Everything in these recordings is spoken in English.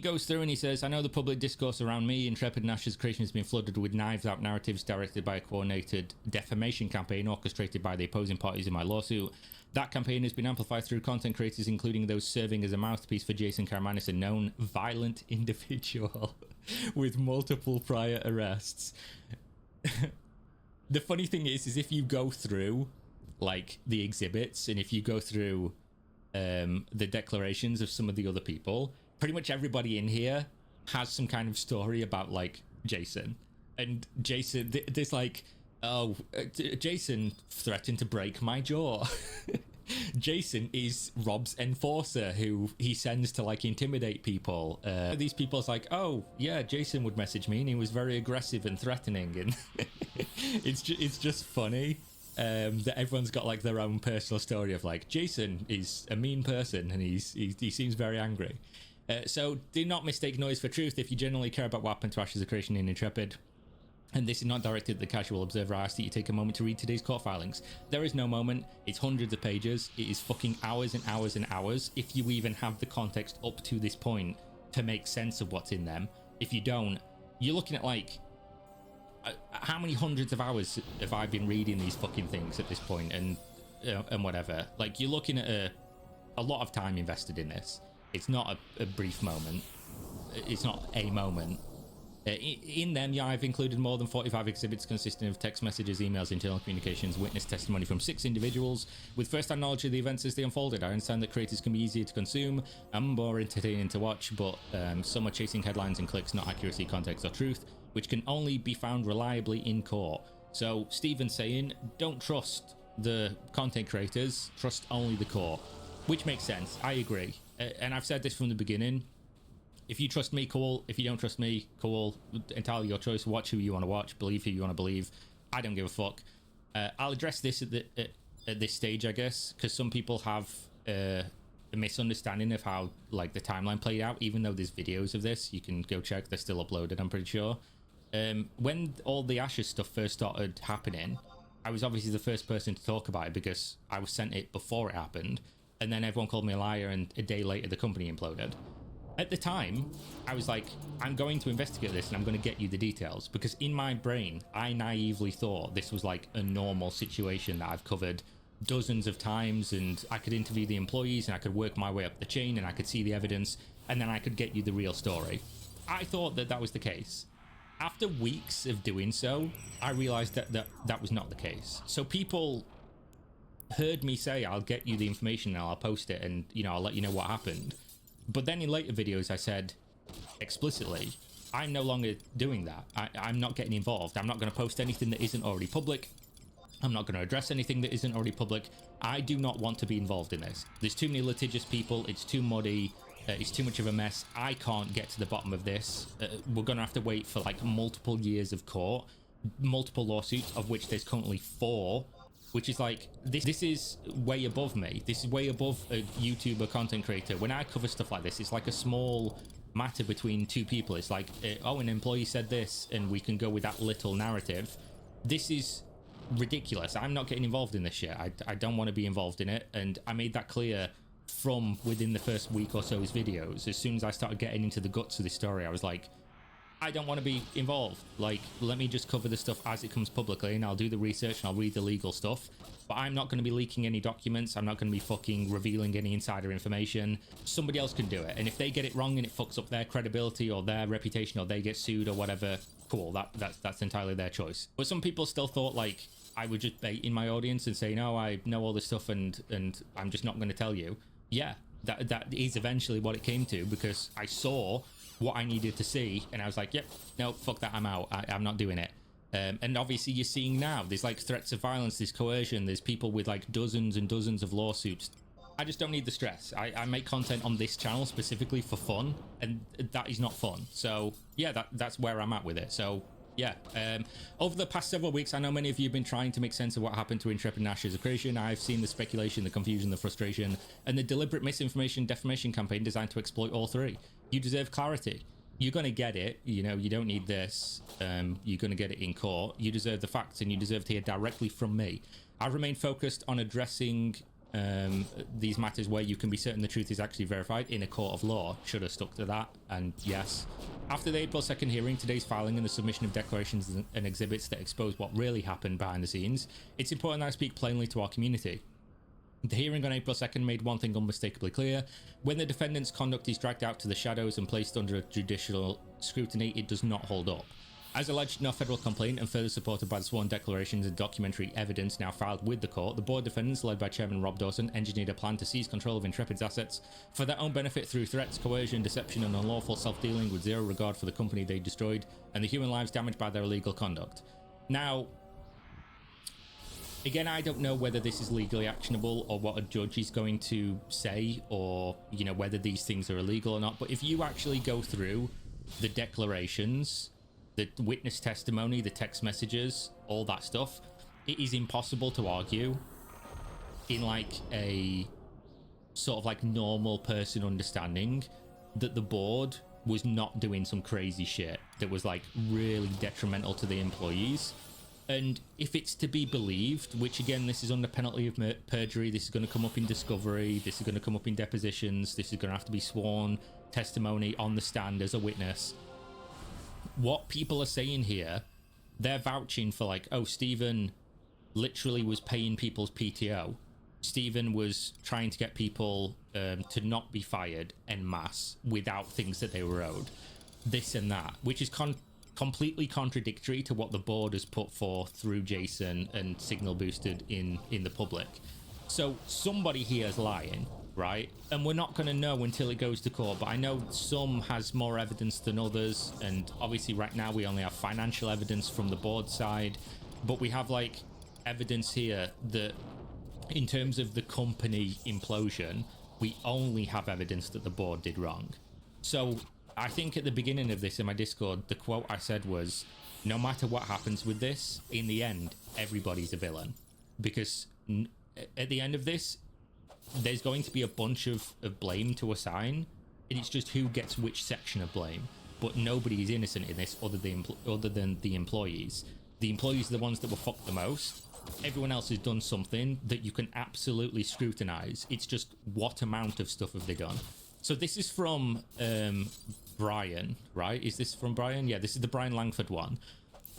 goes through and he says, I know the public discourse around me, Intrepid and Ash's creation has been flooded with knives out narratives directed by a coordinated defamation campaign orchestrated by the opposing parties in my lawsuit. That campaign has been amplified through content creators, including those serving as a mouthpiece for Jason Karamanis, a known violent individual with multiple prior arrests. The funny thing is if you go through like the exhibits and if you go through the declarations of some of the other people, pretty much everybody in here has some kind of story about like Jason. And Jason, there's like, oh, Jason threatened to break my jaw. Jason is Rob's enforcer who he sends to like intimidate people. These people's like, oh yeah, Jason would message me and he was very aggressive and threatening, and it's just funny that everyone's got like their own personal story of like, Jason is a mean person and he seems very angry. So do not mistake noise for truth. If you genuinely care about what happened to Ash's creation in Intrepid, and this is not directed at the casual observer, I ask that you take a moment to read today's court filings. There is no moment. It's hundreds of pages. It is fucking hours and hours and hours, if you even have the context up to this point to make sense of what's in them. If you don't, you're looking at like, how many hundreds of hours have I been reading these fucking things at this point, and whatever. Like, you're looking at a lot of time invested in this. It's not a brief moment. It's not a moment. In them, yeah, I've included more than 45 exhibits consisting of text messages, emails, internal communications, witness testimony from 6 individuals with first-hand knowledge of the events as they unfolded. I understand that creators can be easier to consume and more entertaining to watch, but some are chasing headlines and clicks, not accuracy, context, or truth, which can only be found reliably in court. So Stephen's saying, don't trust the content creators, trust only the court, which makes sense. I agree. And I've said this from the beginning. If you trust me, cool. If you don't trust me, cool. Entirely your choice. Watch who you want to watch. Believe who you want to believe. I don't give a fuck. I'll address this at this stage, I guess, because some people have a misunderstanding of how like the timeline played out. Even though there's videos of this, you can go check. They're still uploaded, I'm pretty sure. When all the Ashes stuff first started happening, I was obviously the first person to talk about it because I was sent it before it happened, and then everyone called me a liar, and a day later the company imploded. At the time, I was like, I'm going to investigate this and I'm going to get you the details, because in my brain, I naively thought this was like a normal situation that I've covered dozens of times, and I could interview the employees and I could work my way up the chain and I could see the evidence and then I could get you the real story. I thought that was the case. After weeks of doing so, I realized that was not the case. So people heard me say, I'll get you the information and I'll post it and, you know, I'll let you know what happened. But then in later videos, I said explicitly, I'm no longer doing that. I'm not getting involved. I'm not going to post anything that isn't already public. I'm not going to address anything that isn't already public. I do not want to be involved in this. There's too many litigious people. It's too muddy. It's too much of a mess. I can't get to the bottom of this. We're going to have to wait for like multiple years of court, multiple lawsuits, of which there's currently 4. Which is like, this is way above me. This is way above a YouTuber content creator. When I cover stuff like this, it's like a small matter between 2 people. It's like, oh, an employee said this, and we can go with that little narrative. This is ridiculous. I'm not getting involved in this shit. I don't want to be involved in it. And I made that clear from within the first week or so's videos. As soon as I started getting into the guts of this story, I was like, I don't want to be involved. Like, let me just cover the stuff as it comes publicly, and I'll do the research and I'll read the legal stuff. But I'm not going to be leaking any documents. I'm not going to be fucking revealing any insider information. Somebody else can do it. And if they get it wrong and it fucks up their credibility or their reputation or they get sued or whatever, cool. That's entirely their choice. But some people still thought like I would just bait in my audience and say, no, I know all this stuff and I'm just not going to tell you. Yeah, that is eventually what it came to, because I saw what I needed to see and I was like, yep, no, fuck that, I'm out. I'm not doing it. And obviously you're seeing now there's like threats of violence, there's coercion, there's people with like dozens and dozens of lawsuits. I just don't need the stress. I make content on this channel specifically for fun, and that is not fun. So yeah, that's where I'm at with it. So yeah, over the past several weeks, I know many of you have been trying to make sense of what happened to Intrepid and Ash's creation. I've seen the speculation, the confusion, the frustration, and the deliberate misinformation defamation campaign designed to exploit all 3. You deserve clarity. You're going to get it. You know, you don't need this. You're going to get it in court. You deserve the facts, and you deserve to hear directly from me. I've remained focused on addressing these matters where you can be certain the truth is actually verified in a court of law. Should have stuck to that, and yes. After the April 2nd hearing, today's filing and the submission of declarations and exhibits that expose what really happened behind the scenes, it's important that I speak plainly to our community. The hearing on April 2nd made one thing unmistakably clear. When the defendant's conduct is dragged out to the shadows and placed under judicial scrutiny, it does not hold up. As alleged in our federal complaint and further supported by the sworn declarations and documentary evidence now filed with the court, the board defendants, led by Chairman Rob Dawson, engineered a plan to seize control of Intrepid's assets for their own benefit through threats, coercion, deception, and unlawful self-dealing with zero regard for the company they destroyed and the human lives damaged by their illegal conduct. Now, again, I don't know whether this is legally actionable or what a judge is going to say, or, you know, whether these things are illegal or not. But if you actually go through the declarations, the witness testimony, the text messages, all that stuff, it is impossible to argue in like a sort of like normal person understanding that the board was not doing some crazy shit that was like really detrimental to the employees. And if it's to be believed, which again, this is under penalty of perjury, this is going to come up in discovery, this is going to come up in depositions, this is going to have to be sworn testimony on the stand as a witness. What people are saying here, they're vouching for like, oh, Stephen literally was paying people's PTO. Stephen was trying to get people to not be fired en masse without things that they were owed. This and that, which is completely contradictory to what the board has put forth through Jason and signal boosted in the public. So somebody here is lying, right? And we're not going to know until it goes to court, but I know some has more evidence than others, and obviously right now we only have financial evidence from the board side, but we have like evidence here that in terms of the company implosion, we only have evidence that the board did wrong. So I think at the beginning of this in my Discord, the quote I said was, no matter what happens with this, in the end, everybody's a villain. Because at the end of this, there's going to be a bunch of blame to assign, and it's just who gets which section of blame. But nobody is innocent in this other than the employees. The employees are the ones that were fucked the most. Everyone else has done something that you can absolutely scrutinize. It's just what amount of stuff have they done? So this is from Brian, right? Is this from Brian? Yeah, this is the Brian Langford one.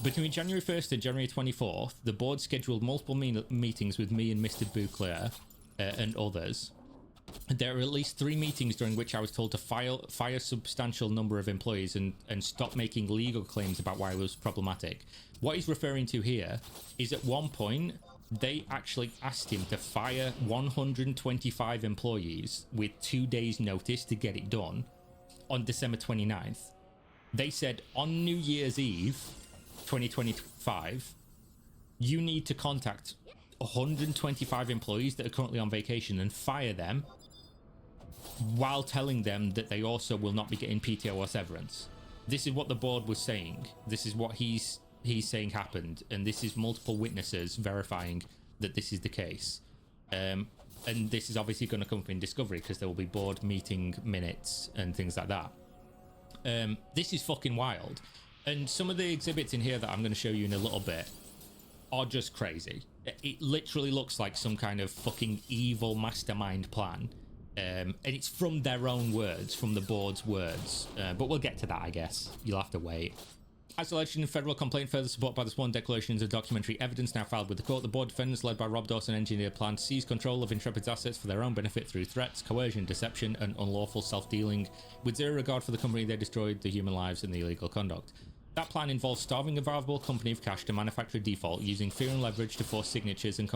Between January 1st and January 24th, the board scheduled multiple meetings with me and Mr. Bouclair and others. There are at least 3 meetings during which I was told to fire a substantial number of employees and stop making legal claims about why it was problematic. What he's referring to here is at one point, they actually asked him to fire 125 employees with 2 days notice to get it done on December 29th. They said on New Year's Eve, 2025, you need to contact 125 employees that are currently on vacation and fire them while telling them that they also will not be getting PTO or severance. This is what the board was saying. This is what he's saying happened, and this is multiple witnesses verifying that this is the case. And this is obviously going to come up in discovery because there will be board meeting minutes and things like that. This is fucking wild. And some of the exhibits in here that I'm going to show you in a little bit are just crazy. It literally looks like some kind of fucking evil mastermind plan. And it's from their own words, from the board's words. But we'll get to that, I guess. You'll have to wait. As alleged in the federal complaint, further support by the sworn declarations and documentary evidence now filed with the court, the board defendants, led by Rob Dawson, engineered a plan to seize control of Intrepid's assets for their own benefit through threats, coercion, deception, and unlawful self-dealing, with zero regard for the company they destroyed, the human lives, and the illegal conduct. That plan involves starving a viable company of cash to manufacture a default, using fear and leverage to force signatures and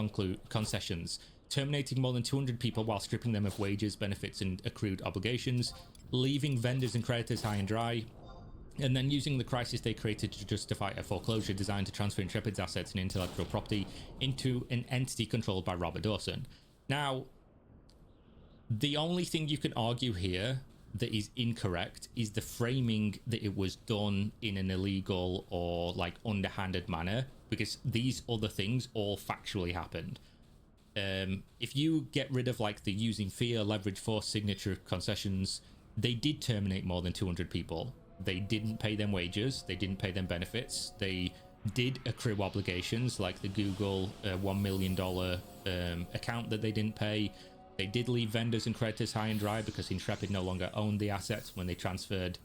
concessions, terminating more than 200 people while stripping them of wages, benefits, and accrued obligations, leaving vendors and creditors high and dry, and then using the crisis they created to justify a foreclosure designed to transfer Intrepid's assets and intellectual property into an entity controlled by Robert Dawson. Now, the only thing you can argue here that is incorrect is the framing that it was done in an illegal or like underhanded manner, because these other things all factually happened. If you get rid of like the using fear, leverage, force, signature, concessions, they did terminate more than 200 people. They didn't pay them wages. They didn't pay them benefits. They did accrue obligations like the Google $1 million account that they didn't pay. They did leave vendors and creditors high and dry because Intrepid no longer owned the assets when they transferred.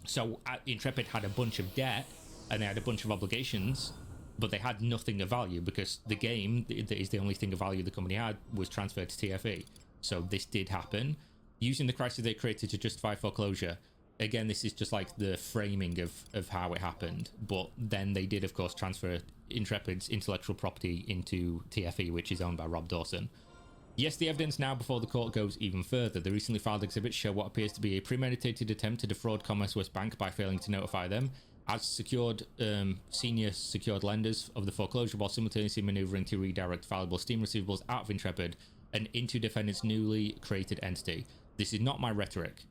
So Intrepid had a bunch of debt and they had a bunch of obligations, but they had nothing of value because the game that is the only thing of value the company had was transferred to TFE. So this did happen. Using the crisis they created to justify foreclosure. Again, this is just like the framing of how it happened. But then they did, of course, transfer Intrepid's intellectual property into TFE, which is owned by Rob Dawson. Yes, the evidence now before the court goes even further. The recently filed exhibits show what appears to be a premeditated attempt to defraud Commerce West Bank by failing to notify them as senior secured lenders of the foreclosure, while simultaneously maneuvering to redirect valuable Steam receivables out of Intrepid and into defendant's newly created entity. This is not my rhetoric.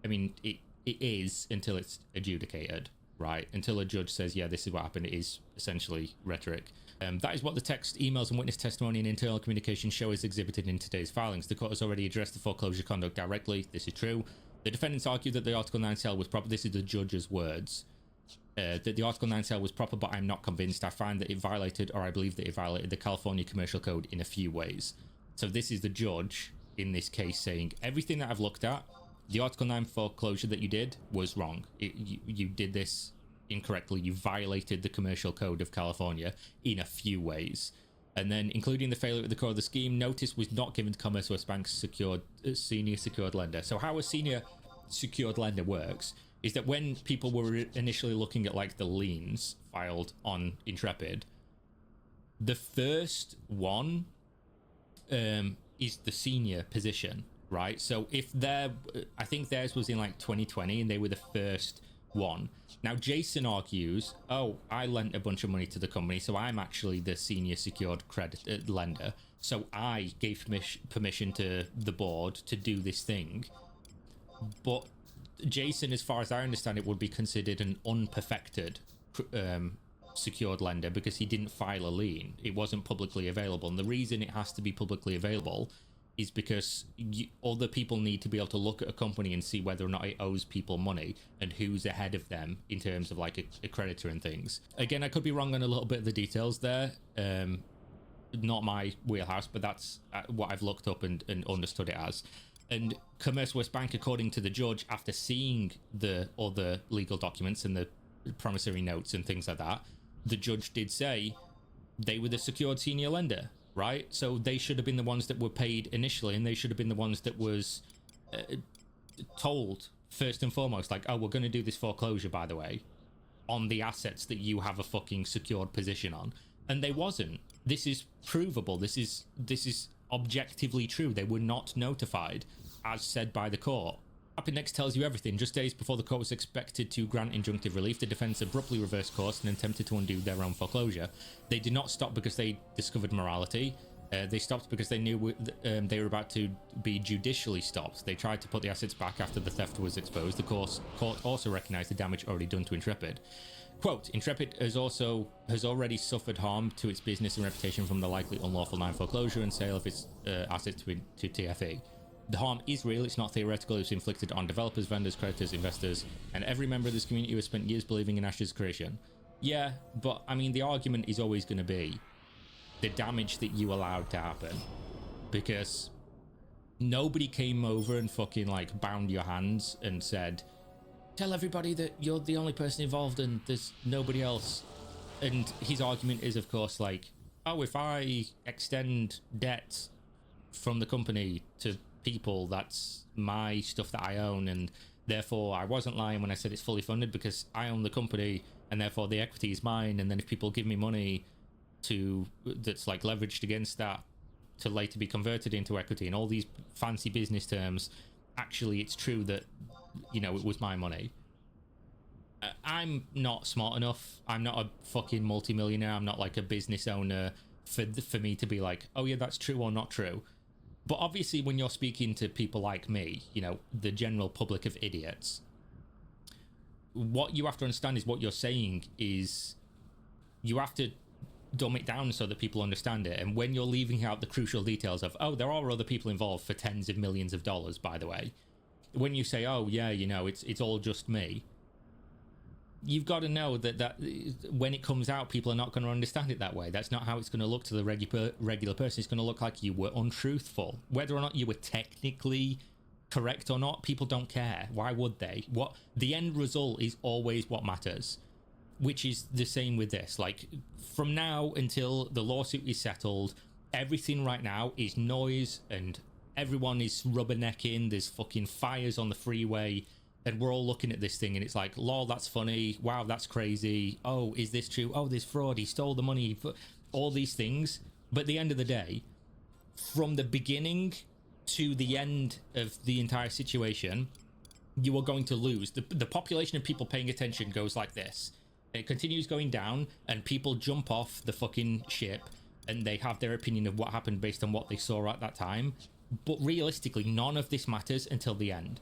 I mean, it is until it's adjudicated, right? Until a judge says, yeah, this is what happened. It is essentially rhetoric. That is what the text, emails, and witness testimony and internal communication show is exhibited in today's filings. The court has already addressed the foreclosure conduct directly. This is true. The defendants argue that the Article 9 sale was proper. This is the judge's words. That the Article 9 sale was proper, but I'm not convinced. I find that it violated, or I believe that it violated, the California Commercial Code in a few ways. So this is the judge in this case saying, everything that I've looked at, the Article 9 foreclosure that you did was wrong. You did this incorrectly. You violated the Commercial Code of California in a few ways. And then, including the failure at the core of the scheme, notice was not given to Commerce West Bank's senior secured lender. So how a senior secured lender works is that when people were initially looking at like the liens filed on Intrepid, the first one is the senior position, right? So if I think theirs was in like 2020 and they were the first one. Now Jason argues, oh, I lent a bunch of money to the company, so I'm actually the senior secured credit lender, so I gave permission to the board to do this thing. But Jason, as far as I understand it, would be considered an unperfected secured lender because he didn't file a lien. It wasn't publicly available, and the reason it has to be publicly available is because other people need to be able to look at a company and see whether or not it owes people money and who's ahead of them in terms of like a creditor and things. Again, I could be wrong on a little bit of the details there. Not my wheelhouse, but that's what I've looked up and understood it as. And Commerce West Bank, according to the judge, after seeing the other legal documents and the promissory notes and things like that, the judge did say they were the secured senior lender, right? So they should have been the ones that were paid initially, and they should have been the ones that was told first and foremost, like, oh, we're going to do this foreclosure, by the way, on the assets that you have a fucking secured position on. And they wasn't. This is provable. This is objectively true. They were not notified, as said by the court. Up in next tells you everything. Just days before the court was expected to grant injunctive relief, the defense abruptly reversed course and attempted to undo their own foreclosure. They did not stop because they discovered morality. They stopped because they knew they were about to be judicially stopped. They tried to put the assets back after the theft was exposed. The court also recognized the damage already done to Intrepid. Quote, Intrepid has already suffered harm to its business and reputation from the likely unlawful 9 foreclosure and sale of its assets to TFE. The harm is real, it's not theoretical, it's inflicted on developers, vendors, creditors, investors, and every member of this community who has spent years believing in Ash's creation. Yeah, but I mean, the argument is always going to be the damage that you allowed to happen. Because nobody came over and fucking like bound your hands and said, tell everybody that you're the only person involved and there's nobody else. And his argument is, of course, like, oh, if I extend debt from the company to people, that's my stuff that I own, and therefore I wasn't lying when I said it's fully funded because I own the company and therefore the equity is mine. And then if people give me money that's like leveraged against that to later be converted into equity and all these fancy business terms, actually it's true that, you know, it was my money. I'm not smart enough. I'm not a fucking multimillionaire. I'm not like a business owner for me to be like, oh yeah, that's true or not true. But obviously when you're speaking to people like me, you know, the general public of idiots, what you have to understand is what you're saying is you have to dumb it down so that people understand it. And when you're leaving out the crucial details of, oh, there are other people involved for tens of millions of dollars, by the way, when you say, oh yeah, you know, it's all just me, you've got to know that when it comes out, people are not going to understand it that way. That's not how it's going to look to the regular person. It's going to look like you were untruthful. Whether or not you were technically correct or not, people don't care. Why would they? What the end result is always what matters, which is the same with this. Like, from now until the lawsuit is settled, everything right now is noise, and everyone is rubbernecking. There's fucking fires on the freeway, and we're all looking at this thing, and it's like, lol, that's funny. Wow, that's crazy. Oh, is this true? Oh, there's fraud. He stole the money. All these things. But at the end of the day, from the beginning to the end of the entire situation, you are going to lose. The population of people paying attention goes like this. It continues going down, and people jump off the fucking ship, and they have their opinion of what happened based on what they saw at that time. But realistically, none of this matters until the end.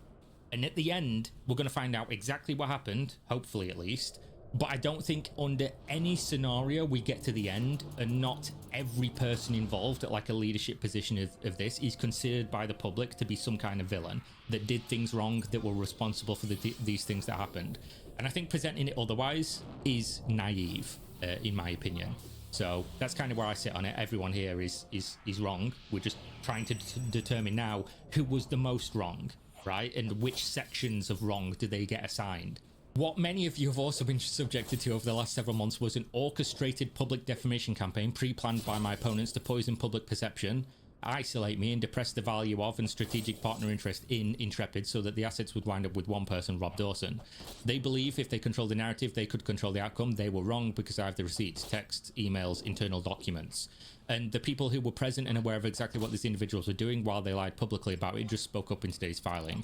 And at the end, we're going to find out exactly what happened, hopefully at least. But I don't think under any scenario we get to the end and not every person involved at like a leadership position of this is considered by the public to be some kind of villain that did things wrong, that were responsible for these things that happened. And I think presenting it otherwise is naive, in my opinion. So that's kind of where I sit on it. Everyone here is wrong. We're just trying to determine now who was the most wrong, right? And which sections of wrong do they get assigned? What many of you have also been subjected to over the last several months was an orchestrated public defamation campaign pre-planned by my opponents to poison public perception, isolate me, and depress the value of and strategic partner interest in Intrepid so that the assets would wind up with one person, Rob Dawson. They believe if they control the narrative, they could control the outcome. They were wrong because I have the receipts, texts, emails, internal documents. And the people who were present and aware of exactly what these individuals were doing while they lied publicly about it just spoke up in today's filing.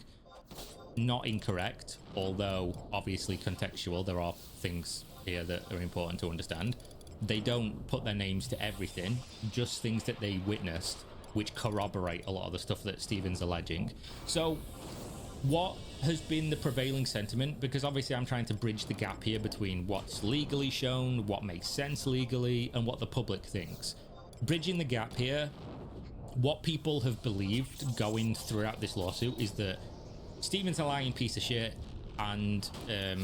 Not incorrect, although obviously contextual. There are things here that are important to understand. They don't put their names to everything, just things that they witnessed, which corroborate a lot of the stuff that Stephen's alleging. So what has been the prevailing sentiment? Because obviously I'm trying to bridge the gap here between what's legally shown, what makes sense legally, and what the public thinks. Bridging the gap here, what people have believed going throughout this lawsuit is that Stephen's a lying piece of shit, and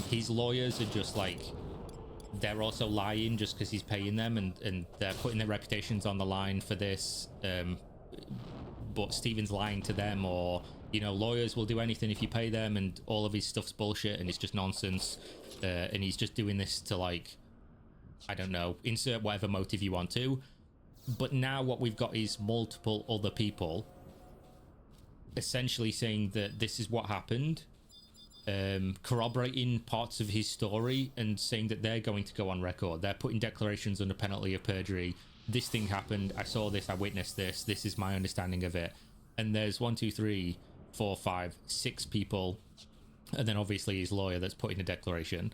his lawyers are just like, they're also lying just because he's paying them, and they're putting their reputations on the line for this, but Stephen's lying to them, or, you know, lawyers will do anything if you pay them, and all of his stuff's bullshit and it's just nonsense, and he's just doing this to, like, I don't know, insert whatever motive you want to. But now what we've got is multiple other people essentially saying that this is what happened, corroborating parts of his story and saying that they're going to go on record. They're putting declarations under penalty of perjury. This thing happened. I saw this. I witnessed this. This is my understanding of it. And there's 1, 2, 3, 4, 5, 6 people, and then obviously his lawyer that's putting a declaration.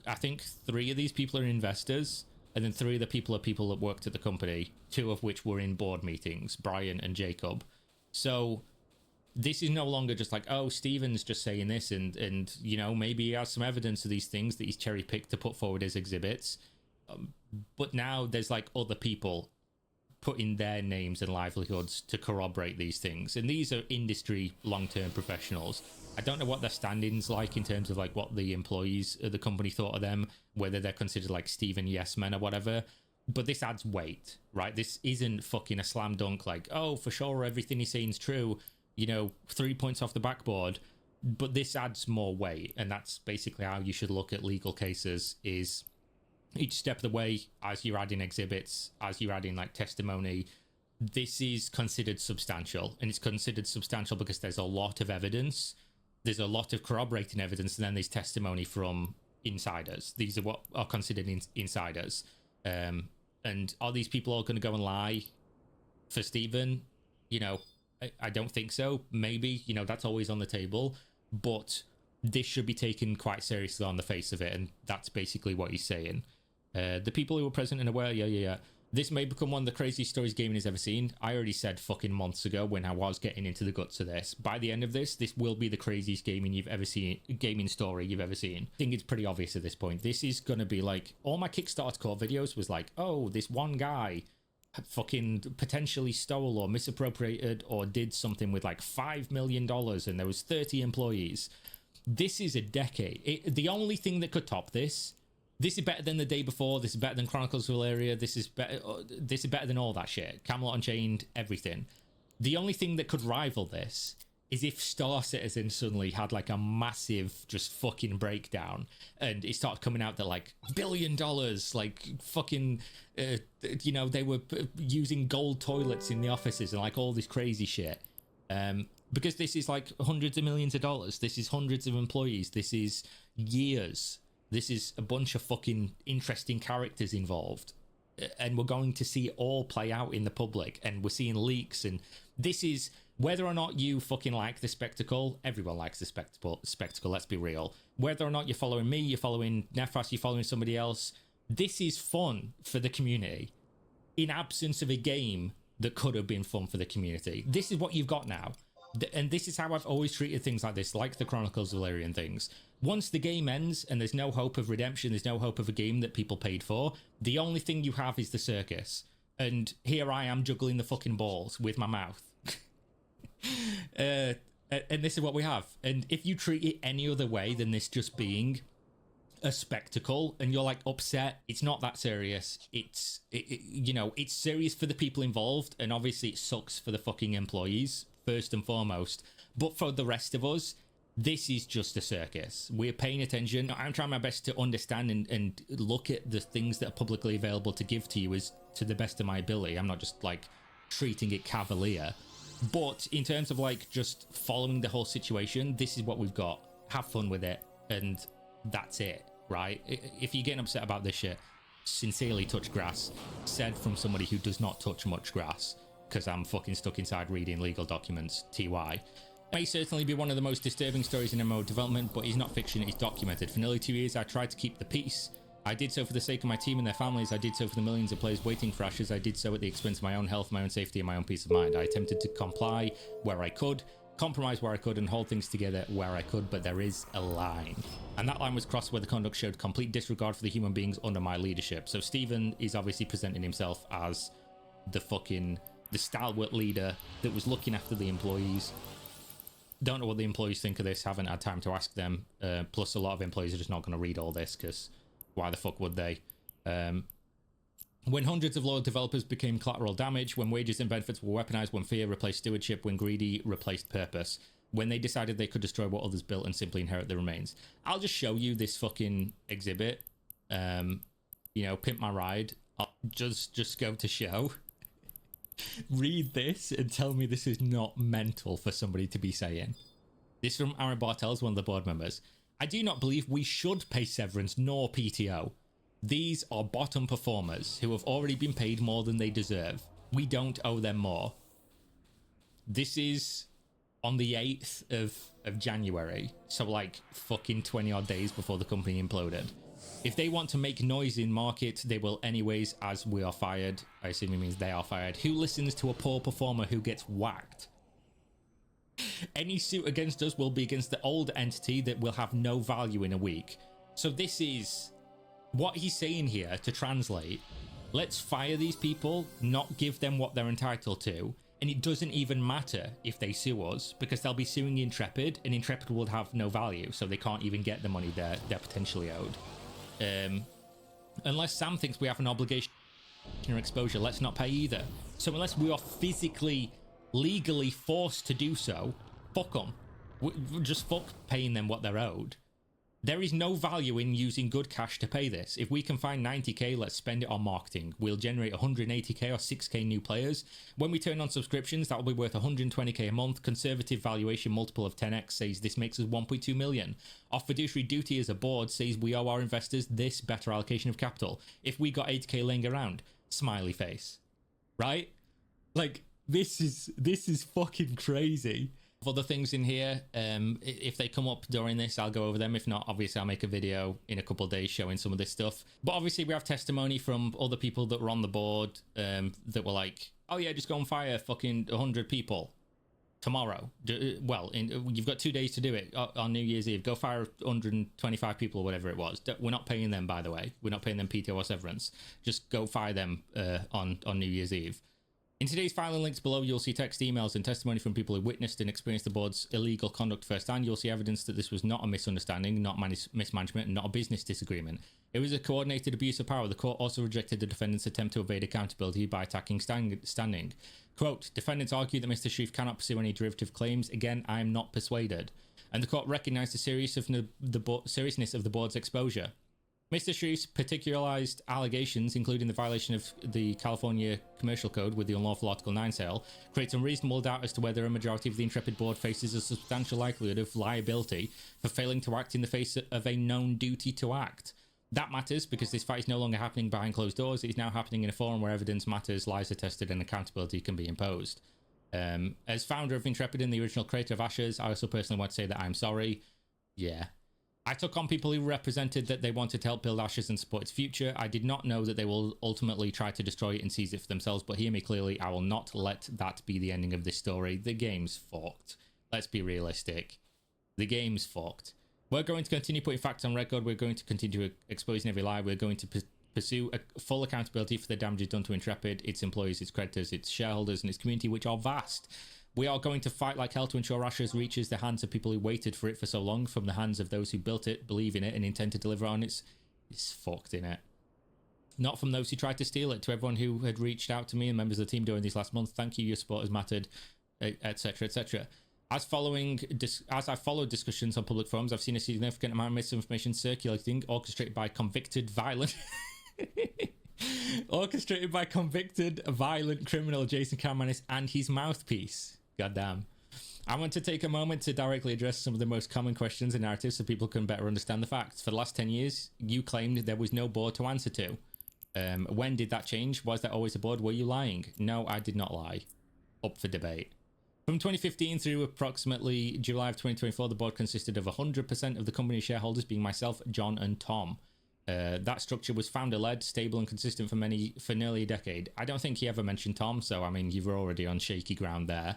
I think 3 of these people are investors, and then 3 of the people are people that worked at the company, 2 of which were in board meetings, Brian and Jacob. So this is no longer just like, oh, Stephen's just saying this, and you know, maybe he has some evidence of these things that he's cherry picked to put forward as exhibits. But now there's like other people putting their names and livelihoods to corroborate these things, and these are industry long-term professionals. I don't know what their standings like in terms of like what the employees of the company thought of them, whether they're considered like Stephen yes men or whatever. But this adds weight, right? This isn't fucking a slam dunk like, oh, for sure everything he's saying is true, you know, 3 points off the backboard. But this adds more weight, and that's basically how you should look at legal cases, is each step of the way, as you're adding exhibits, as you're adding like testimony, this is considered substantial. And it's considered substantial because there's a lot of evidence, there's a lot of corroborating evidence, and then there's testimony from insiders. These are what are considered insiders. And are these people all going to go and lie for Stephen? You know, I don't think so. Maybe, you know, that's always on the table, but this should be taken quite seriously on the face of it, and that's basically what he's saying. The people who were present and aware, yeah. This may become one of the craziest stories gaming has ever seen. I already said fucking months ago when I was getting into the guts of this. By the end of this, this will be the craziest gaming story you've ever seen. I think it's pretty obvious at this point. This is going to be like, all my Kickstarter core videos was like, oh, this one guy fucking potentially stole or misappropriated or did something with like $5 million and there was 30 employees. This is a decade. The only thing that could top this is better than the day before. This is better than Chronicles of Valeria. This is better than all that shit. Camelot Unchained, everything. The only thing that could rival this is if Star Citizen suddenly had like a massive just fucking breakdown and it started coming out that like $1 billion, like fucking, you know, they were using gold toilets in the offices and like all this crazy shit. Because this is like hundreds of millions of dollars. This is hundreds of employees. This is years. This is a bunch of fucking interesting characters involved. And we're going to see it all play out in the public. And we're seeing leaks. And this is, whether or not you fucking like the spectacle, everyone likes the spectacle, let's be real. Whether or not you're following me, you're following Nefras, you're following somebody else, this is fun for the community. In absence of a game that could have been fun for the community. This is what you've got now. And this is how I've always treated things like this, like the Chronicles of Valeria and things. Once the game ends and there's no hope of redemption, there's no hope of a game that people paid for, the only thing you have is the circus. And here I am juggling the fucking balls with my mouth. And this is what we have. And if you treat it any other way than this just being a spectacle and you're like upset, it's not that serious. It's you know, it's serious for the people involved, and obviously it sucks for the fucking employees first and foremost, but for the rest of us, this is just a circus. We're paying attention. I'm trying my best to understand and look at the things that are publicly available to give to you as to the best of my ability. I'm not just like treating it cavalier, but in terms of like just following the whole situation, this is what we've got. Have fun with it, and that's it, right? If you're getting upset about this shit, sincerely touch grass. Said from somebody who does not touch much grass, because I'm fucking stuck inside reading legal documents. TY. May certainly be one of the most disturbing stories in MMO development, but he's not fiction, he's documented. For nearly 2 years, I tried to keep the peace. I did so for the sake of my team and their families. I did so for the millions of players waiting for Ashes. I did so at the expense of my own health, my own safety, and my own peace of mind. I attempted to comply where I could, compromise where I could, and hold things together where I could, but there is a line. And that line was crossed where the conduct showed complete disregard for the human beings under my leadership. So Stephen is obviously presenting himself as the stalwart leader that was looking after the employees. Don't know what the employees think of this, haven't had time to ask them. Plus a lot of employees are just not going to read all this, because why the fuck would they? When hundreds of loyal developers became collateral damage, when wages and benefits were weaponized, when fear replaced stewardship, when greedy replaced purpose, when they decided they could destroy what others built and simply inherit the remains. I'll just show you this fucking exhibit. You know, pimp my ride. I'll just go to show. Read this and tell me this is not mental for somebody to be saying. This from Aaron Bartels, one of the board members. I do not believe we should pay severance nor PTO. These are bottom performers who have already been paid more than they deserve. We don't owe them more. This is on the 8th of January, so like fucking 20 odd days before the company imploded. If they want to make noise in market, they will anyways, as we are fired. I assume it means they are fired. Who listens to a poor performer who gets whacked? Any suit against us will be against the old entity that will have no value in a week. So this is what he's saying here, to translate. Let's fire these people, not give them what they're entitled to. And it doesn't even matter if they sue us, because they'll be suing Intrepid, and Intrepid will have no value, so they can't even get the money they're potentially owed. Unless Sam thinks we have an obligation or exposure, let's not pay either. So unless we are physically, legally forced to do so, fuck them. Just fuck paying them what they're owed. There is no value in using good cash to pay this. If we can find 90k, let's spend it on marketing. We'll generate 180k or 6k new players. When we turn on subscriptions, that will be worth 120k a month. Conservative valuation multiple of 10x says this makes us 1.2 million. Our fiduciary duty as a board says we owe our investors this better allocation of capital. If we got 8k laying around, smiley face. Right? Like, this is fucking crazy. Other things in here, if they come up during this, I'll go over them. If not, obviously I'll make a video in a couple of days showing some of this stuff. But obviously we have testimony from other people that were on the board, that were like, oh yeah, just go and fire fucking 100 people tomorrow. You've got 2 days to do it on New Year's Eve. Go fire 125 people or whatever it was. We're not paying them, by the way. We're not paying them PTO or severance. Just go fire them on New Year's Eve. In today's filing links below, you'll see text, emails, and testimony from people who witnessed and experienced the board's illegal conduct firsthand. You'll see evidence that this was not a misunderstanding, not mismanagement, and not a business disagreement. It was a coordinated abuse of power. The court also rejected the defendant's attempt to evade accountability by attacking standing. Quote, defendants argue that Mr. Sharif cannot pursue any derivative claims. Again, I am not persuaded. And the court recognised the seriousness of the board's exposure. Mr. Sharif's particularized allegations, including the violation of the California Commercial Code with the unlawful Article 9 sale, creates unreasonable doubt as to whether a majority of the Intrepid board faces a substantial likelihood of liability for failing to act in the face of a known duty to act. That matters because this fight is no longer happening behind closed doors. It is now happening in a forum where evidence matters, lies are tested, and accountability can be imposed. As founder of Intrepid and the original creator of Ashes, I also personally want to say that I'm sorry. Yeah. I took on people who represented that they wanted to help build Ashes and support its future. I did not know that they will ultimately try to destroy it and seize it for themselves, but hear me clearly, I will not let that be the ending of this story. The game's fucked. Let's be realistic. The game's fucked. We're going to continue putting facts on record. We're going to continue exposing every lie. We're going to pursue a full accountability for the damages done to Intrepid, its employees, its creditors, its shareholders, and its community, which are vast. We are going to fight like hell to ensure Ashes reaches the hands of people who waited for it for so long, from the hands of those who built it, believe in it, and intend to deliver on its fucked in it. Not from those who tried to steal it. To everyone who had reached out to me and members of the team during these last months, thank you. Your support has mattered, etc., etc. As I followed discussions on public forums, I've seen a significant amount of misinformation circulating, orchestrated by convicted violent criminal Jason Camanis and his mouthpiece. Goddamn. I want to take a moment to directly address some of the most common questions and narratives so people can better understand the facts. For the last 10 years, you claimed there was no board to answer to. When did that change? Was there always a board? Were you lying? No, I did not lie. Up for debate. From 2015 through approximately July of 2024, the board consisted of 100% of the company's shareholders being myself, John, and Tom. That structure was founder-led, stable, and consistent for nearly a decade. I don't think he ever mentioned Tom, so I mean, you were already on shaky ground there.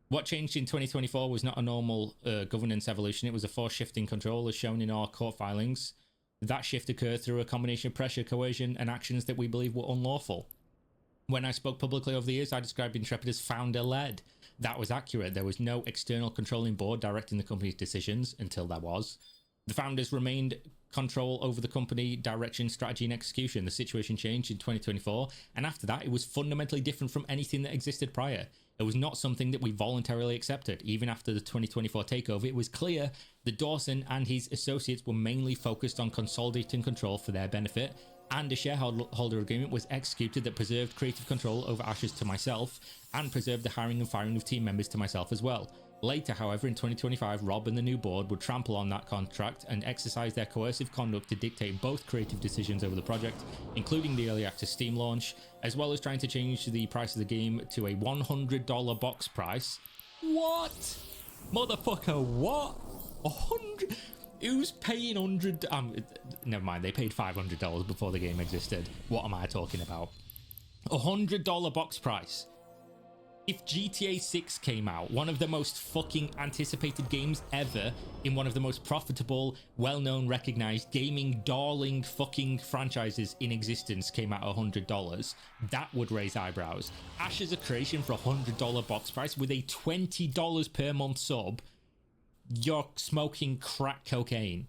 What changed in 2024 was not a normal governance evolution. It was a forced shift in control, as shown in our court filings. That shift occurred through a combination of pressure, coercion, and actions that we believe were unlawful. When I spoke publicly over the years, I described Intrepid as founder-led. That was accurate. There was no external controlling board directing the company's decisions until there was. The founders remained control over the company, direction, strategy, and execution. The situation changed in 2024, and after that, it was fundamentally different from anything that existed prior. It was not something that we voluntarily accepted. Even after the 2024 takeover, it was clear that Dawson and his associates were mainly focused on consolidating control for their benefit, and a shareholder agreement was executed that preserved creative control over Ashes to myself, and preserved the hiring and firing of team members to myself as well. Later, however, in 2025, Rob and the new board would trample on that contract and exercise their coercive conduct to dictate both creative decisions over the project, including the early access Steam launch, as well as trying to change the price of the game to a $100 box price. What? Motherfucker, what? 100? Who's paying 100? Never mind, they paid $500 before the game existed. What am I talking about? $100 box price. If GTA 6 came out, one of the most fucking anticipated games ever, in one of the most profitable, well-known, recognized gaming darling fucking franchises in existence, came out at $100, that would raise eyebrows. Ashes of Creation for $100 box price with a $20 per month sub, you're smoking crack cocaine.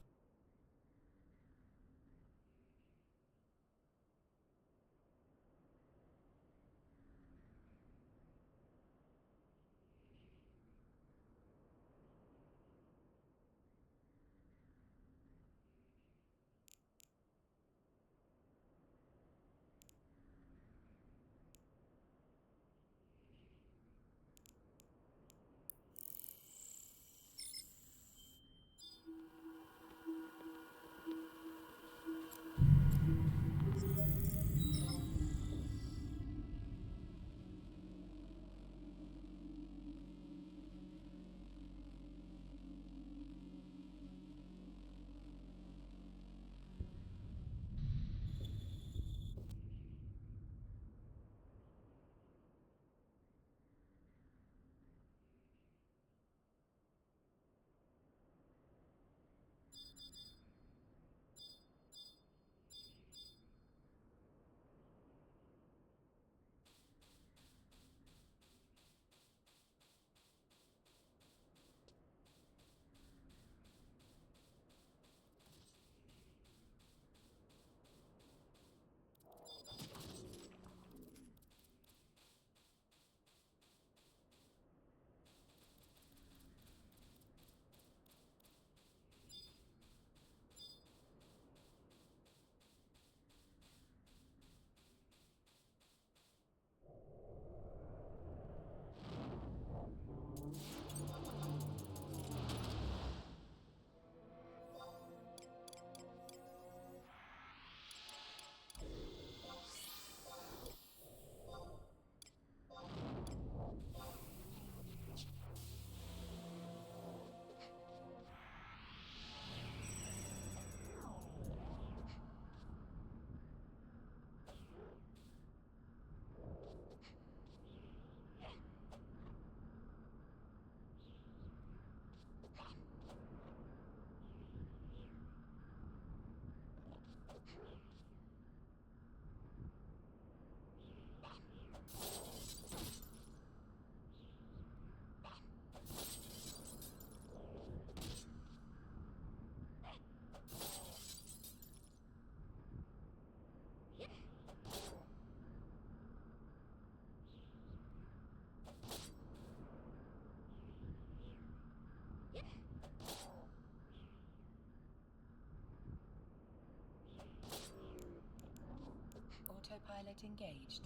Autopilot engaged.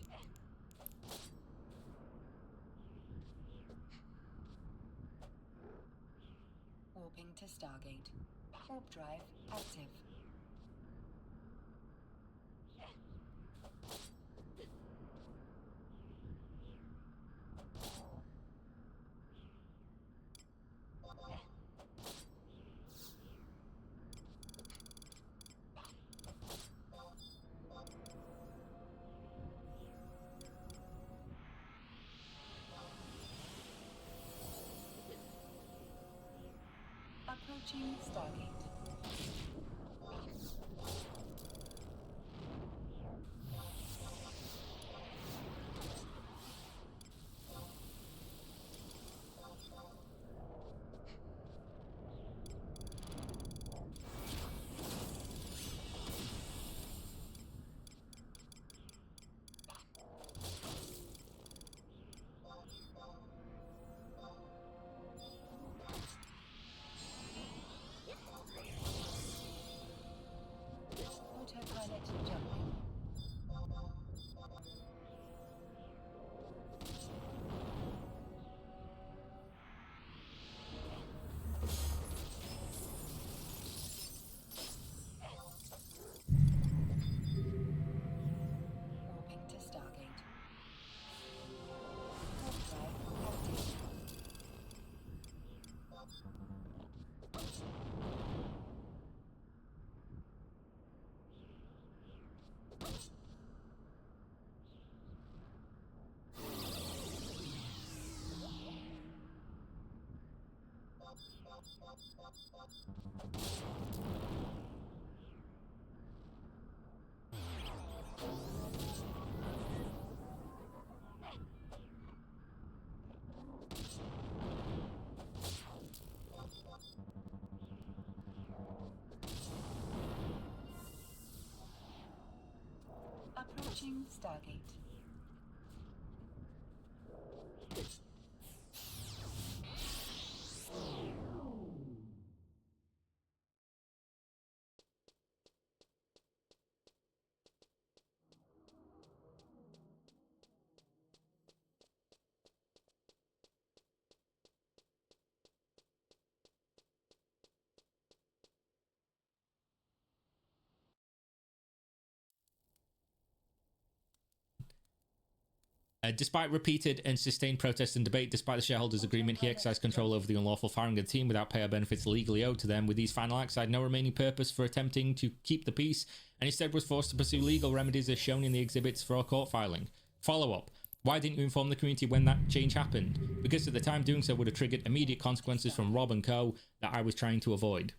Warping to Stargate. Warp drive active. Approaching Stargate. Autopilot jumping. Warping to Stargate. Warp drive active. Approaching Stargate. Despite repeated and sustained protests and debate, despite the shareholders' agreement, he exercised control over the unlawful firing of the team without pay or benefits legally owed to them. With these final acts, I had no remaining purpose for attempting to keep the peace, and instead was forced to pursue legal remedies as shown in the exhibits for our court filing. Follow-up. Why didn't you inform the community when that change happened? Because at the time doing so would have triggered immediate consequences from Rob and co. that I was trying to avoid.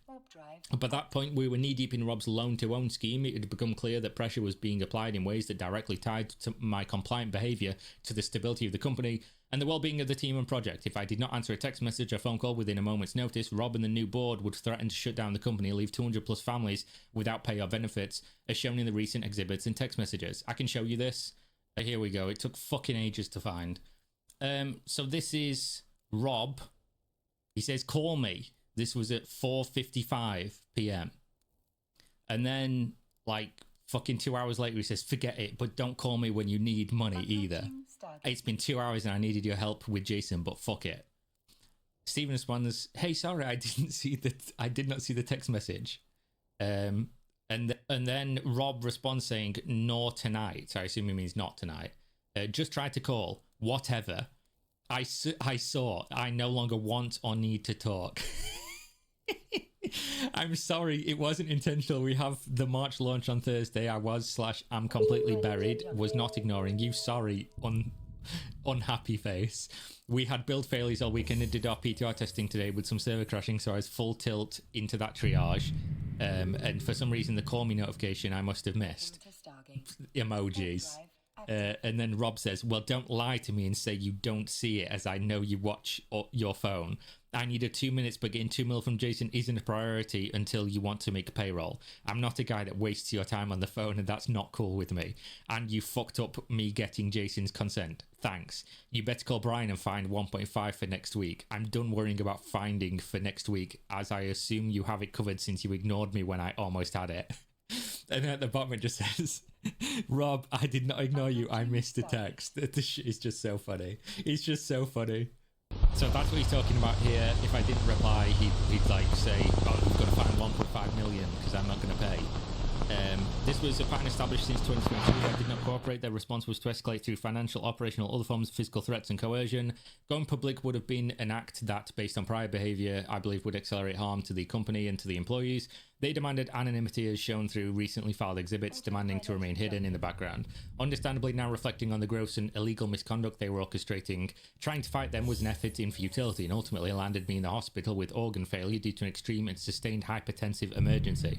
By that point, we were knee-deep in Rob's loan-to-own scheme. It had become clear that pressure was being applied in ways that directly tied to my compliant behaviour to the stability of the company and the well-being of the team and project. If I did not answer a text message or phone call within a moment's notice, Rob and the new board would threaten to shut down the company and leave 200 plus families without pay or benefits, as shown in the recent exhibits and text messages. I can show you this. Here we go. It took fucking ages to find. So this is Rob. He says, call me. This was at 4:55 p.m. And then, like, fucking 2 hours later, he says, forget it, but don't call me when you need money either. It's been 2 hours and I needed your help with Jason, but fuck it. Stephen responds, hey, sorry, I did not see the text message. And then Rob responds saying, nor tonight. So I assume he means not tonight. Just tried to call. Whatever. I saw. I no longer want or need to talk. I'm sorry, it wasn't intentional. We have the March launch on Thursday. I'm completely buried. Was not ignoring you. Sorry, unhappy face. We had build failures all weekend and did our PTR testing today with some server crashing, so I was full tilt into that triage. And for some reason, the call me notification I must have missed. Emojis. And then Rob says, well, don't lie to me and say you don't see it, as I know you watch your phone. I needed 2 minutes, but getting 2 mil from Jason isn't a priority until you want to make payroll. I'm not a guy that wastes your time on the phone, and that's not cool with me. And you fucked up me getting Jason's consent. Thanks. You better call Brian and find 1.5 for next week. I'm done worrying about finding for next week, as I assume you have it covered since you ignored me when I almost had it. And then at the bottom it just says, Rob, I did not ignore you. I missed the text. This shit is just so funny. It's just so funny. So that's what he's talking about here. If I didn't reply, he'd like say, oh, we've got to find 1.5 million because I'm not going to pay. This was a pattern established since 2022. I did not cooperate. Their response was to escalate through financial, operational, other forms of physical threats and coercion. Going public would have been an act that, based on prior behaviour, I believe would accelerate harm to the company and to the employees. They demanded anonymity as shown through recently filed exhibits, demanding to remain hidden in the background. Understandably, now reflecting on the gross and illegal misconduct they were orchestrating, trying to fight them was an effort in futility and ultimately landed me in the hospital with organ failure due to an extreme and sustained hypertensive emergency.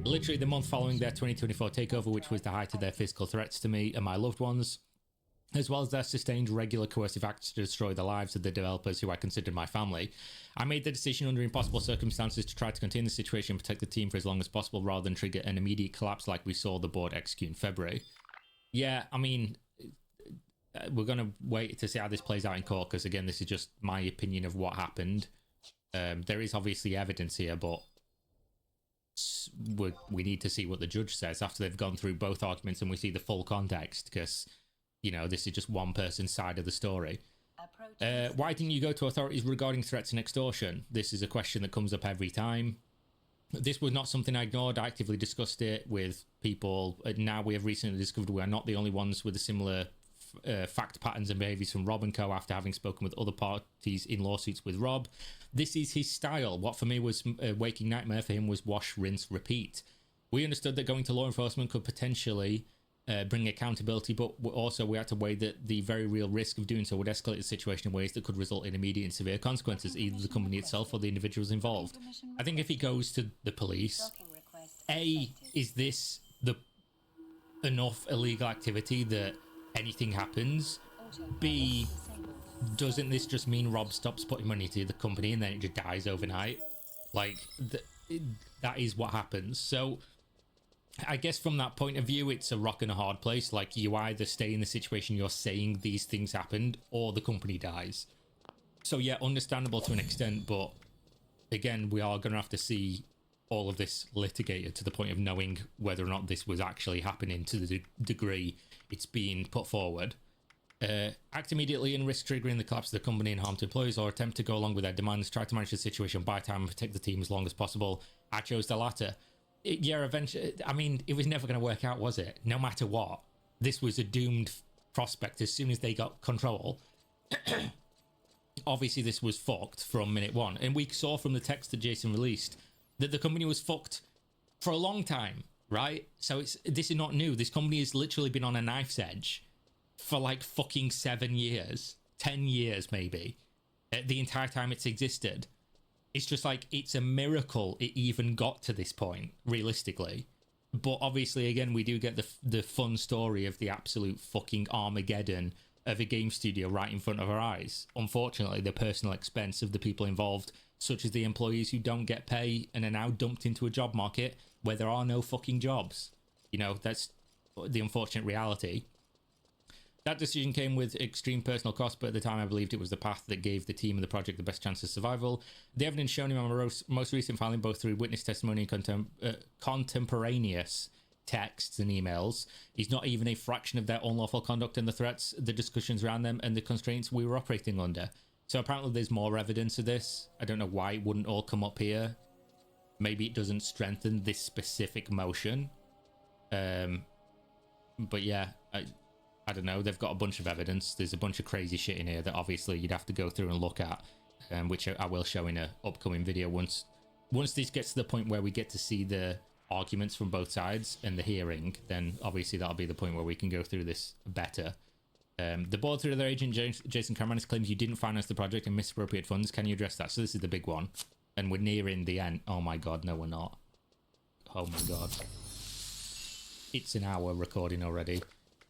Literally the month following their 2024 takeover, which was the height of their physical threats to me and my loved ones, as well as their sustained regular coercive acts to destroy the lives of the developers who I considered my family, I made the decision under impossible circumstances to try to contain the situation and protect the team for as long as possible rather than trigger an immediate collapse like we saw the board execute in February. Yeah, I mean, we're going to wait to see how this plays out in court because, again, this is just my opinion of what happened. There is obviously evidence here, but we need to see what the judge says after they've gone through both arguments and we see the full context because, you know, this is just one person's side of the story. Why didn't you go to authorities regarding threats and extortion? This is a question that comes up every time. This was not something I ignored. I actively discussed it with people. Now we have recently discovered we are not the only ones with a similar fact patterns and behaviors from Rob and Co. after having spoken with other parties in lawsuits with Rob. This is his style. What for me was a waking nightmare for him was wash, rinse, repeat. We understood that going to law enforcement could potentially bring accountability, but also we had to weigh that the very real risk of doing so would escalate the situation in ways that could result in immediate and severe consequences, either the company itself or the individuals involved. I think if he goes to the police, A, is this the enough illegal activity that anything happens? B, doesn't this just mean Rob stops putting money to the company and then it just dies overnight? Like, that is what happens. So I guess from that point of view, it's a rock and a hard place. Like, you either stay in the situation you're saying these things happened or the company dies. So yeah, understandable to an extent, but again, we are going to have to see all of this litigated to the point of knowing whether or not this was actually happening to the degree it's being put forward. Act immediately and risk triggering the collapse of the company and harm to employees, or attempt to go along with their demands, try to manage the situation, buy time and protect the team as long as possible. I chose the latter. Yeah, eventually, I mean, it was never going to work out, was it? No matter what. This was a doomed prospect as soon as they got control. Obviously, this was fucked from minute one. And we saw from the text that Jason released that the company was fucked for a long time, right? So this is not new. This company has literally been on a knife's edge for like fucking 7 years, 10 years maybe, the entire time it's existed. It's just like, it's a miracle it even got to this point, realistically. But obviously, again, we do get the fun story of the absolute fucking Armageddon of a game studio right in front of our eyes. Unfortunately, the personal expense of the people involved, such as the employees who don't get pay and are now dumped into a job market where there are no fucking jobs. You know, that's the unfortunate reality. That decision came with extreme personal cost, but at the time I believed it was the path that gave the team and the project the best chance of survival. The evidence shown in my most recent filing, both through witness testimony and contemporaneous texts and emails, is not even a fraction of their unlawful conduct and the threats, the discussions around them, and the constraints we were operating under. So apparently there's more evidence of this. I don't know why it wouldn't all come up here. Maybe it doesn't strengthen this specific motion. But yeah, I don't know, they've got a bunch of evidence. There's a bunch of crazy shit in here that obviously you'd have to go through and look at, which I will show in an upcoming video once this gets to the point where we get to see the arguments from both sides and the hearing. Then obviously that'll be the point where we can go through this better. The board, through their agent Jason Karamannis, claims you didn't finance the project and misappropriate funds. Can you address that? So this is the big one, and we're nearing the end. Oh my god, no we're not. Oh my god, it's an hour recording already.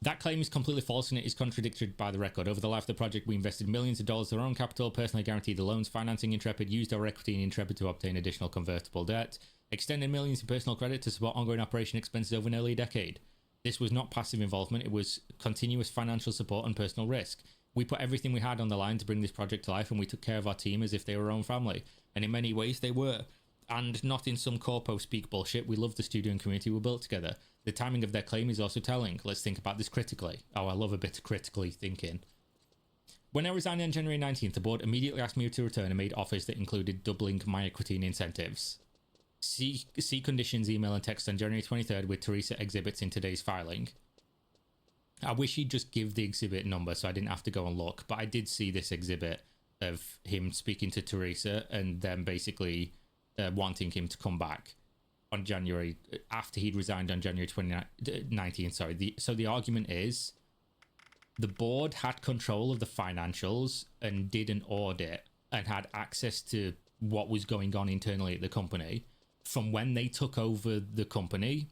That claim is completely false and it is contradicted by the record. Over the life of the project, we invested millions of dollars of our own capital, personally guaranteed the loans, financing Intrepid, used our equity in Intrepid to obtain additional convertible debt, extended millions in personal credit to support ongoing operation expenses over nearly a decade. This was not passive involvement, it was continuous financial support and personal risk. We put everything we had on the line to bring this project to life, and we took care of our team as if they were our own family. And in many ways, they were. And not in some corpo speak bullshit. We love the studio and community we built together. The timing of their claim is also telling. Let's think about this critically. Oh, I love a bit of critically thinking. When I resigned on January 19th, the board immediately asked me to return and made offers that included doubling my equity and incentives. See conditions, email and text on January 23rd with Teresa exhibits in today's filing. I wish he'd just give the exhibit number so I didn't have to go and look, but I did see this exhibit of him speaking to Teresa and then basically wanting him to come back on January, after he'd resigned on January 2019. Sorry. So the argument is the board had control of the financials and did an audit and had access to what was going on internally at the company from when they took over the company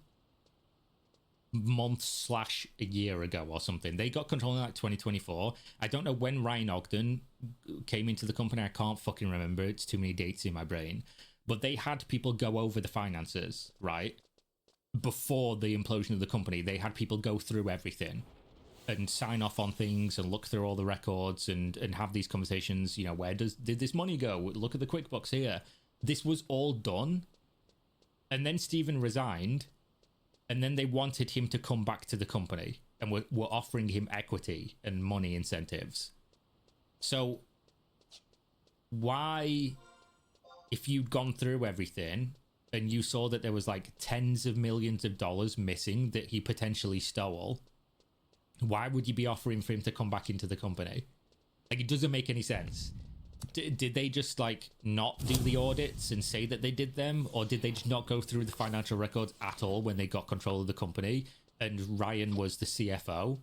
months / a year ago or something. They got control in like 2024. I don't know when Ryan Ogden came into the company. I can't fucking remember. It's too many dates in my brain. But they had people go over the finances, right? Before the implosion of the company, they had people go through everything and sign off on things and look through all the records and have these conversations. You know, where did this money go? Look at the QuickBooks here. This was all done. And then Stephen resigned. And then they wanted him to come back to the company and were offering him equity and money incentives. So why, if you'd gone through everything and you saw that there was like tens of millions of dollars missing that he potentially stole, why would you be offering for him to come back into the company? Like, it doesn't make any sense. Did they just like not do the audits and say that they did them, or did they just not go through the financial records at all when they got control of the company and Ryan was the CFO?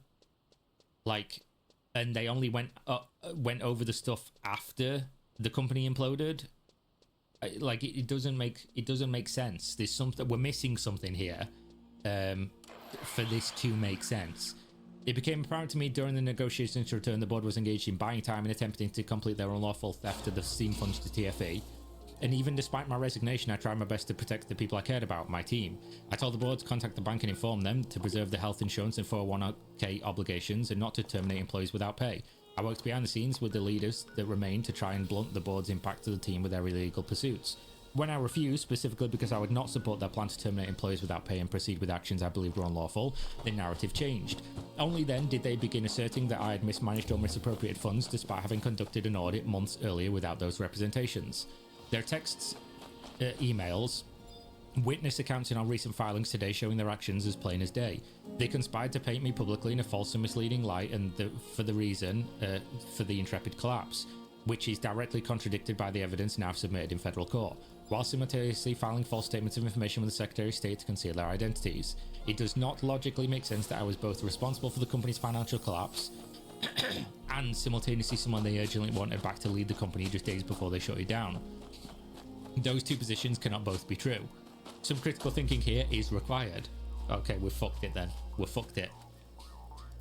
Like, and they only went over the stuff after the company imploded. Like, it doesn't make sense. There's something, we're missing something here for this to make sense. It became apparent to me during the negotiations to return, the board was engaged in buying time and attempting to complete their unlawful theft of the Steam funds to TFE. And even despite my resignation, I tried my best to protect the people I cared about, my team. I told the board to contact the bank and inform them to preserve the health insurance and 401k obligations and not to terminate employees without pay. I worked behind the scenes with the leaders that remained to try and blunt the board's impact to the team with their illegal pursuits. When I refused, specifically because I would not support their plan to terminate employees without pay and proceed with actions I believed were unlawful, the narrative changed. Only then did they begin asserting that I had mismanaged or misappropriated funds despite having conducted an audit months earlier without those representations. Their texts, emails, witness accounts in our recent filings today showing their actions as plain as day. They conspired to paint me publicly in a false and misleading light and for the Intrepid collapse, which is directly contradicted by the evidence now submitted in federal court, while simultaneously filing false statements of information with the Secretary of State to conceal their identities. It does not logically make sense that I was both responsible for the company's financial collapse and simultaneously someone they urgently wanted back to lead the company just days before they shut it down. Those two positions cannot both be true. Some critical thinking here is required. Okay, we've fucked it then. We've fucked it.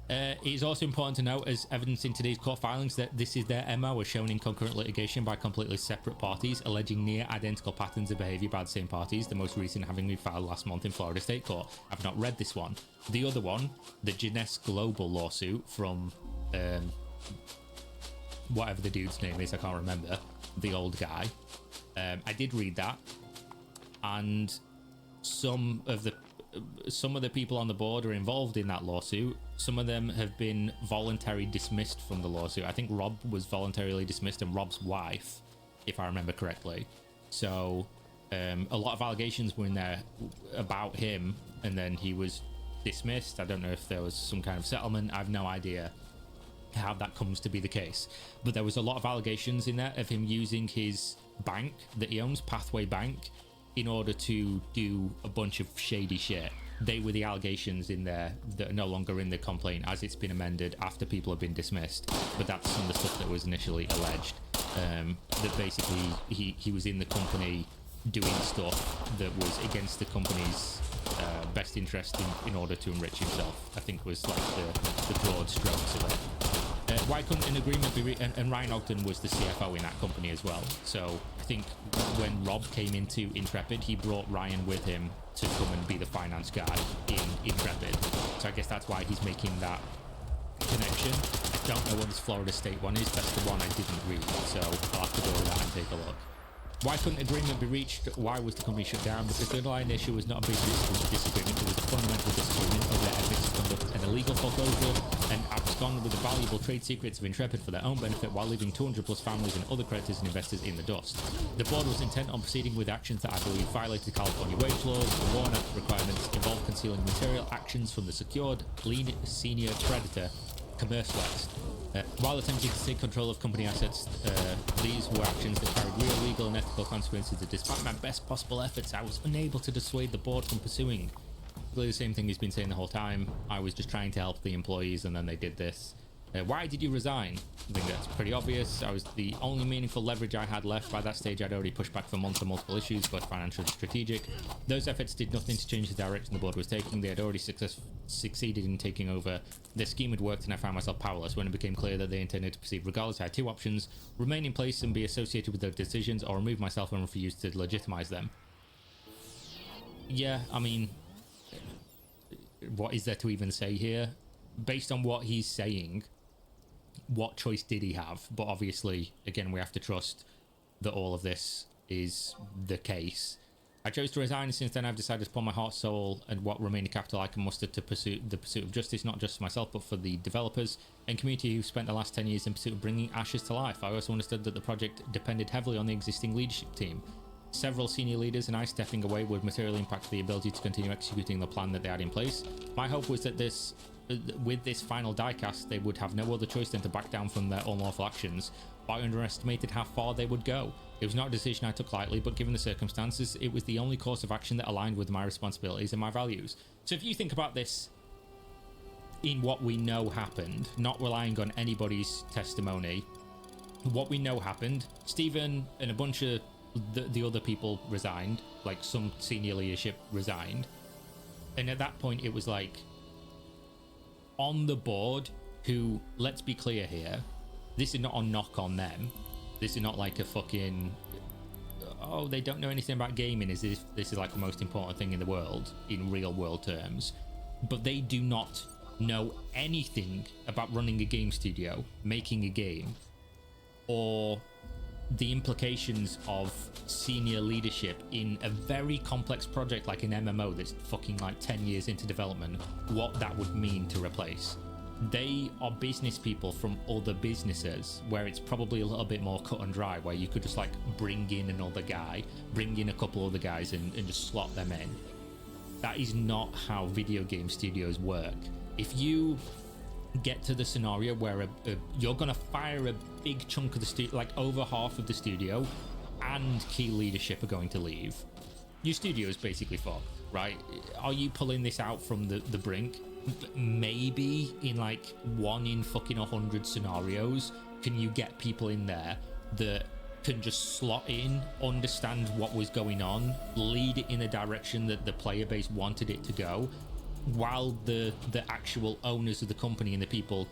It is also important to note, as evidence in today's court filings, that this is their MO as shown in concurrent litigation by completely separate parties, alleging near identical patterns of behaviour by the same parties, the most recent having been filed last month in Florida State Court. I've not read this one. The other one, the Jeunesse Global lawsuit from whatever the dude's name is, I can't remember, the old guy. I did read that, and some of the people on the board are involved in that lawsuit. Some of them have been voluntarily dismissed from the lawsuit. I think Rob was voluntarily dismissed and Rob's wife, if I remember correctly. So a lot of allegations were in there about him, and then he was dismissed. I don't know if there was some kind of settlement. I have no idea how that comes to be the case. But there was a lot of allegations in there of him using his bank that he owns, Pathway Bank, in order to do a bunch of shady shit. They were the allegations in there that are no longer in the complaint as it's been amended after people have been dismissed. But that's some of the stuff that was initially alleged. That basically he was in the company doing stuff that was against the company's best interest in order to enrich himself, I think was like the broad strokes of it. Why couldn't an agreement be and Ryan Ogden was the CFO in that company as well. So I think when Rob came into Intrepid, he brought Ryan with him to come and be the finance guy in Intrepid. So I guess that's why he's making that connection. I don't know what this Florida State one is. That's the one I didn't read. So I'll have to go with that and take a look. Why couldn't agreement be reached? Why was the company shut down? Because the underlying issue was not a business disagreement, it was a fundamental disagreement over their efforts to conduct an illegal foreclosure and abscond with the valuable trade secrets of Intrepid for their own benefit while leaving 200 plus families and other creditors and investors in the dust. The board was intent on proceeding with actions that I believe violated California wage laws, the Warren Act requirements, involved concealing material actions from the secured lead senior creditor, Commerce West. While attempting to take control of company assets, these were actions that carried real legal and ethical consequences, and despite my best possible efforts, I was unable to dissuade the board from pursuing. Really the same thing he's been saying the whole time. I was just trying to help the employees, and then they did this. Why did you resign? I think that's pretty obvious. I was the only meaningful leverage I had left. By that stage, I'd already pushed back for months on multiple issues, both financial and strategic. Those efforts did nothing to change the direction the board was taking. They had already succeeded in taking over. Their scheme had worked, and I found myself powerless. When it became clear that they intended to proceed regardless, I had two options: remain in place and be associated with their decisions, or remove myself and refuse to legitimize them. Yeah, I mean, what is there to even say here? Based on what he's saying, what choice did he have? But obviously, again, we have to trust that all of this is the case. I chose to resign, and since then I've decided to pour my heart, soul, and what remaining capital I can muster to pursue the pursuit of justice, not just for myself, but for the developers and community who spent the last 10 years in pursuit of bringing Ashes to life. I also understood that the project depended heavily on the existing leadership team. Several senior leaders and I stepping away would materially impact the ability to continue executing the plan that they had in place. My hope was that with this final diecast, they would have no other choice than to back down from their unlawful actions, but I underestimated how far they would go. It was not a decision I took lightly, but given the circumstances, it was the only course of action that aligned with my responsibilities and my values. So if you think about this in what we know happened, not relying on anybody's testimony, what we know happened, Stephen and a bunch of the other people resigned, like some senior leadership resigned, and at that point it was like, on the board, who, let's be clear here, this is not a knock on them. This is not like a fucking, oh, they don't know anything about gaming, as if this is like the most important thing in the world in real world terms. But they do not know anything about running a game studio, making a game, or the implications of senior leadership in a very complex project like an MMO that's fucking like 10 years into development, what that would mean to replace. They are business people from other businesses where it's probably a little bit more cut and dry, where you could just like bring in another guy, bring in a couple other guys and just slot them in. That is not how video game studios work. If you get to the scenario where you're gonna fire a big chunk of the studio, like over half of the studio, and key leadership are going to leave, your studio is basically fucked, right? Are you pulling this out from the brink? Maybe in like 1 in fucking 100 scenarios can you get people in there that can just slot in, understand what was going on, lead it in a direction that the player base wanted it to go, while the actual owners of the company and the people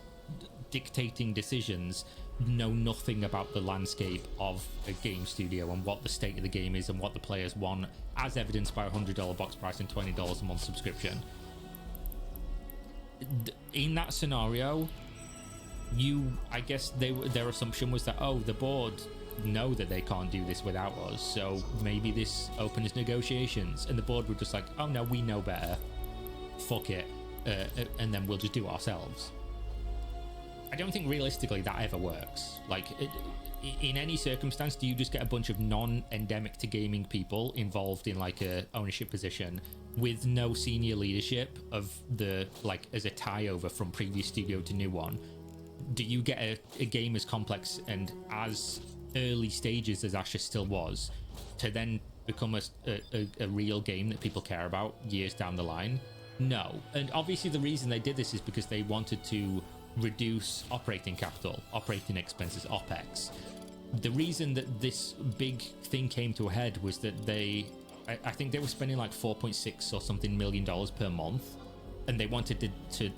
dictating decisions know nothing about the landscape of a game studio and what the state of the game is and what the players want, as evidenced by a $100 box price and $20 a month subscription. In that scenario, I guess their assumption was that, oh, the board know that they can't do this without us, so maybe this opens negotiations, and the board were just like, oh no, we know better, fuck it, and then we'll just do it ourselves. I don't think realistically that ever works. Like, in any circumstance, do you just get a bunch of non-endemic to gaming people involved in like a ownership position with no senior leadership of the, like, as a tie over from previous studio to new one? Do you get a game as complex and as early stages as Ashes still was to then become a real game that people care about years down the line? No. And obviously the reason they did this is because they wanted to reduce operating capital, operating expenses, OPEX. The reason that this big thing came to a head was that I think they were spending like 4.6 or something million per month, and they wanted to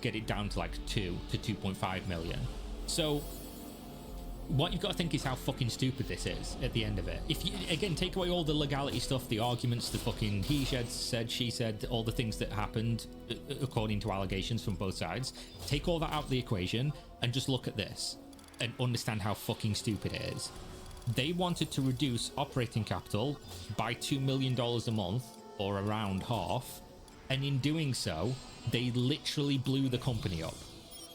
get it down to like 2 to 2.5 million. So what you've got to think is how fucking stupid this is at the end of it. If you, again, take away all the legality stuff, the arguments, the fucking he said, she said, all the things that happened according to allegations from both sides, take all that out of the equation and just look at this and understand how fucking stupid it is. They wanted to reduce operating capital by $2 million a month, or around half, and in doing so, they literally blew the company up.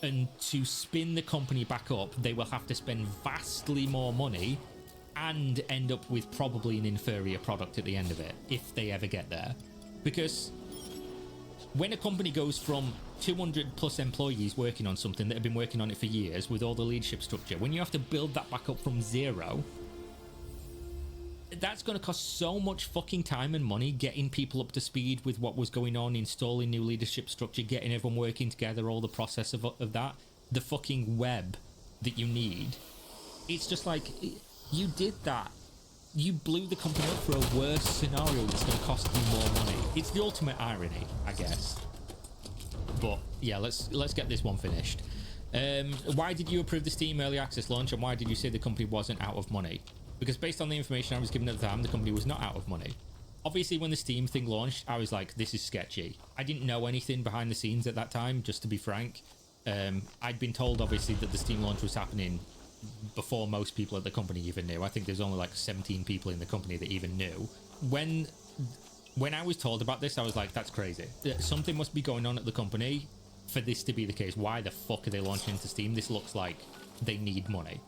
And to spin the company back up, they will have to spend vastly more money and end up with probably an inferior product at the end of it, if they ever get there. Because when a company goes from 200 plus employees working on something that have been working on it for years with all the leadership structure, when you have to build that back up from zero, that's going to cost so much fucking time and money getting people up to speed with what was going on, installing new leadership structure, getting everyone working together, all the process of that, the fucking web that you need. It's just like, you did that. You blew the company up for a worse scenario that's going to cost you more money. It's the ultimate irony, I guess. But yeah, let's get this one finished. Why did you approve the Steam early access launch, and why did you say the company wasn't out of money? Because based on the information I was given at the time, the company was not out of money. Obviously, when the Steam thing launched, I was like, this is sketchy. I didn't know anything behind the scenes at that time, just to be frank. I'd been told, obviously, that the Steam launch was happening before most people at the company even knew. I think there's only like 17 people in the company that even knew. When I was told about this, I was like, that's crazy. Something must be going on at the company for this to be the case. Why the fuck are they launching into Steam? This looks like they need money.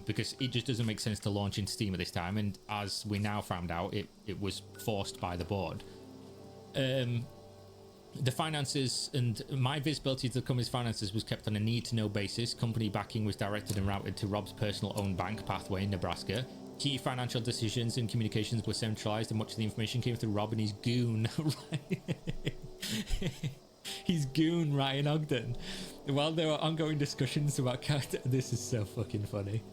Because it just doesn't make sense to launch into Steam at this time, and as we now found out, it was forced by the board. The finances and my visibility to the company's finances was kept on a need-to-know basis. Company backing was directed and routed to Rob's personal owned bank pathway in Nebraska. Key financial decisions and communications were centralized, and much of the information came through Rob and his goon. His goon, Ryan Ogden. While there were ongoing discussions about this is so fucking funny.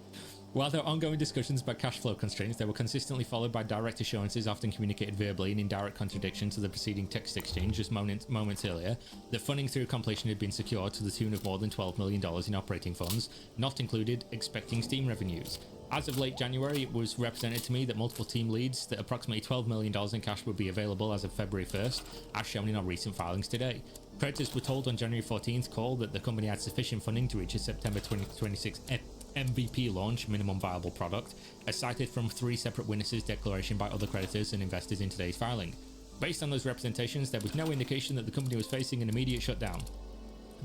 While there were ongoing discussions about cash flow constraints, they were consistently followed by direct assurances, often communicated verbally and in direct contradiction to the preceding text exchange just moments earlier, that funding through completion had been secured to the tune of more than $12 million in operating funds, not included expecting Steam revenues. As of late January, it was represented to me that multiple team leads that approximately $12 million in cash would be available as of February 1st, as shown in our recent filings today. Creditors were told on January 14th call that the company had sufficient funding to reach its September 2026 MVP launch, minimum viable product, as cited from 3 separate witnesses' declaration by other creditors and investors in today's filing. Based on those representations, there was no indication that the company was facing an immediate shutdown.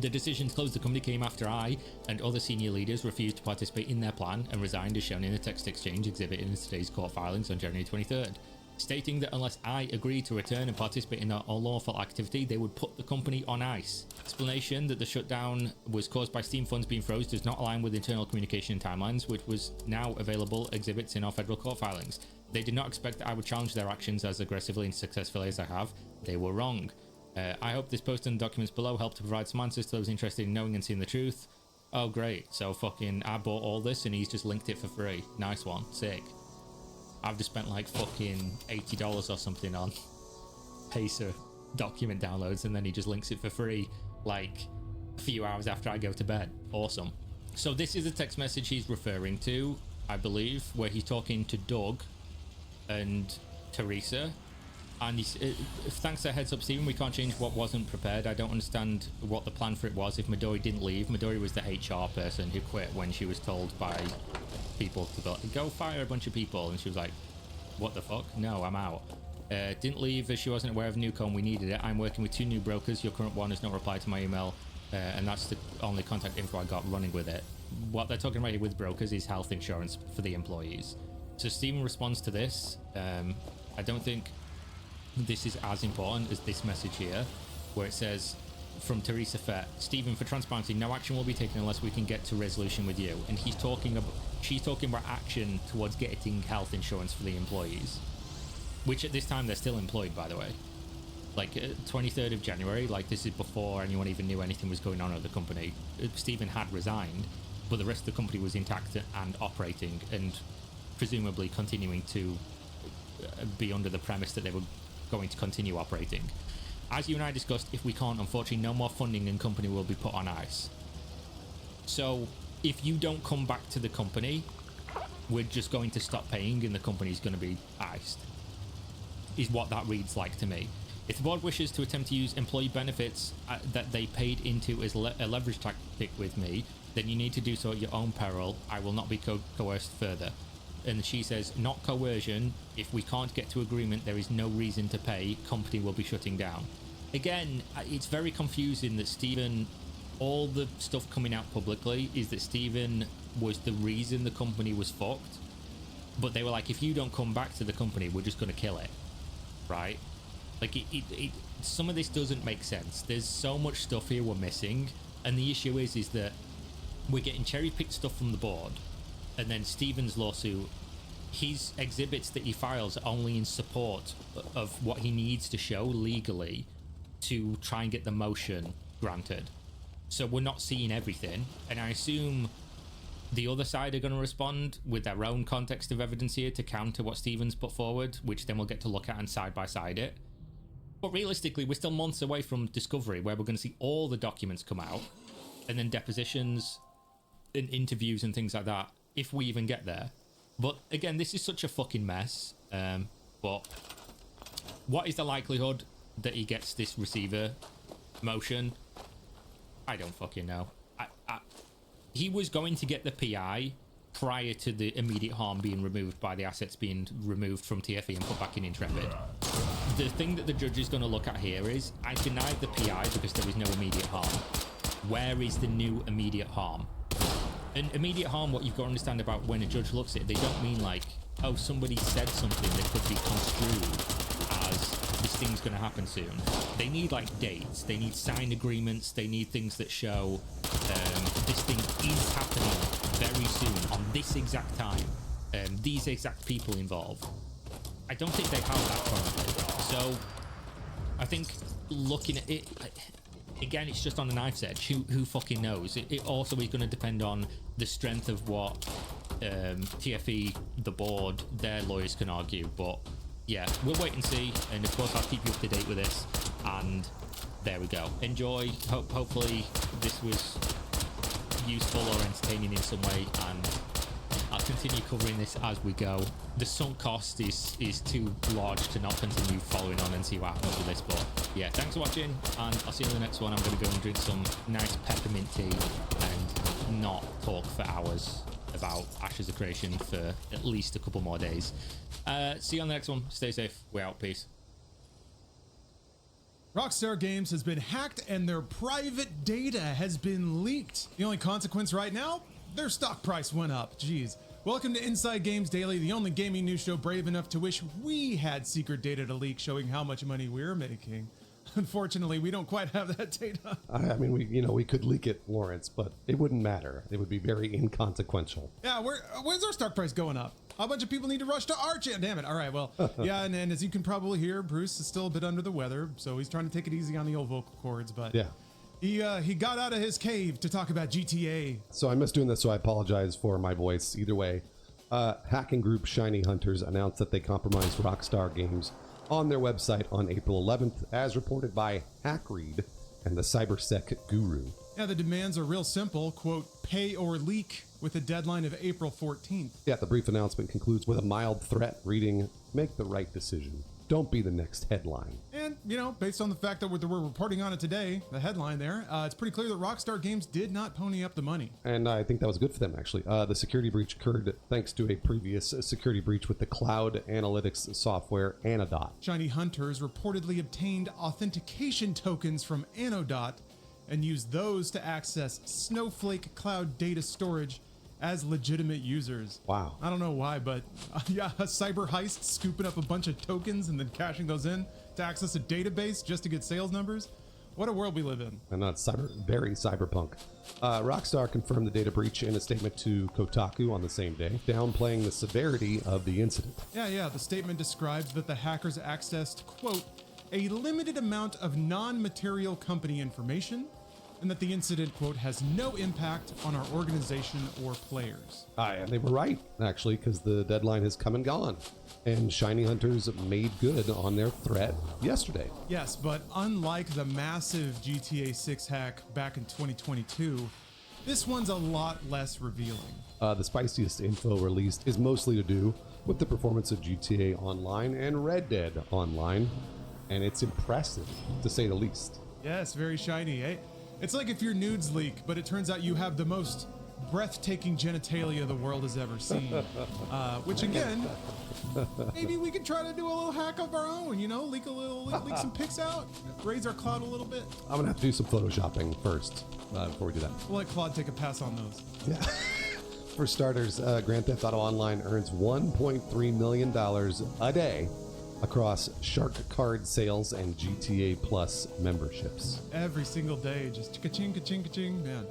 The decision to close the company came after I and other senior leaders refused to participate in their plan and resigned, as shown in the text exchange exhibit in today's court filings on January 23rd, stating that unless I agreed to return and participate in their unlawful activity, they would put the company on ice. Explanation that the shutdown was caused by Steam funds being froze does not align with internal communication timelines, which was now available exhibits in our federal court filings. They did not expect that I would challenge their actions as aggressively and successfully as I have. They were wrong. I hope this post and documents below help to provide some answers to those interested in knowing and seeing the truth. Oh great, so fucking I bought all this and he's just linked it for free. Nice one, sick. I've just spent like fucking $80 or something on Pacer document downloads, and then he just links it for free like a few hours after I go to bed. Awesome. So this is a text message he's referring to, I believe, where he's talking to Doug and Teresa. And he's, thanks for the heads up, Stephen, we can't change what wasn't prepared. I don't understand what the plan for it was if Midori didn't leave. Midori was the HR person who quit when she was told by people to go fire a bunch of people, and she was like, what the fuck? No, I'm out. Didn't leave as she wasn't aware of Newcomb. We needed it. I'm working with 2 new brokers. Your current one has not replied to my email, and that's the only contact info I got running with it. What they're talking about here with brokers is health insurance for the employees. So Stephen responds to this. I don't think this is as important as this message here, where it says from Teresa Fett, Stephen, for transparency, no action will be taken unless we can get to resolution with you. And she's talking about action towards getting health insurance for the employees, which at this time they're still employed, by the way. Like 23rd of January, like this is before anyone even knew anything was going on at the company. Stephen had resigned, but the rest of the company was intact and operating, and presumably continuing to be under the premise that they were going to continue operating. As you and I discussed, if we can't, unfortunately, no more funding and company will be put on ice. So if you don't come back to the company, we're just going to stop paying and the company's going to be iced, is what that reads like to me. If the board wishes to attempt to use employee benefits that they paid into as a leverage tactic with me, then you need to do so at your own peril. I will not be coerced further. And she says, not coercion. If we can't get to agreement, there is no reason to pay. Company will be shutting down. Again, it's very confusing that Stephen, all the stuff coming out publicly is that Stephen was the reason the company was fucked. But they were like, if you don't come back to the company, we're just going to kill it. Right? Like, some of this doesn't make sense. There's so much stuff here we're missing. And the issue is that we're getting cherry-picked stuff from the board. And then Stephen's lawsuit, his exhibits that he files are only in support of what he needs to show legally to try and get the motion granted. So we're not seeing everything. And I assume the other side are going to respond with their own context of evidence here to counter what Stephen's put forward, which then we'll get to look at and side by side it. But realistically, we're still months away from discovery, where we're going to see all the documents come out, and then depositions and interviews and things like that, if we even get there. But again, this is such a fucking mess. But what is the likelihood that he gets this receiver motion? I don't fucking know. He was going to get the PI prior to the immediate harm being removed by the assets being removed from TFE and put back in Intrepid. The thing that the judge is going to look at here is, I denied the PI because there was no immediate harm. Where is the new immediate harm? And immediate harm, what you've got to understand about when a judge looks at it, they don't mean like, oh, somebody said something that could be construed as this thing's going to happen soon. They need like dates, they need signed agreements, they need things that show this thing is happening very soon on this exact time. These exact people involved. I don't think they have that currently. So I think looking at it, again, it's just on a knife's edge. Who fucking knows? It also is going to depend on the strength of what TFE, the board, their lawyers can argue. But yeah, we'll wait and see. And of course, I'll keep you up to date with this. And there we go. Enjoy. Hopefully this was useful or entertaining in some way. And I'll continue covering this as we go. The sunk cost is too large to not continue following on and see what happens with this. But yeah, thanks for watching, and I'll see you in the next one. I'm going to go and drink some nice peppermint tea and not talk for hours about Ashes of Creation for at least a couple more days. See you on the next one. Stay safe. We're out. Peace. Rockstar Games has been hacked and their private data has been leaked. The only consequence right now? Their stock price went up. Jeez. Welcome to Inside Games Daily, the only gaming news show brave enough to wish we had secret data to leak showing how much money we're making. Unfortunately, we don't quite have that data. I mean, we could leak it, Lawrence, but it wouldn't matter. It would be very inconsequential. Yeah, where's our stock price going up? A bunch of people need to rush to our channel. Damn it. All right, well, yeah, and as you can probably hear, Bruce is still a bit under the weather, so he's trying to take it easy on the old vocal cords, but yeah. He got out of his cave to talk about GTA. So I missed doing this, so I apologize for my voice. Either way, hacking group Shiny Hunters announced that they compromised Rockstar Games on their website on April 11th, as reported by HackRead and the CyberSec Guru. Yeah, the demands are real simple, quote, pay or leak, with a deadline of April 14th. Yeah, the brief announcement concludes with a mild threat reading, make the right decision. Don't be the next headline. And, you know, based on the fact that we're reporting on it today, the headline there, it's pretty clear that Rockstar Games did not pony up the money. And I think that was good for them, actually. The security breach occurred thanks to a previous security breach with the cloud analytics software Anodot. Shiny Hunters reportedly obtained authentication tokens from Anodot and used those to access Snowflake cloud data storage as legitimate users. Wow. I don't know why, but yeah, a cyber heist scooping up a bunch of tokens and then cashing those in to access a database just to get sales numbers. What a world we live in. And that's very cyberpunk. Rockstar confirmed the data breach in a statement to Kotaku on the same day, downplaying the severity of the incident. Yeah, the statement describes that the hackers accessed, quote, a limited amount of non-material company information, and that the incident, quote, has no impact on our organization or players. And they were right, actually, because the deadline has come and gone. And Shiny Hunters made good on their threat yesterday. Yes, but unlike the massive GTA 6 hack back in 2022, this one's a lot less revealing. The spiciest info released is mostly to do with the performance of GTA Online and Red Dead Online. And it's impressive, to say the least. Yes, very shiny, eh? It's like if your nudes leak, but it turns out you have the most breathtaking genitalia the world has ever seen. Which again, maybe we could try to do a little hack of our own, you know, leak some pics out, raise our cloud a little bit. I'm gonna have to do some photoshopping first before we do that. We'll let Claude take a pass on those. Yeah. For starters, Grand Theft Auto Online earns $1.3 million a day across Shark Card sales and GTA Plus memberships. Every single day, just ka-ching, ka-ching, ka-ching, man.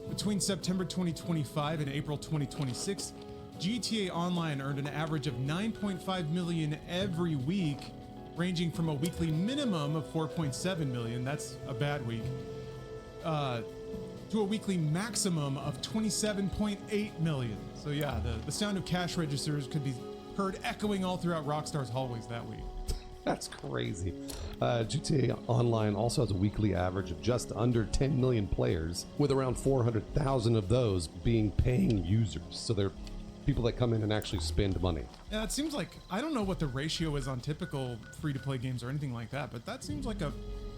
Between September 2025 and April 2026, GTA Online earned an average of 9.5 million every week, ranging from a weekly minimum of 4.7 million, that's a bad week, to a weekly maximum of 27.8 million. So yeah, the sound of cash registers could be heard echoing all throughout Rockstar's hallways that week. That's crazy. GTA Online also has a weekly average of just under 10 million players, with around 400,000 of those being paying users. So they're people that come in and actually spend money. Yeah, it seems like, I don't know what the ratio is on typical free-to-play games or anything like that, but that seems like a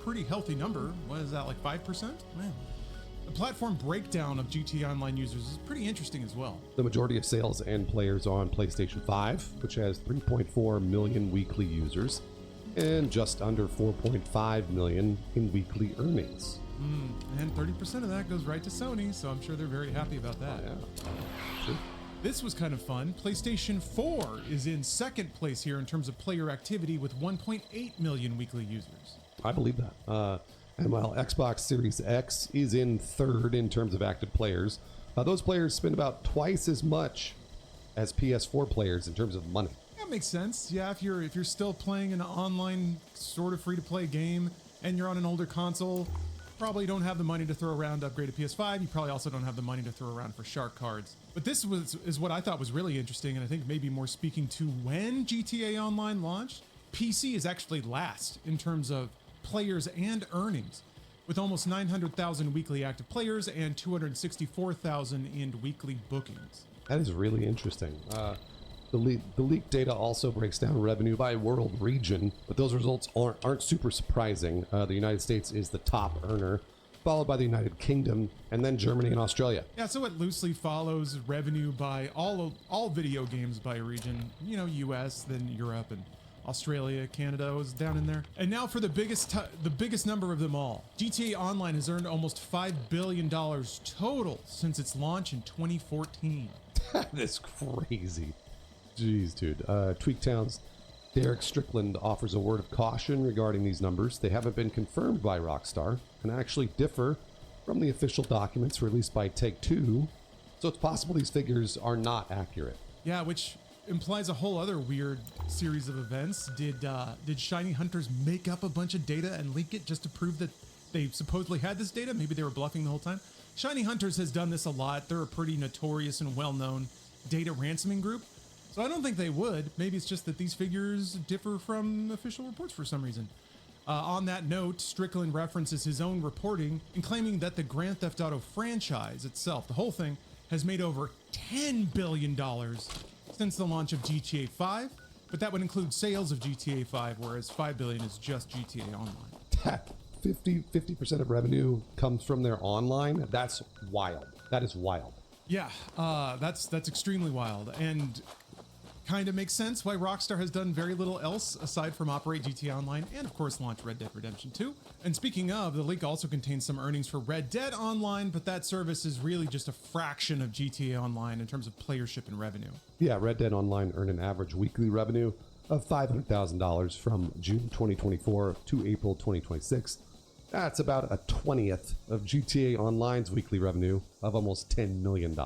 pretty healthy number. What is that, like 5%? Man. The platform breakdown of GTA Online users is pretty interesting as well. The majority of sales and players are on PlayStation 5, which has 3.4 million weekly users, and just under 4.5 million in weekly earnings. And 30% of that goes right to Sony, so I'm sure they're very happy about that. Oh, yeah. Sure. This was kind of fun. PlayStation 4 is in second place here in terms of player activity with 1.8 million weekly users. I believe that. And while Xbox Series X is in third in terms of active players, those players spend about twice as much as PS4 players in terms of money. That makes sense. Yeah, if you're still playing an online sort of free-to-play game and you're on an older console, probably don't have the money to throw around to upgrade a PS5. You probably also don't have the money to throw around for Shark Cards. But this is what I thought was really interesting, and I think maybe more speaking to when GTA Online launched. PC is actually last in terms of players and earnings, with almost 900,000 weekly active players and 264,000 in weekly bookings. That is really interesting. The leaked data also breaks down revenue by world region, but those results aren't super surprising. The United States is the top earner, followed by the United Kingdom, and then Germany and Australia. Yeah, so it loosely follows revenue by all video games by region. You know, US, then Europe, and Australia, Canada was down in there. And now for the biggest number of them all. GTA Online has earned almost $5 billion total since its launch in 2014. That is crazy. Jeez, dude. Tweaktown's Derek Strickland offers a word of caution regarding these numbers. They haven't been confirmed by Rockstar and actually differ from the official documents released by Take-Two, so it's possible these figures are not accurate. Yeah, which implies a whole other weird series of events. Did Shiny Hunters make up a bunch of data and leak it just to prove that they supposedly had this data? Maybe they were bluffing the whole time. Shiny Hunters has done this a lot. They're a pretty notorious and well-known data ransoming group. So I don't think they would. Maybe it's just that these figures differ from official reports for some reason. On that note, Strickland references his own reporting in claiming that the Grand Theft Auto franchise itself, the whole thing, has made over $10 billion since the launch of GTA 5, but that would include sales of GTA 5, whereas $5 billion is just GTA Online. 50% of revenue comes from their online. That's wild. That is wild. Yeah, that's extremely wild, and kind of makes sense why Rockstar has done very little else aside from operate GTA Online and of course launch Red Dead Redemption 2. And speaking of, the leak also contains some earnings for Red Dead Online, but that service is really just a fraction of GTA Online in terms of playership and revenue. Yeah, Red Dead Online earned an average weekly revenue of $500,000 from June 2024 to April 2026. That's about a 20th of GTA Online's weekly revenue of almost $10 million.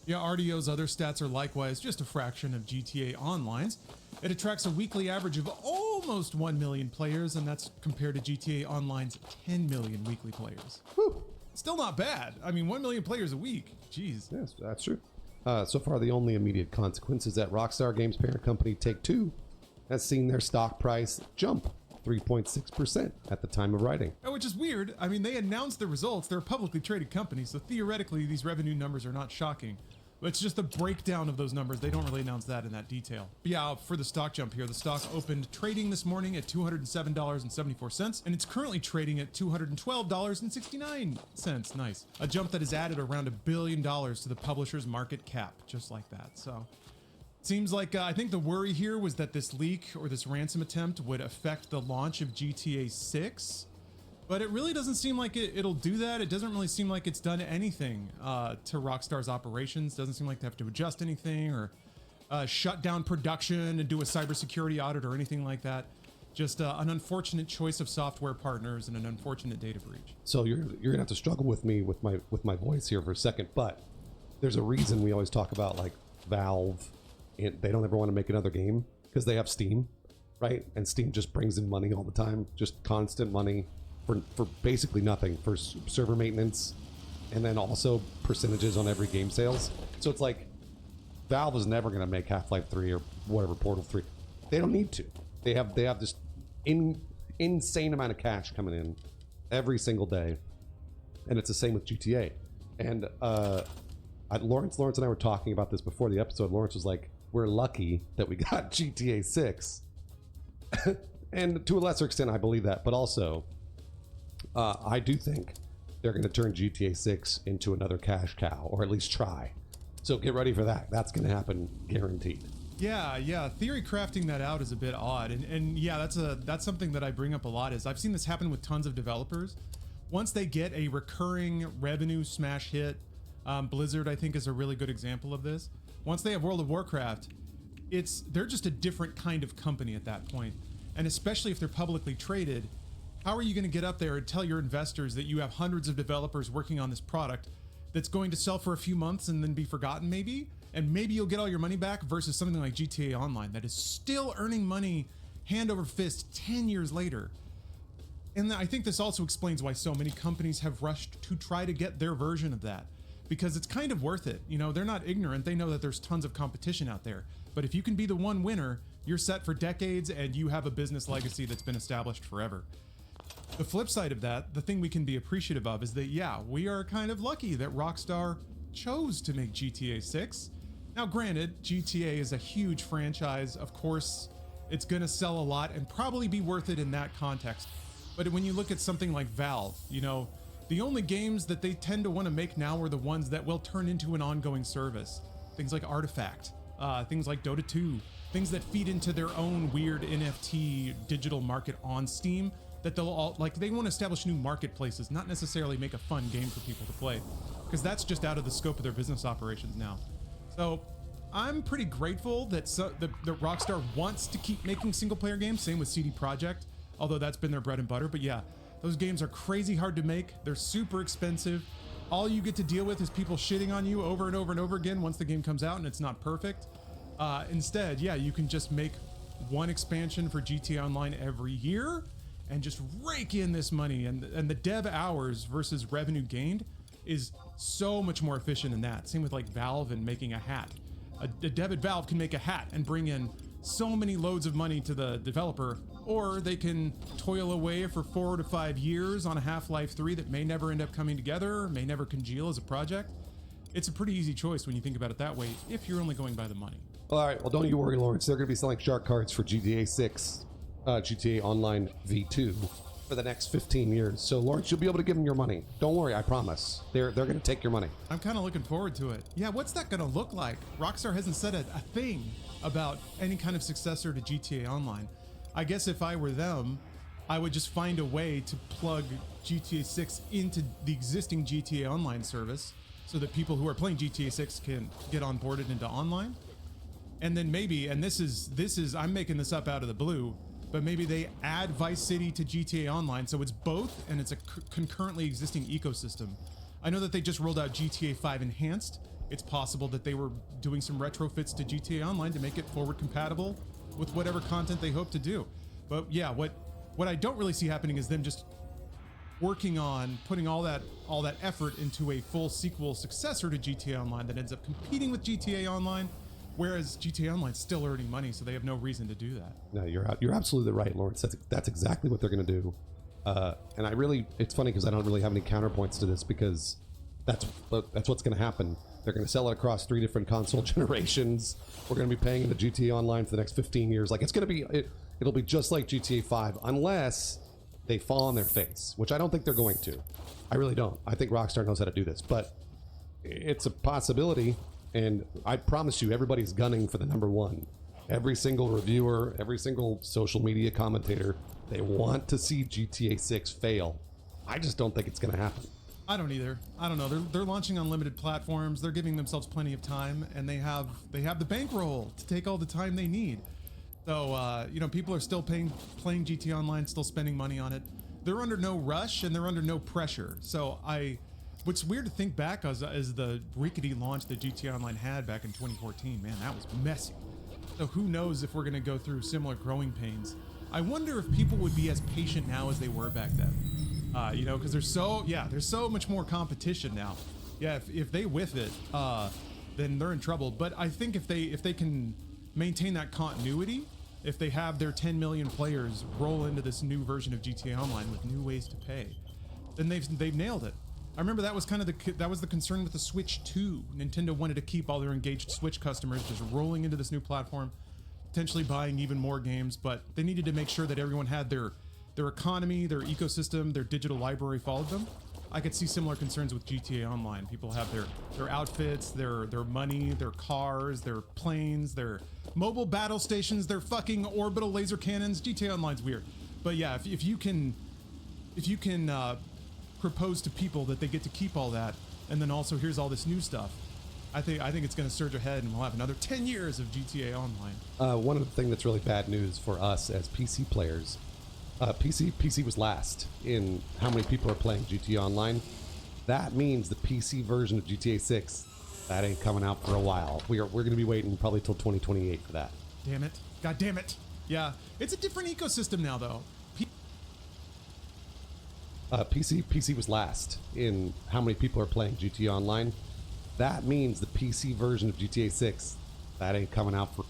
Yeah, RDO's other stats are likewise just a fraction of GTA Online's. It attracts a weekly average of almost 1 million players, and that's compared to GTA Online's 10 million weekly players. Whew. Still not bad. I mean, 1 million players a week. Jeez. Yes, that's true. So far, the only immediate consequence is that Rockstar Games' parent company Take-Two has seen their stock price jump 3.6% at the time of writing. Which is weird. I mean, they announced the results. They're a publicly traded company, so theoretically, these revenue numbers are not shocking. It's just the breakdown of those numbers. They don't really announce that in that detail. But yeah, for the stock jump here, the stock opened trading this morning at $207.74, and it's currently trading at $212.69. Nice. A jump that has added around $1 billion to the publisher's market cap, just like that. So seems like I think the worry here was that this leak or this ransom attempt would affect the launch of GTA 6. But it really doesn't seem like it'll do that. It doesn't really seem like it's done anything to Rockstar's operations. Doesn't seem like they have to adjust anything or shut down production and do a cybersecurity audit or anything like that. Just an unfortunate choice of software partners and an unfortunate data breach. So you're gonna have to struggle with me with my voice here for a second, but there's a reason we always talk about like Valve. They don't ever want to make another game because they have Steam, right? And Steam just brings in money all the time, just constant money. For basically nothing, for server maintenance, and then also percentages on every game sales. So it's like Valve is never going to make Half-Life 3 or whatever, Portal 3. They don't need to. They have this insane amount of cash coming in every single day, and it's the same with GTA. And Lawrence and I were talking about this before the episode. Lawrence was like, "We're lucky that we got GTA 6," and to a lesser extent, I believe that, but also. I do think they're going to turn GTA 6 into another cash cow, or at least try. So get ready for that. That's going to happen, guaranteed. Yeah. Theory crafting that out is a bit odd, and yeah, that's something that I bring up a lot. Is I've seen this happen with tons of developers. Once they get a recurring revenue smash hit, Blizzard I think is a really good example of this. Once they have World of Warcraft, they're just a different kind of company at that point, and especially if they're publicly traded. How are you going to get up there and tell your investors that you have hundreds of developers working on this product that's going to sell for a few months and then be forgotten maybe? And maybe you'll get all your money back versus something like GTA Online that is still earning money hand over fist 10 years later. And I think this also explains why so many companies have rushed to try to get their version of that. Because it's kind of worth it. You know, they're not ignorant. They know that there's tons of competition out there. But if you can be the one winner, you're set for decades and you have a business legacy that's been established forever. The flip side of that, the thing we can be appreciative of is that, yeah, we are kind of lucky that Rockstar chose to make GTA 6. Now, granted, GTA is a huge franchise. Of course, it's going to sell a lot and probably be worth it in that context. But when you look at something like Valve, you know, the only games that they tend to want to make now are the ones that will turn into an ongoing service. Things like Artifact, things like Dota 2, things that feed into their own weird NFT digital market on Steam. That they want to establish new marketplaces, not necessarily make a fun game for people to play, because that's just out of the scope of their business operations now. So I'm pretty grateful that Rockstar wants to keep making single player games. Same with CD Projekt, although that's been their bread and butter. But yeah, those games are crazy hard to make. They're super expensive. All you get to deal with is people shitting on you over and over and over again once the game comes out and it's not perfect. Instead, yeah, you can just make one expansion for GTA Online every year and just rake in this money, and the dev hours versus revenue gained is so much more efficient than that. Same with like Valve and making a hat. A dev at Valve can make a hat and bring in so many loads of money to the developer, or they can toil away for 4 to 5 years on a Half-Life 3 that may never end up coming together, may never congeal as a project. It's a pretty easy choice when you think about it that way, if you're only going by the money. All right, well, don't you worry, Lawrence. They're going to be selling shark cards for GTA 6. GTA Online V2 for the next 15 years. So Lawrence, you'll be able to give them your money. Don't worry, I promise. They're going to take your money. I'm kind of looking forward to it. Yeah, what's that going to look like? Rockstar hasn't said a thing about any kind of successor to GTA Online. I guess if I were them, I would just find a way to plug GTA 6 into the existing GTA Online service so that people who are playing GTA 6 can get onboarded into online. And then maybe, and this is I'm making this up out of the blue, but maybe they add Vice City to GTA Online, so it's both, and it's a concurrently existing ecosystem. I know that they just rolled out GTA 5 Enhanced. It's possible that they were doing some retrofits to GTA Online to make it forward compatible with whatever content they hope to do. But yeah, what I don't really see happening is them just working on putting all that effort into a full sequel successor to GTA Online that ends up competing with GTA Online. Whereas GTA Online's still earning money, so they have no reason to do that. No, you're absolutely right, Lawrence. That's exactly what they're going to do. And it's funny because I don't really have any counterpoints to this, because that's what's going to happen. They're going to sell it across 3 different console generations. We're going to be paying into GTA Online for the next 15 years. Like, it's going to be, it'll be just like GTA 5 unless they fall on their face, which I don't think they're going to. I really don't. I think Rockstar knows how to do this, but it's a possibility. And I promise you, everybody's gunning for the #1. Every single reviewer, every single social media commentator, they want to see GTA 6 fail. I just don't think it's going to happen. I don't either. I don't know. They're launching on limited platforms. They're giving themselves plenty of time, and they have the bankroll to take all the time they need. So you know, people are still playing GTA Online, still spending money on it. They're under no rush and they're under no pressure. So what's weird to think back as the rickety launch that GTA Online had back in 2014. Man, that was messy. So who knows if we're gonna go through similar growing pains. I wonder if people would be as patient now as they were back then. You know, because there's so much more competition now. Yeah, if they whiff it, then they're in trouble. But I think if they can maintain that continuity, if they have their 10 million players roll into this new version of GTA Online with new ways to pay, then they've nailed it. I remember that was kind of the concern with the Switch 2. Nintendo wanted to keep all their engaged Switch customers just rolling into this new platform, potentially buying even more games, but they needed to make sure that everyone had their economy, their ecosystem, their digital library followed them. I could see similar concerns with GTA Online. People have their outfits, their money, their cars, their planes, their mobile battle stations, their fucking orbital laser cannons. GTA Online's weird, but yeah, if you can propose to people that they get to keep all that, and then also here's all this new stuff, I think it's going to surge ahead, and we'll have another 10 years of GTA Online. One of the things that's really bad news for us as PC players. PC was last in how many people are playing GTA Online. That means the PC version of GTA 6, that ain't coming out for a while. We're going to be waiting probably till 2028 for that. Damn it. God damn it. Yeah, it's a different ecosystem now, though. PC was last in how many people are playing GTA Online. That means the PC version of GTA 6, that ain't coming out for...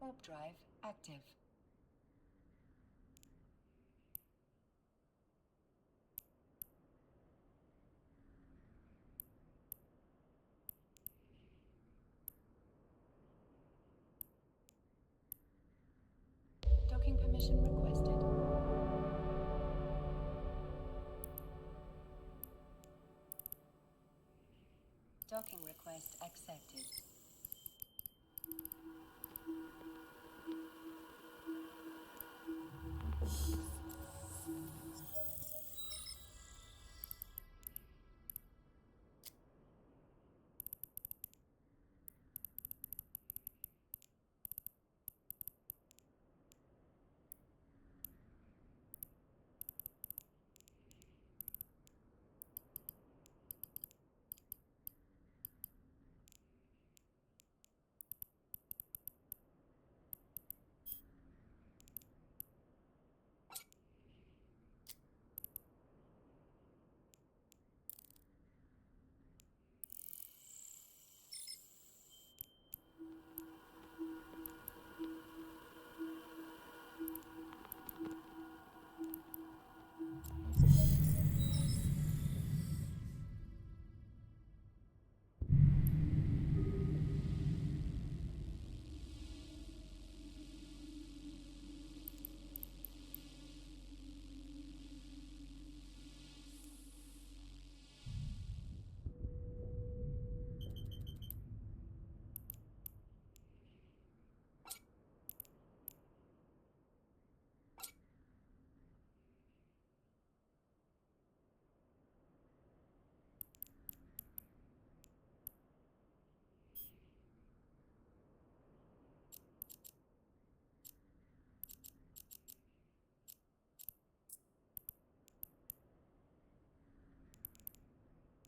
Warp drive active. Docking permission requested. Docking request accepted.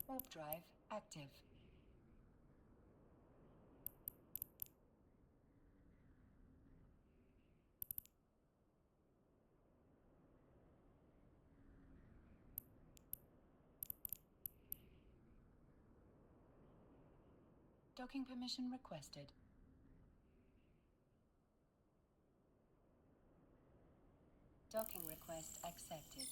Warp drive active. Docking permission requested. Docking request accepted.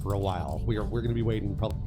for a while. We're going to be waiting probably.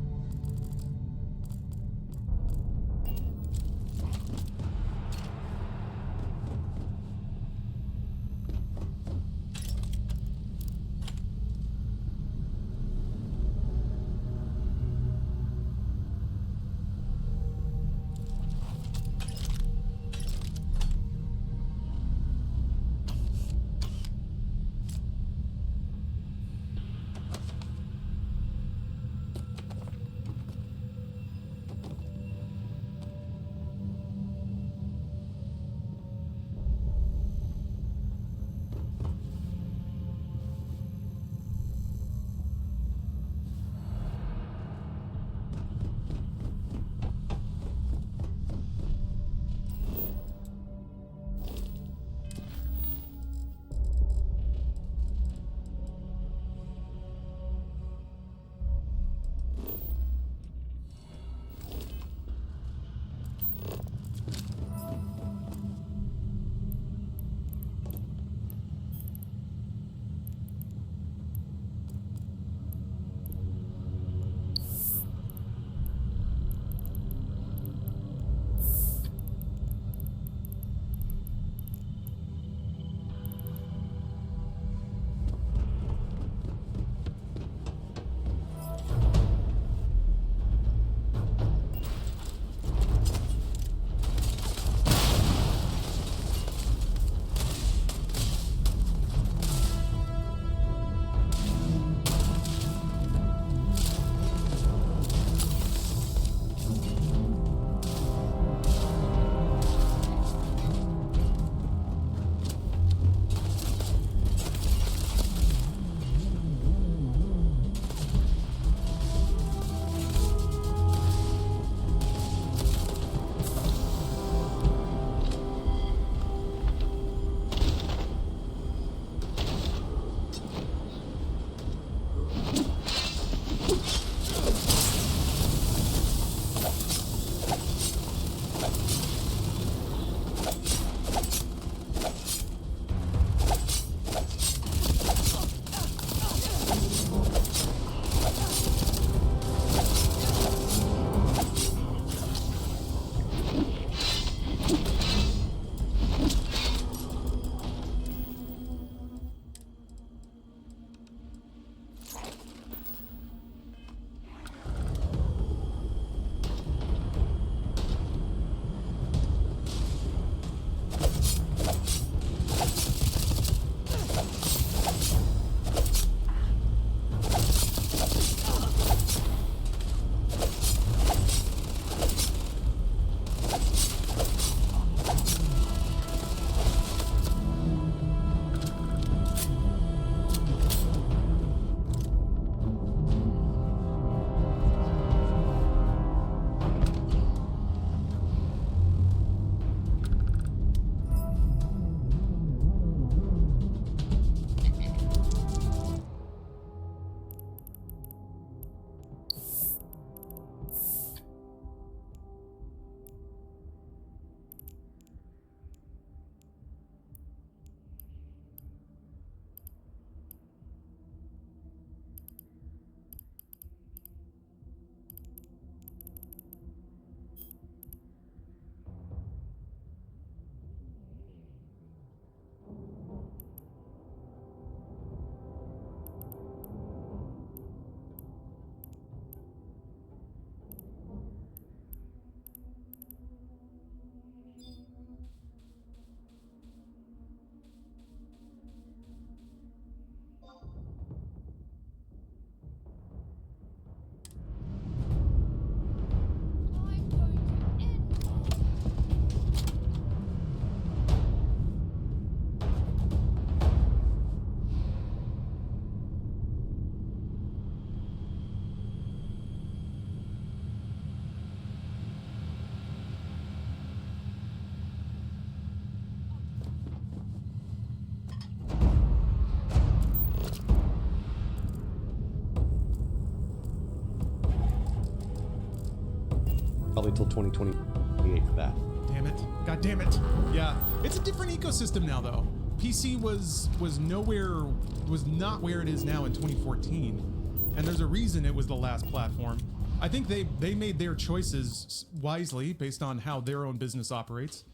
Probably till 2028 for that. Damn it. God damn it. Yeah. It's a different ecosystem now though. PC was not where it is now in 2014. and there's a reason it was the last platform. I think they made their choices wisely based on how their own business operates.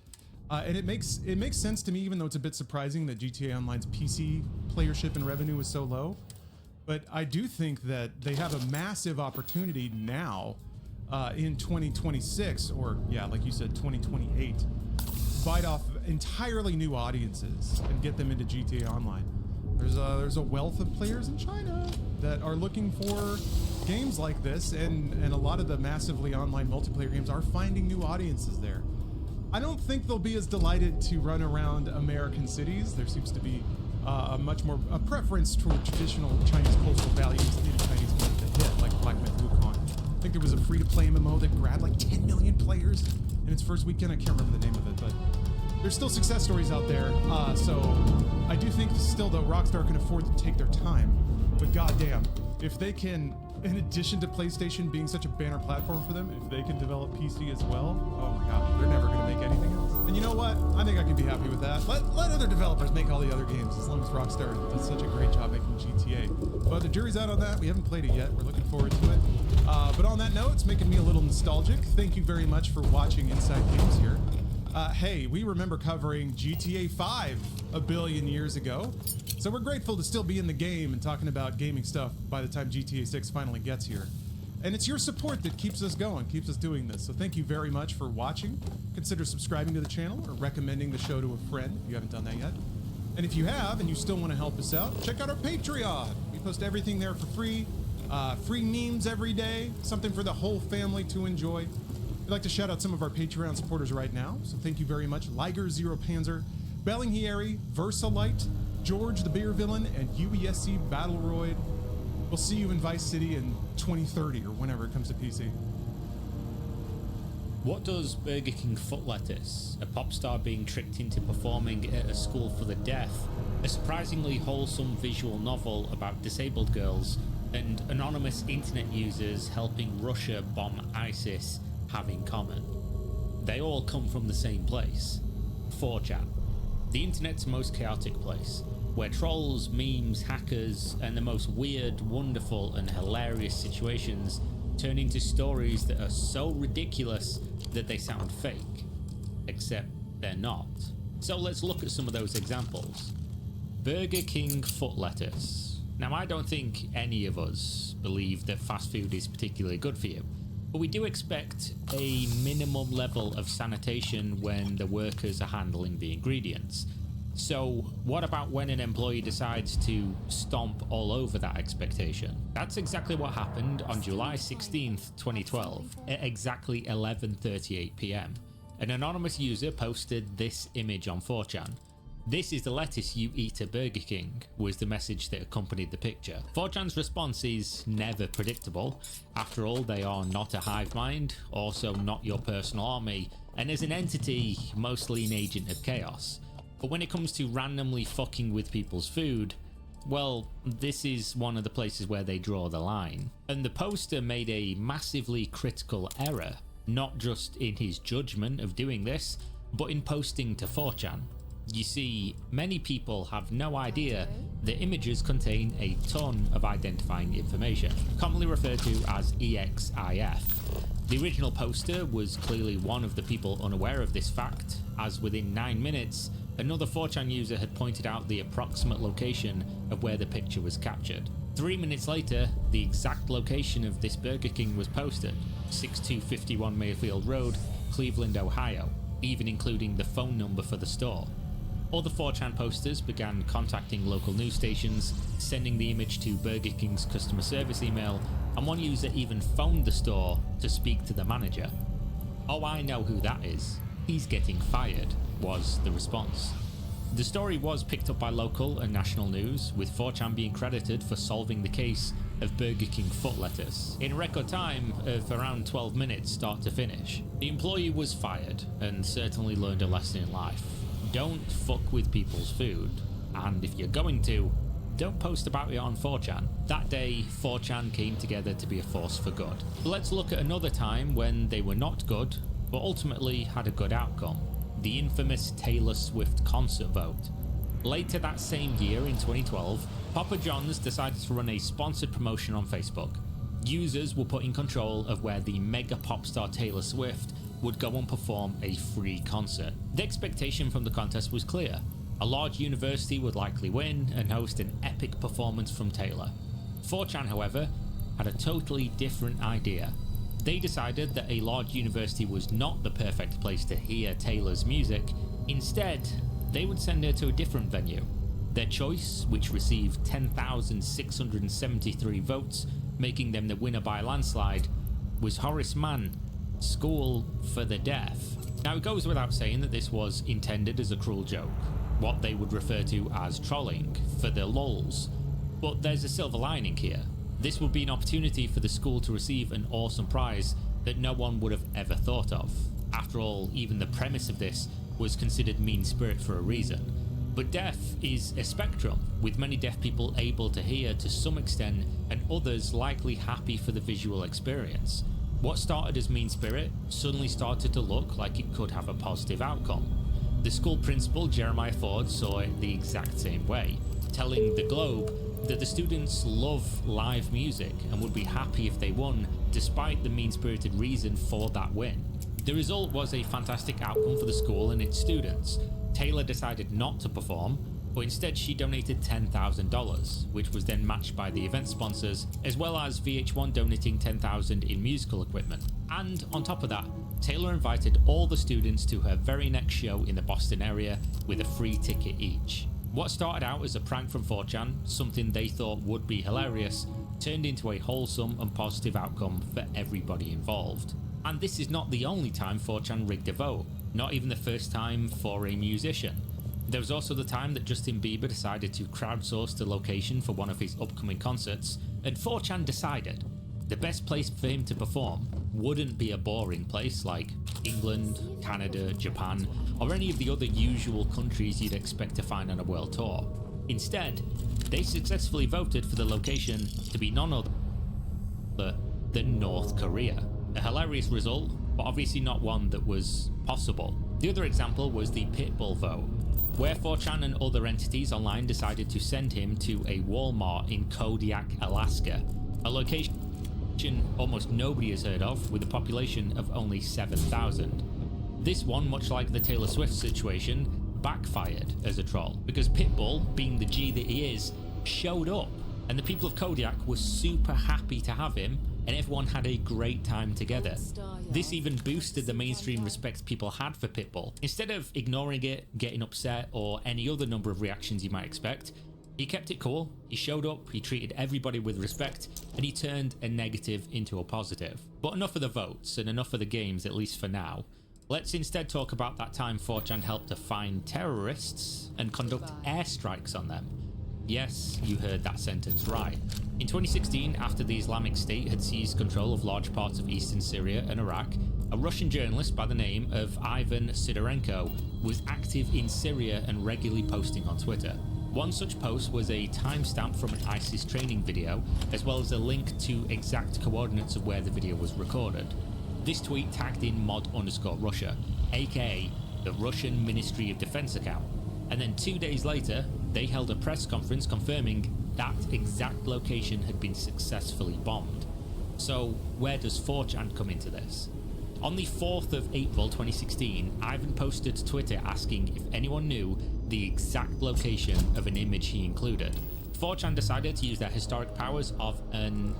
And it makes sense to me, even though it's a bit surprising that GTA Online's PC playership and revenue is so low. But I do think that they have a massive opportunity now in 2026, or yeah, like you said, 2028, to bite off entirely new audiences and get them into GTA Online. There's a wealth of players in China that are looking for games like this, and a lot of the massively online multiplayer games are finding new audiences there. I don't think they'll be as delighted to run around American cities. There seems to be a much more preference toward traditional Chinese cultural values in Chinese games that hit, like Black Myth Wukong. I think there was a free-to-play MMO that grabbed like 10 million players in its first weekend. I can't remember the name of it, but there's still success stories out there. So I do think still though Rockstar can afford to take their time. But goddamn, if they can, in addition to PlayStation being such a banner platform for them, if they can develop PC as well, oh my god, they're never going to make anything else. And you know what? I think I can be happy with that. Let other developers make all the other games, as long as Rockstar does such a great job making GTA. But the jury's out on that. We haven't played it yet. We're looking forward to it. But on that note, it's making me a little nostalgic. Thank you very much for watching Inside Games here. Hey, we remember covering GTA 5 a billion years ago, so we're grateful to still be in the game and talking about gaming stuff by the time GTA 6 finally gets here. And it's your support that keeps us going, keeps us doing this, so thank you very much for watching. Consider subscribing to the channel or recommending the show to a friend if you haven't done that yet. And if you have and you still want to help us out, check out our Patreon. We post everything there for free. Free memes every day, something for the whole family to enjoy. I'd like to shout out some of our Patreon supporters right now, so thank you very much. Liger Zero Panzer, Bellinghieri, Versalite, George the Beer Villain, and UESC Battleroid. We'll see you in Vice City in 2030 or whenever it comes to PC. What does Burger King foot lettuce, a pop star being tricked into performing at a school for the deaf, a surprisingly wholesome visual novel about disabled girls, and anonymous internet users helping Russia bomb ISIS have in common? They all come from the same place, 4chan, the internet's most chaotic place, where trolls, memes, hackers, and the most weird, wonderful, and hilarious situations turn into stories that are so ridiculous that they sound fake, except they're not. So let's look at some of those examples. Burger King foot lettuce. Now, I don't think any of us believe that fast food is particularly good for you, but we do expect a minimum level of sanitation when the workers are handling the ingredients. So what about when an employee decides to stomp all over that expectation? That's exactly what happened on July 16th, 2012 at exactly 11:38 p.m. An anonymous user posted this image on 4chan. "This is the lettuce you eat at Burger King," was the message that accompanied the picture. 4chan's response is never predictable. After all, they are not a hive mind, also not your personal army, and as an entity, mostly an agent of chaos. But when it comes to randomly fucking with people's food, well, this is one of the places where they draw the line. And the poster made a massively critical error, not just in his judgment of doing this, but in posting to 4chan. You see, many people have no idea the images contain a ton of identifying information, commonly referred to as EXIF. The original poster was clearly one of the people unaware of this fact, as within 9 minutes, another 4chan user had pointed out the approximate location of where the picture was captured. 3 minutes later, the exact location of this Burger King was posted, 6251 Mayfield Road, Cleveland, Ohio, even including the phone number for the store. Other 4chan posters began contacting local news stations, sending the image to Burger King's customer service email, and one user even phoned the store to speak to the manager. "Oh, I know who that is. He's getting fired," was the response. The story was picked up by local and national news, with 4chan being credited for solving the case of Burger King foot lettuce in a record time of around 12 minutes start to finish. The employee was fired and certainly learned a lesson in life. Don't fuck with people's food, and if you're going to, don't post about it on 4chan. That day, 4chan came together to be a force for good. But let's look at another time when they were not good, but ultimately had a good outcome. The infamous Taylor Swift concert vote. Later that same year in 2012, Papa John's decided to run a sponsored promotion on Facebook. Users were put in control of where the mega pop star Taylor Swift would go and perform a free concert. The expectation from the contest was clear. A large university would likely win and host an epic performance from Taylor. 4chan, however, had a totally different idea. They decided that a large university was not the perfect place to hear Taylor's music. Instead, they would send her to a different venue. Their choice, which received 10,673 votes, making them the winner by a landslide, was Horace Mann School for the Deaf. Now, it goes without saying that this was intended as a cruel joke, what they would refer to as trolling, for the lols. But there's a silver lining here. This would be an opportunity for the school to receive an awesome prize that no one would have ever thought of. After all, even the premise of this was considered mean-spirit for a reason. But deaf is a spectrum, with many deaf people able to hear to some extent and others likely happy for the visual experience. What started as mean-spirit suddenly started to look like it could have a positive outcome. The school principal, Jeremiah Ford, saw it the exact same way, telling the Globe that the students love live music and would be happy if they won, despite the mean-spirited reason for that win. The result was a fantastic outcome for the school and its students. Taylor decided not to perform, but instead she donated $10,000, which was then matched by the event sponsors, as well as VH1 donating $10,000 in musical equipment. And on top of that, Taylor invited all the students to her very next show in the Boston area with a free ticket each. What started out as a prank from 4chan, something they thought would be hilarious, turned into a wholesome and positive outcome for everybody involved. And this is not the only time 4chan rigged a vote, not even the first time for a musician. There was also the time that Justin Bieber decided to crowdsource the location for one of his upcoming concerts, and 4chan decided the best place for him to perform wouldn't be a boring place like England, Canada, Japan, or any of the other usual countries you'd expect to find on a world tour. Instead, they successfully voted for the location to be none other than North Korea. A hilarious result, but obviously not one that was possible. The other example was the Pitbull vote, where 4chan and other entities online decided to send him to a Walmart in Kodiak, Alaska, a location almost nobody has heard of, with a population of only 7,000. This one, much like the Taylor Swift situation, backfired as a troll, because Pitbull, being the G that he is, showed up, and the people of Kodiak were super happy to have him, and everyone had a great time together. This even boosted the mainstream respect people had for Pitbull. Instead of ignoring it, getting upset, or any other number of reactions you might expect, he kept it cool, he showed up, he treated everybody with respect, and he turned a negative into a positive. But enough of the votes, and enough of the games, at least for now. Let's instead talk about that time 4chan helped to find terrorists and conduct airstrikes on them. Yes, you heard that sentence right. In 2016, after the Islamic State had seized control of large parts of eastern Syria and Iraq, a Russian journalist by the name of Ivan Sidorenko was active in Syria and regularly posting on Twitter. One such post was a timestamp from an ISIS training video, as well as a link to exact coordinates of where the video was recorded. This tweet tagged in mod_Russia, aka the Russian Ministry of Defense account, and then 2 days later, they held a press conference confirming that exact location had been successfully bombed. So where does 4chan come into this? On the 4th of April 2016, Ivan posted to Twitter asking if anyone knew the exact location of an image he included. 4chan decided to use their historic powers of an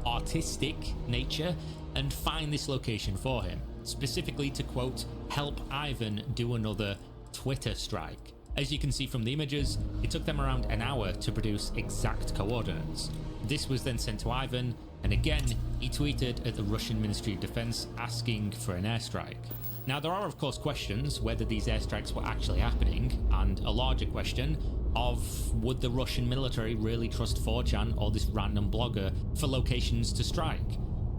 artistic nature and find this location for him, specifically to quote, help Ivan do another Twitter strike. As you can see from the images, it took them around an hour to produce exact coordinates. This was then sent to Ivan, and again, he tweeted at the Russian Ministry of Defense asking for an airstrike. Now, there are of course questions whether these airstrikes were actually happening, and a larger question of would the Russian military really trust 4chan or this random blogger for locations to strike?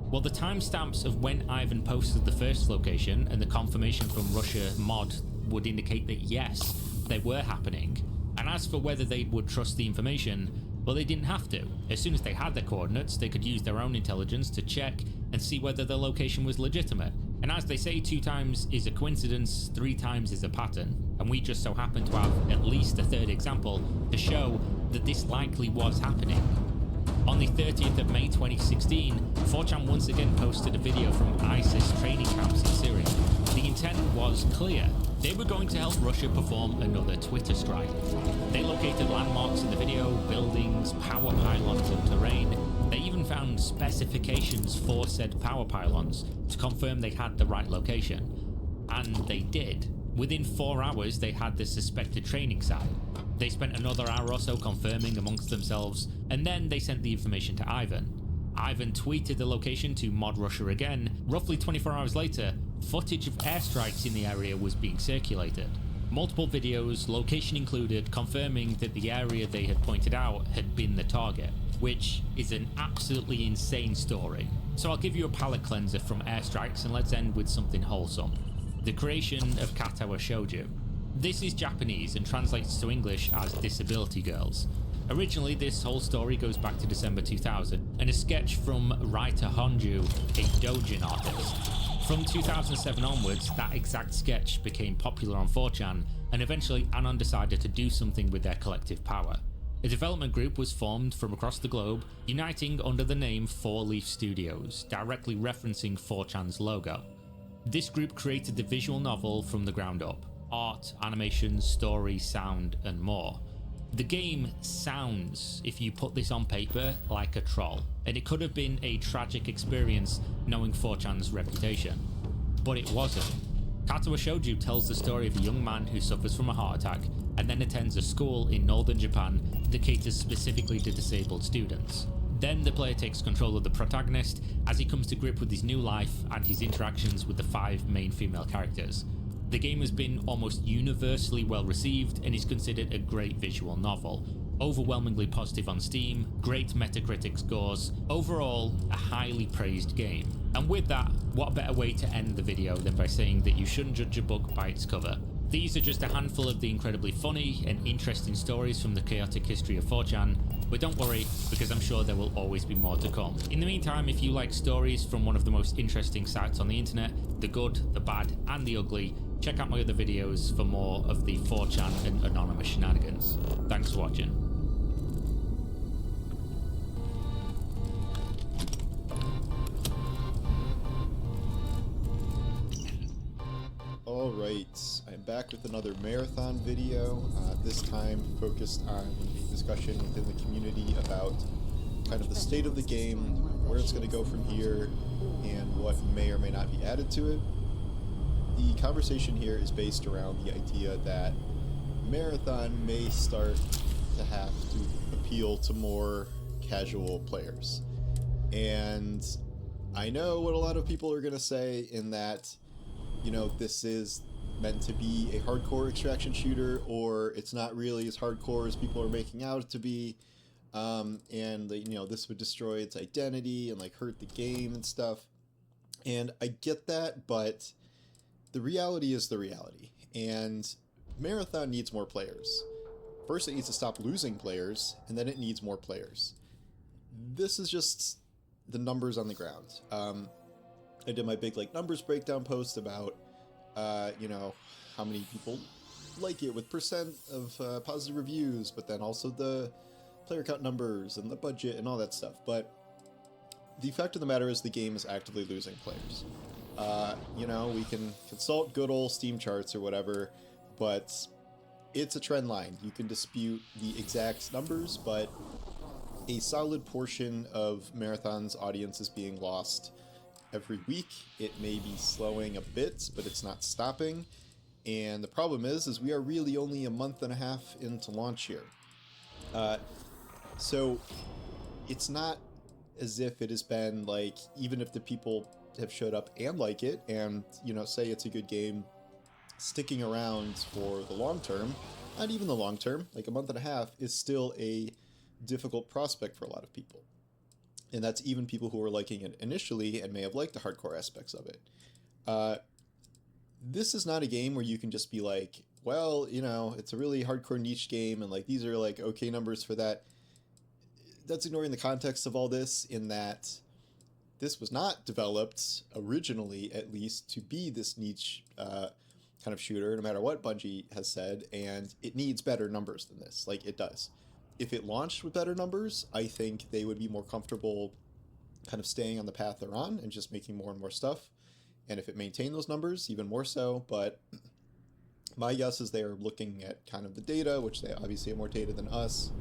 Well, the timestamps of when Ivan posted the first location and the confirmation from Russia mod would indicate that yes, they were happening. And as for whether they would trust the information, well, they didn't have to. As soon as they had their coordinates, they could use their own intelligence to check and see whether the location was legitimate. And as they say, 2 times is a coincidence, 3 times is a pattern. And we just so happen to have at least a third example to show that this likely was happening. On the 30th of May 2016, 4chan once again posted a video from ISIS training camps in Syria. The intent was clear. They were going to help Russia perform another Twitter strike. They located landmarks in the video, buildings, power pylons and terrain. They even found specifications for said power pylons to confirm they had the right location. And they did. Within 4 hours, they had the suspected training site. They spent another hour or so confirming amongst themselves, and then they sent the information to Ivan. Ivan tweeted the location to Mod Russia again. Roughly 24 hours later, footage of airstrikes in the area was being circulated. Multiple videos, location included, confirming that the area they had pointed out had been the target, which is an absolutely insane story. So I'll give you a palate cleanser from airstrikes, and let's end with something wholesome. The creation of Katawa Shoujo. This is Japanese and translates to English as Disability Girls. Originally, this whole story goes back to December 2000 and a sketch from writer Honju, a doujin artist. From 2007 onwards, that exact sketch became popular on 4chan, and eventually Anon decided to do something with their collective power. A development group was formed from across the globe, uniting under the name 4 Leaf Studios, directly referencing 4chan's logo. This group created the visual novel from the ground up. Art, animation, story, sound, and more. The game sounds, if you put this on paper, like a troll, and it could have been a tragic experience knowing 4chan's reputation. But it wasn't. Katawa Shoujo tells the story of a young man who suffers from a heart attack and then attends a school in northern Japan that caters specifically to disabled students. Then the player takes control of the protagonist as he comes to grip with his new life and his interactions with the 5 main female characters. The game has been almost universally well received and is considered a great visual novel. Overwhelmingly positive on Steam, great Metacritic scores, overall a highly praised game. And with that, what better way to end the video than by saying that you shouldn't judge a book by its cover. These are just a handful of the incredibly funny and interesting stories from the chaotic history of 4chan, but don't worry, because I'm sure there will always be more to come. In the meantime, if you like stories from one of the most interesting sites on the internet, the good, the bad, and the ugly, check out my other videos for more of the 4chan and anonymous shenanigans. Thanks for watching. Alright, I'm back with another marathon video, this time focused on a discussion within the community about kind of the state of the game, where it's going to go from here, and what may or may not be added to it. The conversation here is based around the idea that Marathon may start to have to appeal to more casual players. And I know what a lot of people are going to say in that, you know, this is meant to be a hardcore extraction shooter, or it's not really as hardcore as people are making out it to be, and you know, this would destroy its identity and like hurt the game and stuff. And I get that, but the reality is the reality, and Marathon needs more players. First, it needs to stop losing players, and then it needs more players. This is just the numbers on the ground. I did my big like numbers breakdown post about you know, how many people like it with percent of positive reviews, but then also the player count numbers and the budget and all that stuff. But the fact of the matter is the game is actively losing players. You know, we can consult good old Steam charts or whatever, but it's a trend line. You can dispute the exact numbers, but a solid portion of Marathon's audience is being lost every week. It may be slowing a bit, but it's not stopping. And the problem is we are really only a month and a half into launch here. So it's not as if it has been like, even if the people have showed up and like it and, you know, say it's a good game, sticking around for the long term, not even the long term, like a month and a half, is still a difficult prospect for a lot of people. And that's even people who were liking it initially and may have liked the hardcore aspects of it. This is not a game where you can just be like, well, you know, it's a really hardcore niche game and like these are like okay numbers for that. That's ignoring the context of all this, in that this was not developed originally, at least, to be this niche kind of shooter, no matter what Bungie has said, and it needs better numbers than this. Like, it does. if it launched with better numbers, I think they would be more comfortable kind of staying on the path they're on and just making more and more stuff. And if it maintained those numbers, even more so. But my guess is they are looking at kind of the data, which they obviously have more data than us,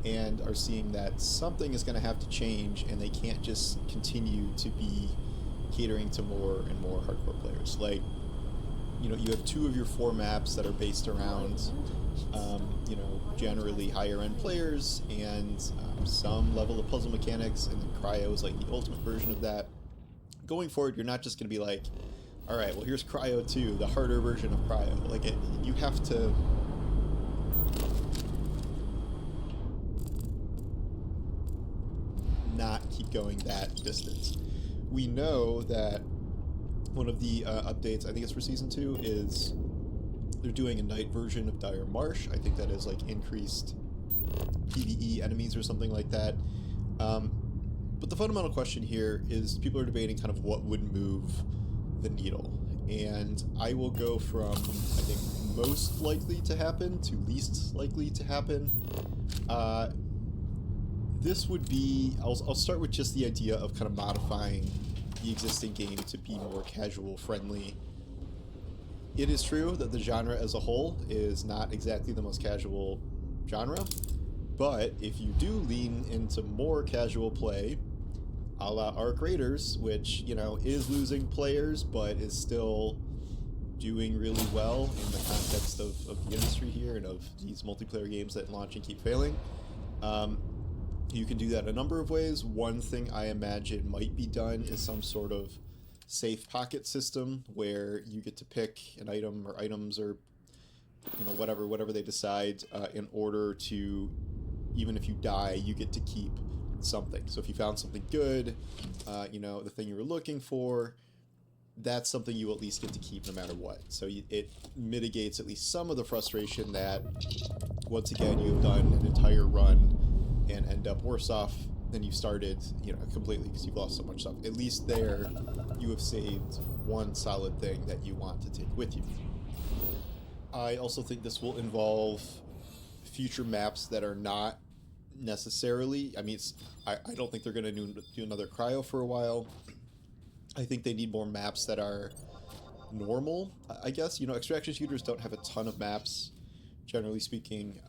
and are seeing that something is going to have to change, and they can't just continue to be catering to more and more hardcore players. Like, you know, you have 2 of your 4 maps that are based around, you know, generally higher end players and some level of puzzle mechanics, and then Cryo is like the ultimate version of that. Going forward, you're not just going to be like, all right, well, here's Cryo 2, the harder version of Cryo. Like, you have to not keep going that distance. We know that one of the updates, I think it's for Season 2, is they're doing a night version of Dire Marsh. I think that is like increased PvE enemies or something like that. But the fundamental question here is people are debating kind of what would move the needle. And I will go from, I think, most likely to happen to least likely to happen. This would be, I'll start with just the idea of kind of modifying the existing game to be more casual friendly. It is true that the genre as a whole is not exactly the most casual genre, but if you do lean into more casual play, a la Arc Raiders, which, you know, is losing players but is still doing really well in the context of the industry here and of these multiplayer games that launch and keep failing, you can do that a number of ways. One thing I imagine might be done is some sort of safe pocket system where you get to pick an item or items or, you know, whatever they decide, in order to, even if you die, you get to keep something. So if you found something good, you know, the thing you were looking for, that's something you at least get to keep no matter what. So it mitigates at least some of the frustration that, once again, you've done an entire run and end up worse off than you started, you know, completely because you've lost so much stuff. At least there, you have saved one solid thing that you want to take with you. I also think this will involve future maps that are not necessarily, I mean, I don't think they're going to do another Cryo for a while. I think they need more maps that are normal, I guess. You know, extraction shooters don't have a ton of maps, generally speaking,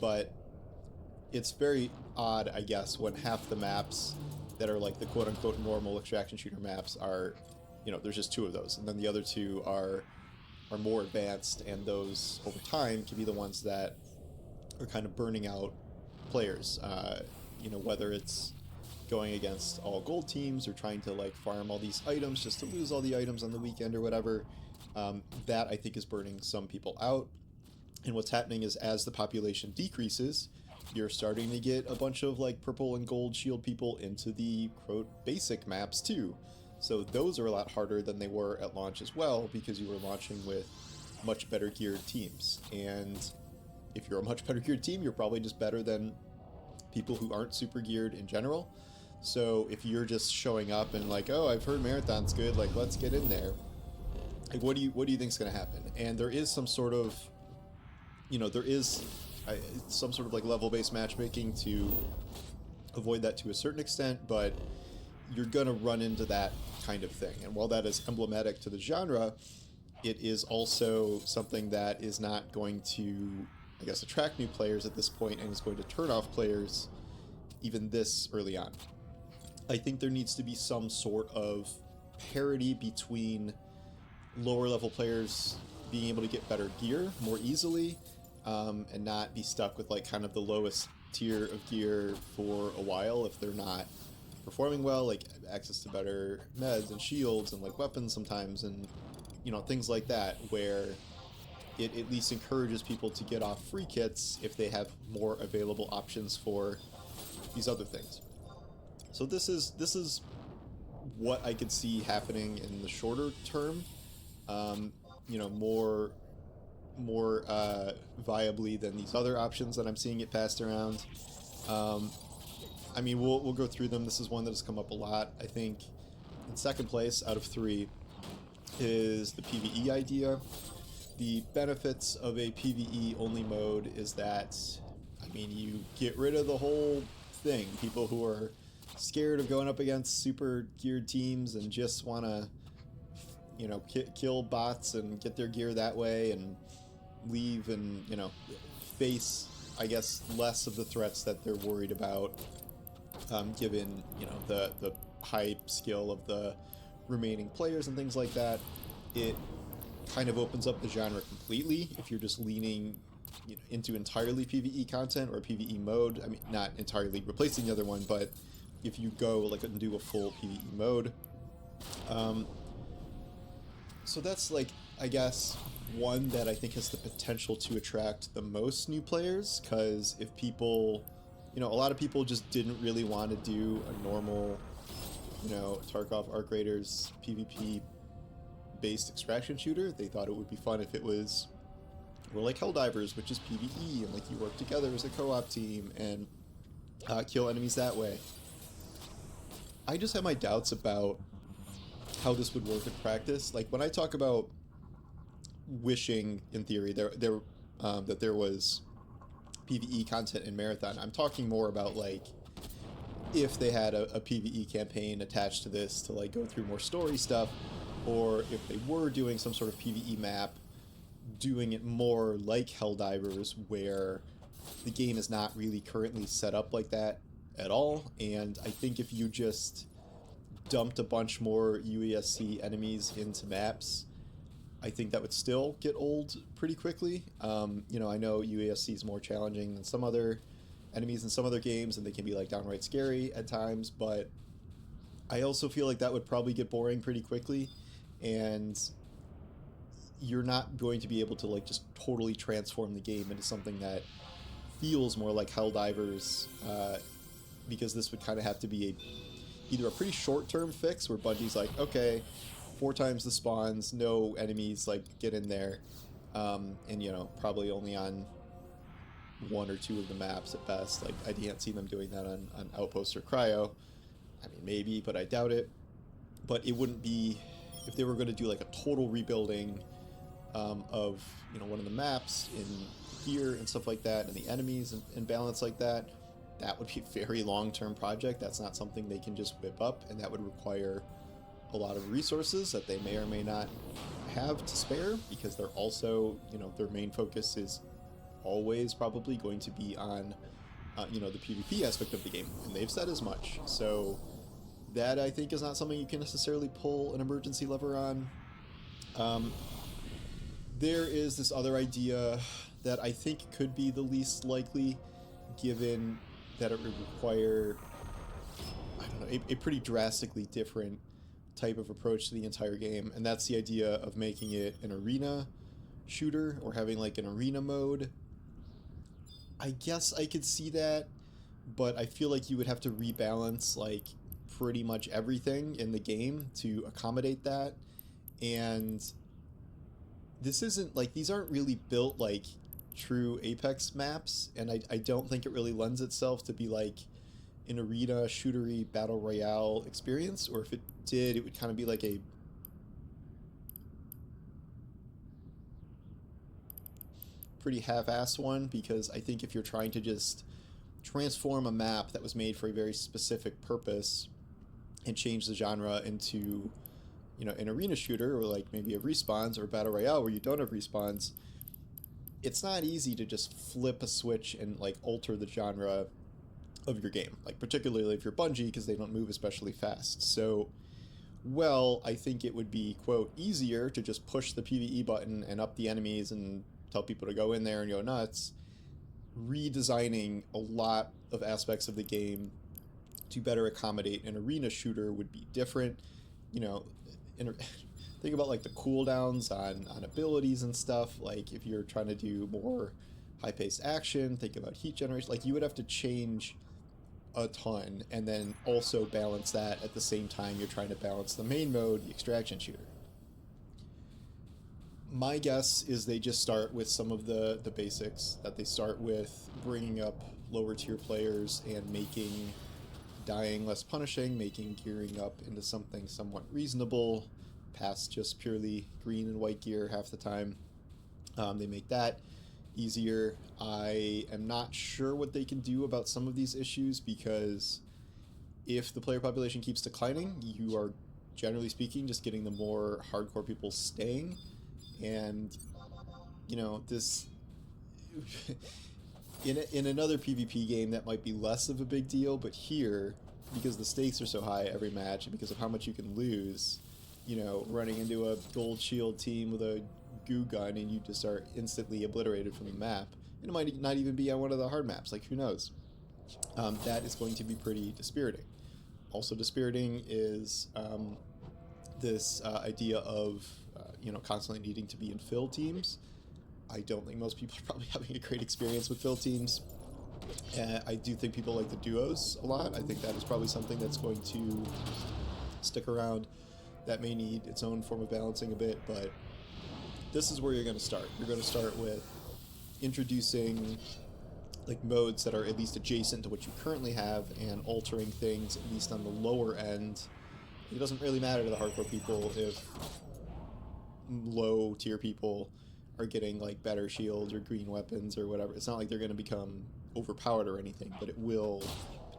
but it's very odd, I guess, when half the maps that are like the quote-unquote normal extraction shooter maps are, you know, there's just 2 of those, and then the other 2 are more advanced, and those, over time, can be the ones that are kind of burning out players. You know, whether it's going against all gold teams or trying to, like, farm all these items just to lose all the items on the weekend or whatever, that, I think, is burning some people out. And what's happening is, as the population decreases, you're starting to get a bunch of like purple and gold shield people into the quote basic maps too. So those are a lot harder than they were at launch as well, because you were launching with much better geared teams. And if you're a much better geared team, you're probably just better than people who aren't super geared in general. So if you're just showing up and like, oh, I've heard Marathon's good, like, let's get in there. Like, what do you think is going to happen? And there is some sort of, you know, there is some sort of like level-based matchmaking to avoid that to a certain extent, but you're gonna run into that kind of thing. And while that is emblematic to the genre, it is also something that is not going to, I guess, attract new players at this point, and is going to turn off players even this early on. I think there needs to be some sort of parity between lower level players being able to get better gear more easily, and not be stuck with like kind of the lowest tier of gear for a while if they're not performing well, like access to better meds and shields and like weapons sometimes, and, you know, things like that, where it at least encourages people to get off free kits if they have more available options for these other things. So this is what I could see happening in the shorter term, you know, more viably than these other options that I'm seeing it passed around. I mean, we'll go through them. This is one that has come up a lot. I think in second place out of 3 is the PvE idea. The benefits of a PvE only mode is that I mean, you get rid of the whole thing. People who are scared of going up against super geared teams and just want to, you know, kill bots and get their gear that way and leave and, you know, face, I guess, less of the threats that they're worried about, given, you know, the high skill of the remaining players and things like that. It kind of opens up the genre completely if you're just leaning, you know, into entirely PvE content or PvE mode. I mean, not entirely replacing the other one, but if you go like and do a full PvE mode. So that's like, I guess, one that I think has the potential to attract the most new players, because if people, you know, a lot of people just didn't really want to do a normal, you know, Tarkov Arc Raiders PvP based extraction shooter. They thought it would be fun if it was more like Helldivers, which is PvE, and like you work together as a co-op team and kill enemies that way. I just have my doubts about how this would work in practice. Like when I talk about wishing, in theory, that there was PvE content in Marathon, I'm talking more about like if they had a PvE campaign attached to this to like go through more story stuff, or if they were doing some sort of PvE map, doing it more like Helldivers, where the game is not really currently set up like that at all. And I think if you just dumped a bunch more UESC enemies into maps, I think that would still get old pretty quickly. You know, I know UESC is more challenging than some other enemies in some other games, and they can be like downright scary at times, but I also feel like that would probably get boring pretty quickly, and you're not going to be able to like just totally transform the game into something that feels more like Helldivers, because this would kind of have to be either a pretty short-term fix where Bungie's like, okay, 4 times the spawns, no enemies, like get in there, and you know, probably only on 1 or 2 of the maps at best. Like I can't see them doing that on Outpost or Cryo. I mean, maybe, but I doubt it. But it wouldn't be, if they were going to do like a total rebuilding of, you know, one of the maps in gear and stuff like that, and the enemies and balance like that, that would be a very long-term project. That's not something they can just whip up, and that would require a lot of resources that they may or may not have to spare, because they're also, you know, their main focus is always probably going to be on, you know, the PvP aspect of the game, and they've said as much. So that, I think, is not something you can necessarily pull an emergency lever on. There is this other idea that I think could be the least likely, given that it would require, I don't know, a pretty drastically different type of approach to the entire game, and that's the idea of making it an arena shooter, or having like an arena mode. I guess I could see that, but I feel like you would have to rebalance like pretty much everything in the game to accommodate that, and this isn't like, these aren't really built like true Apex maps, and I don't think it really lends itself to be like an arena shootery battle royale experience, or if it did, it would kind of be like a pretty half-assed one, because I think if you're trying to just transform a map that was made for a very specific purpose and change the genre into, you know, an arena shooter, or like maybe a respawns or a battle royale where you don't have respawns, it's not easy to just flip a switch and like alter the genre of your game, like particularly if you're Bungie, because they don't move especially fast. So, well, I think it would be, quote, easier to just push the PvE button and up the enemies and tell people to go in there and go nuts. Redesigning a lot of aspects of the game to better accommodate an arena shooter would be different. You know, think about like the cooldowns on abilities and stuff. Like if you're trying to do more high-paced action, think about heat generation. Like you would have to change a ton, and then also balance that at the same time you're trying to balance the main mode, the extraction shooter. My guess is they just start with some of the basics, that they start with bringing up lower tier players and making dying less punishing, making gearing up into something somewhat reasonable, past just purely green and white gear half the time. They make that easier. I am not sure what they can do about some of these issues, because if the player population keeps declining, you are, generally speaking, just getting the more hardcore people staying. And, you know, this... in another PvP game, that might be less of a big deal, but here, because the stakes are so high every match, and because of how much you can lose, you know, running into a gold shield team with a goo gun and you just are instantly obliterated from the map, and it might not even be on one of the hard maps, like, who knows. That is going to be pretty dispiriting. Also dispiriting is this idea of, you know, constantly needing to be in fill teams. I don't think most people are probably having a great experience with fill teams. I do think people like the duos a lot. I think that is probably something that's going to stick around. That may need its own form of balancing a bit, but this is where you're going to start. You're going to start with introducing like modes that are at least adjacent to what you currently have, and altering things at least on the lower end. It doesn't really matter to the hardcore people if low tier people are getting like better shields or green weapons or whatever. It's not like they're going to become overpowered or anything, but it will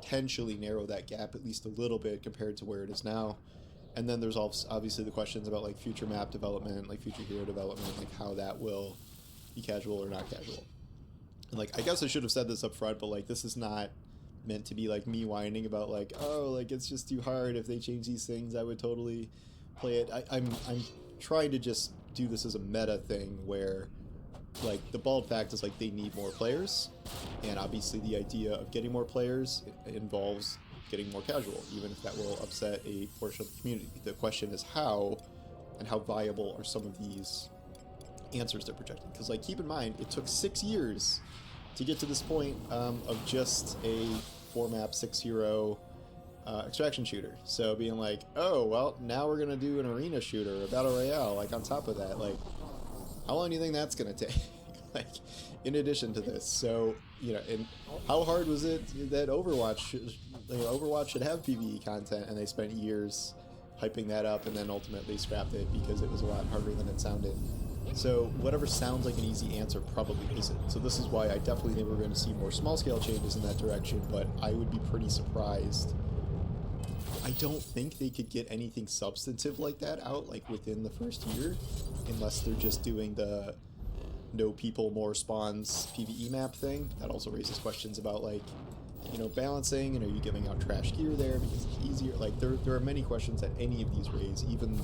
potentially narrow that gap at least a little bit compared to where it is now. And then there's obviously the questions about like future map development, like future hero development, like how that will be casual or not casual. And like, I guess I should have said this up front, but like, this is not meant to be like me whining about like, oh, like it's just too hard. If they change these things, I would totally play it. I'm trying to just do this as a meta thing where like the bald fact is like they need more players, and obviously the idea of getting more players involves getting more casual, even if that will upset a portion of the community. The question is how, and how viable are some of these answers they're projecting. Because like, keep in mind, it took 6 years to get to this point of just a 4-map 6-hero extraction shooter. So being like, oh well, now we're gonna do an arena shooter, a battle royale, like on top of that, like how long do you think that's gonna take? Like, in addition to this. So, you know, and how hard was it that Overwatch should have PvE content, and they spent years hyping that up and then ultimately scrapped it because it was a lot harder than it sounded. So whatever sounds like an easy answer probably isn't. So this is why I definitely think we're going to see more small-scale changes in that direction, but I would be pretty surprised. I don't think they could get anything substantive like that out, like, within the first year, unless they're just doing the no people, more spawns PvE map thing. That also raises questions about, like, you know, balancing, and are you giving out trash gear there because it's easier? Like, there are many questions that any of these raise, even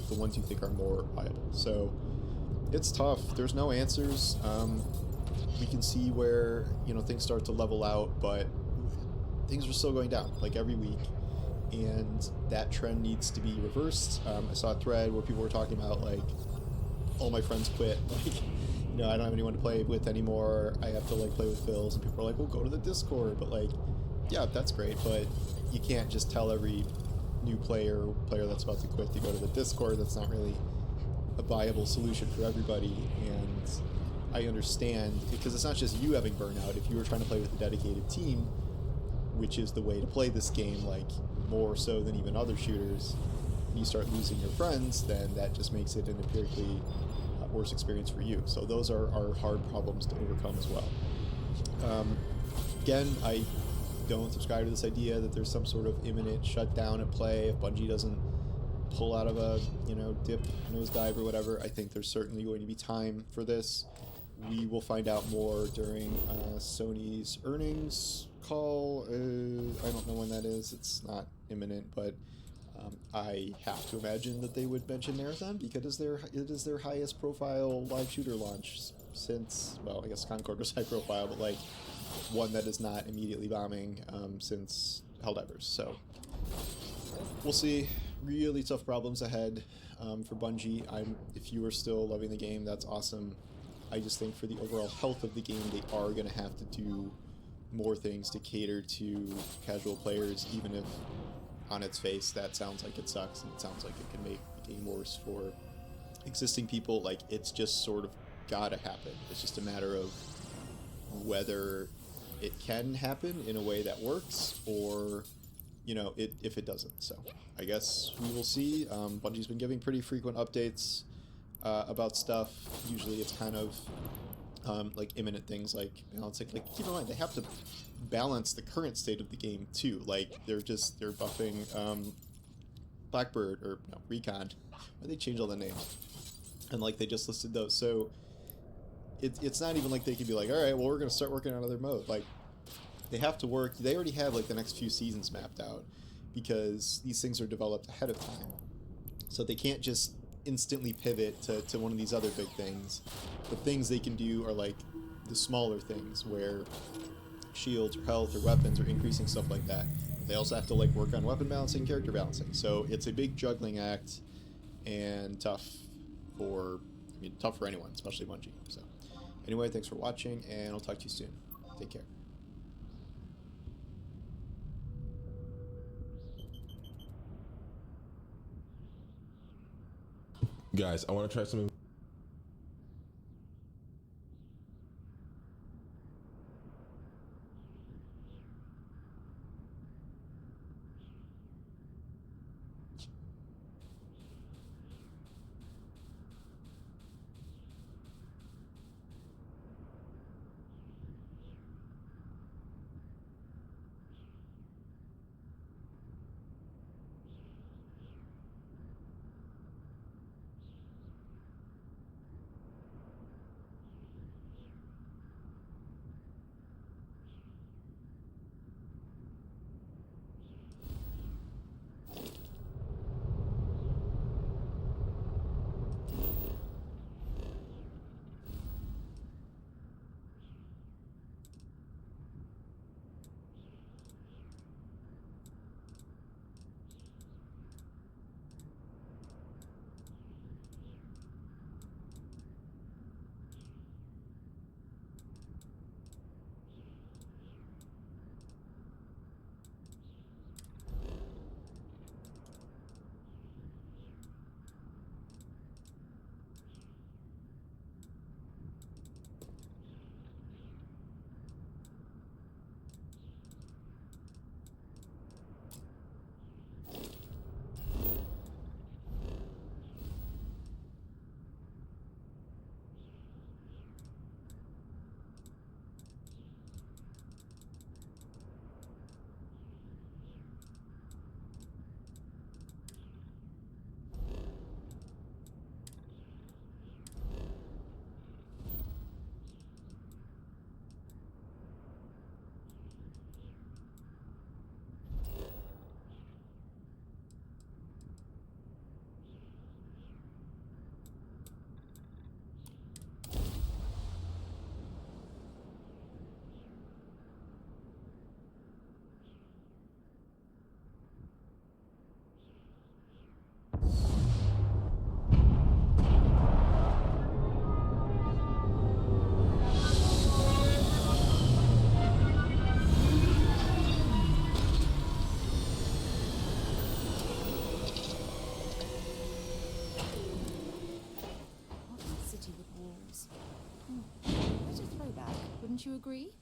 the ones you think are more viable. So it's tough. There's no answers. We can see where, you know, things start to level out, but things are still going down, like, every week, and that trend needs to be reversed. I saw a thread where people were talking about, like, all my friends quit, like, you know, I don't have anyone to play with anymore, I have to, like, play with fills, and people are like, well, go to the Discord. But, like, yeah, that's great, but you can't just tell every new player that's about to quit to go to the Discord. That's not really a viable solution for everybody. And I understand, because it's not just you having burnout. If you were trying to play with a dedicated team, which is the way to play this game, like, more so than even other shooters, and you start losing your friends, then that just makes it an empirically worse experience for you. So those are hard problems to overcome as well. Again, I don't subscribe to this idea that there's some sort of imminent shutdown at play if Bungie doesn't pull out of a, you know, dip, nosedive or whatever. I think there's certainly going to be time for this. We will find out more during Sony's earnings call. I don't know when that is. It's not imminent, but I have to imagine that they would mention Marathon, because it is their highest profile live shooter launch since, well, I guess Concord was high profile, but like one that is not immediately bombing since Helldivers. So we'll see. Really tough problems ahead for Bungie. If you are still loving the game, that's awesome. I just think for the overall health of the game, they are going to have to do more things to cater to casual players, even if on its face that sounds like it sucks and it sounds like it can make the game worse for existing people. Like, it's just sort of gotta happen. It's just a matter of whether it can happen in a way that works, or, you know, if it doesn't. So I guess we will see. Bungie's been giving pretty frequent updates about stuff. Usually it's kind of like imminent things like balancing. Like keep in mind they have to balance the current state of the game too. Like they're buffing Blackbird or no Recon. Why they change all the names? And like they just listed those, so it's not even like they could be like, all right, well we're gonna start working on another mode. Like they have to work. They already have like the next few seasons mapped out because these things are developed ahead of time, so they can't just instantly pivot to one of these other big things. The things they can do are like the smaller things where shields or health or weapons or increasing stuff like that. They also have to like work on weapon balancing, character balancing. So it's a big juggling act and tough for anyone, especially Bungie. So anyway, thanks for watching, and I'll talk to you soon. Take care. Guys, I want to try something. Wouldn't you agree?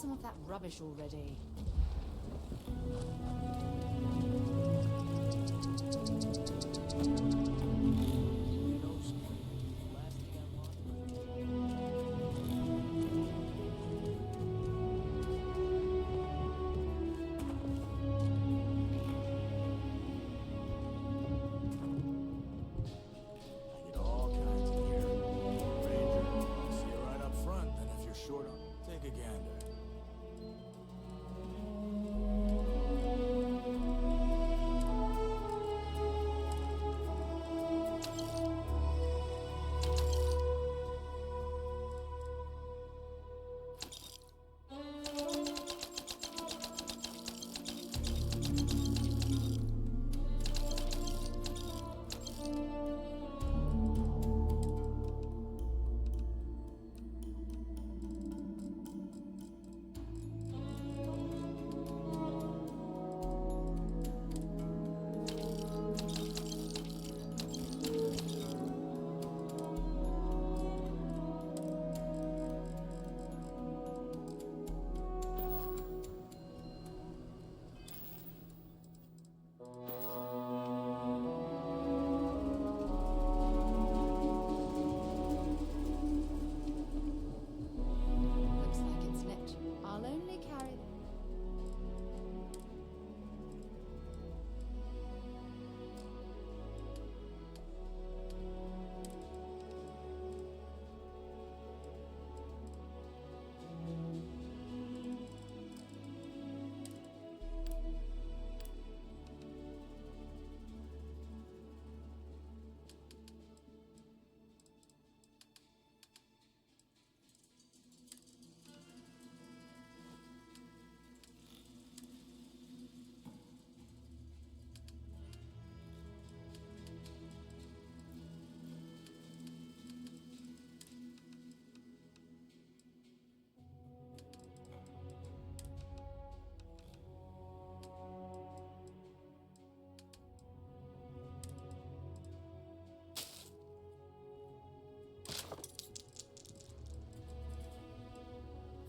some of that rubbish already.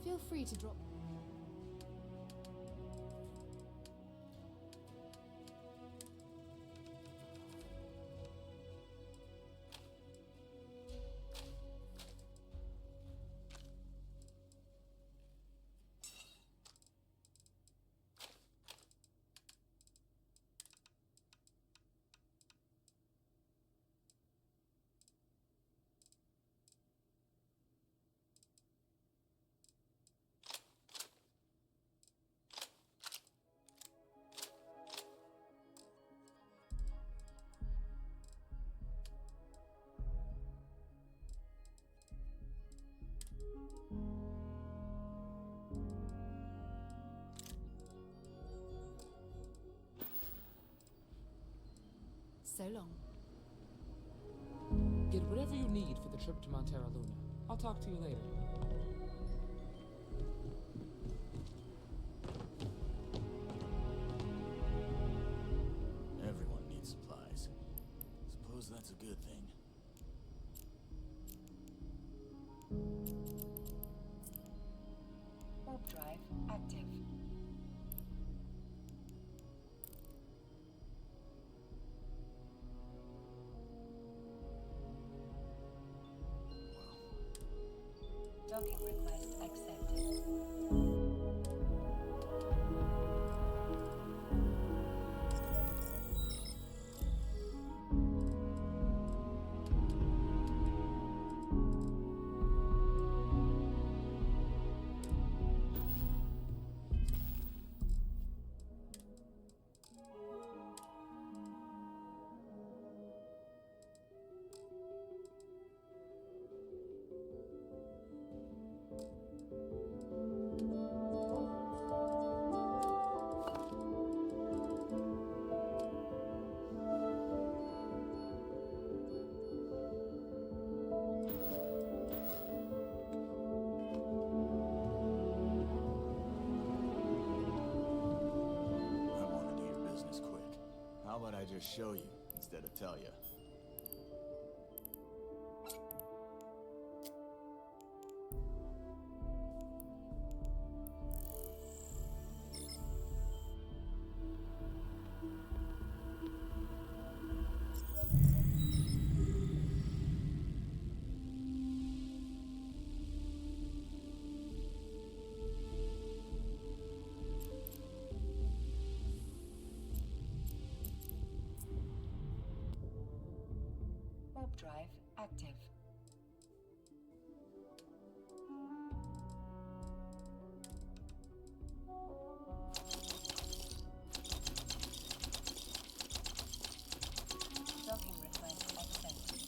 Feel free to drop. So long. Get whatever you need for the trip to Montera Luna. I'll talk to you later. Everyone needs supplies. Suppose that's a good thing. Warp drive active. Docking request accepted. How about I just show you instead of tell you? Drive active. Docking request accepted.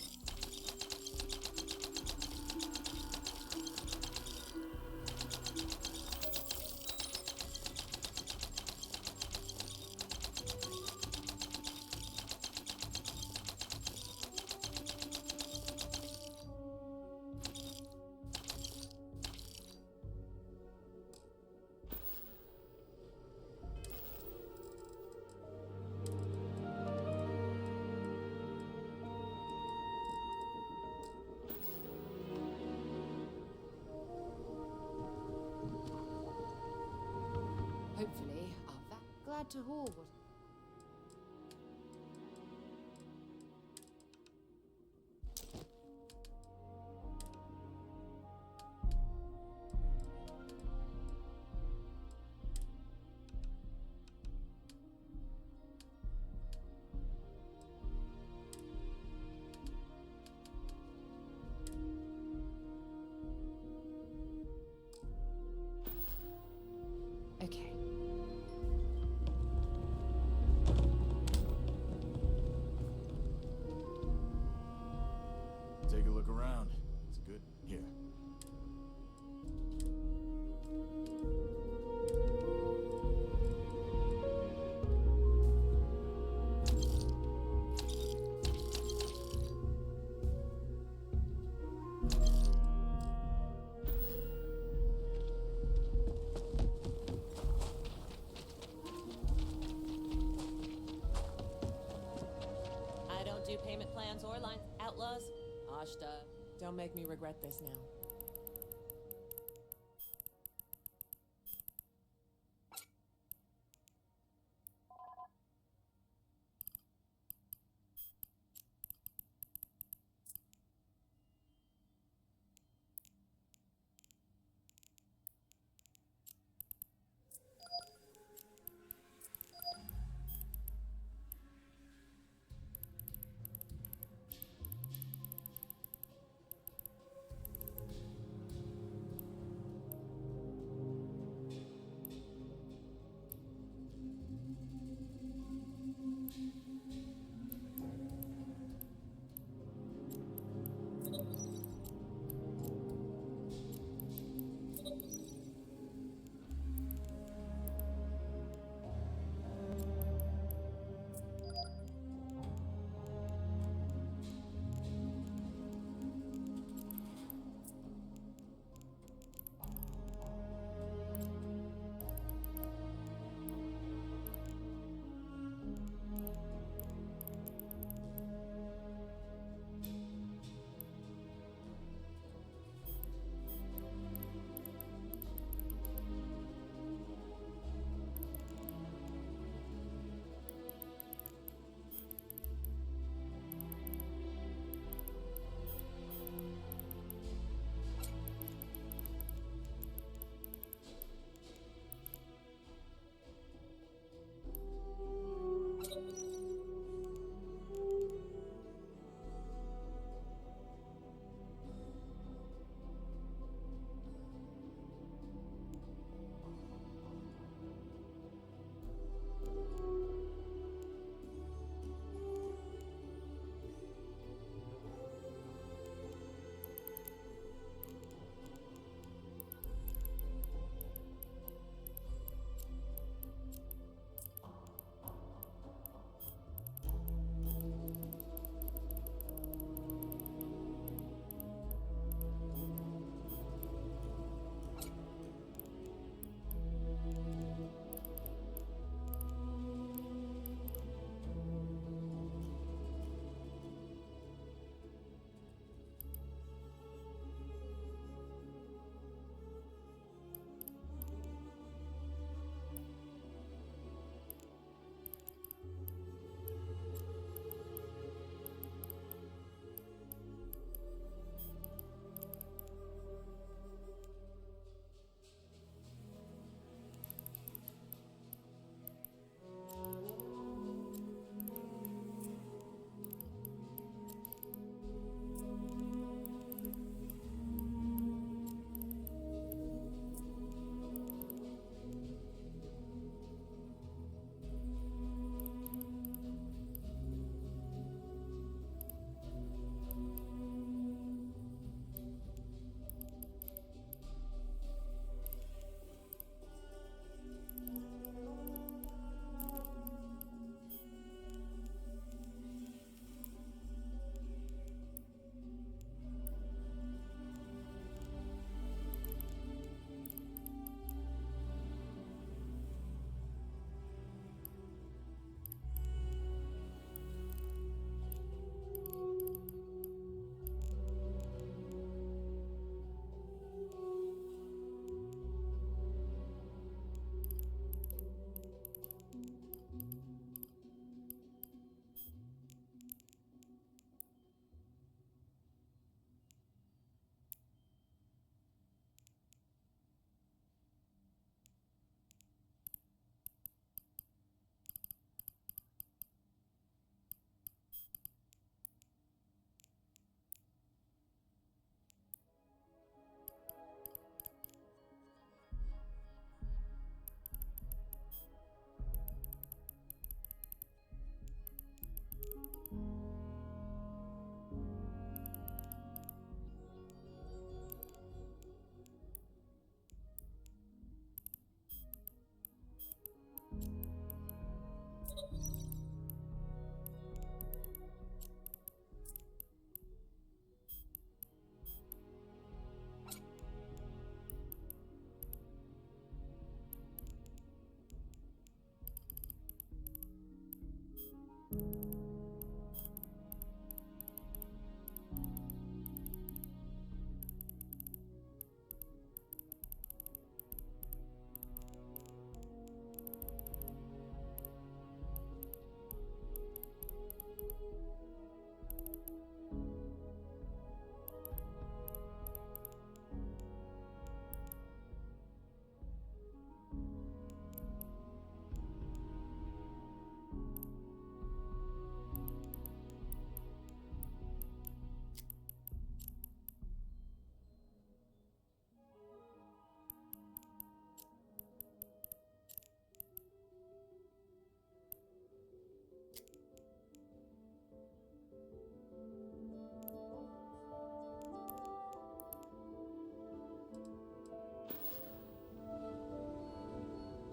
Hopefully, glad to haul what. Okay. Take a look around. It's good. Here. I don't do payment plans or lines. Outlaws. Ashta. Don't make me regret this now.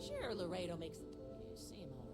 Sure, Laredo makes you seem alright.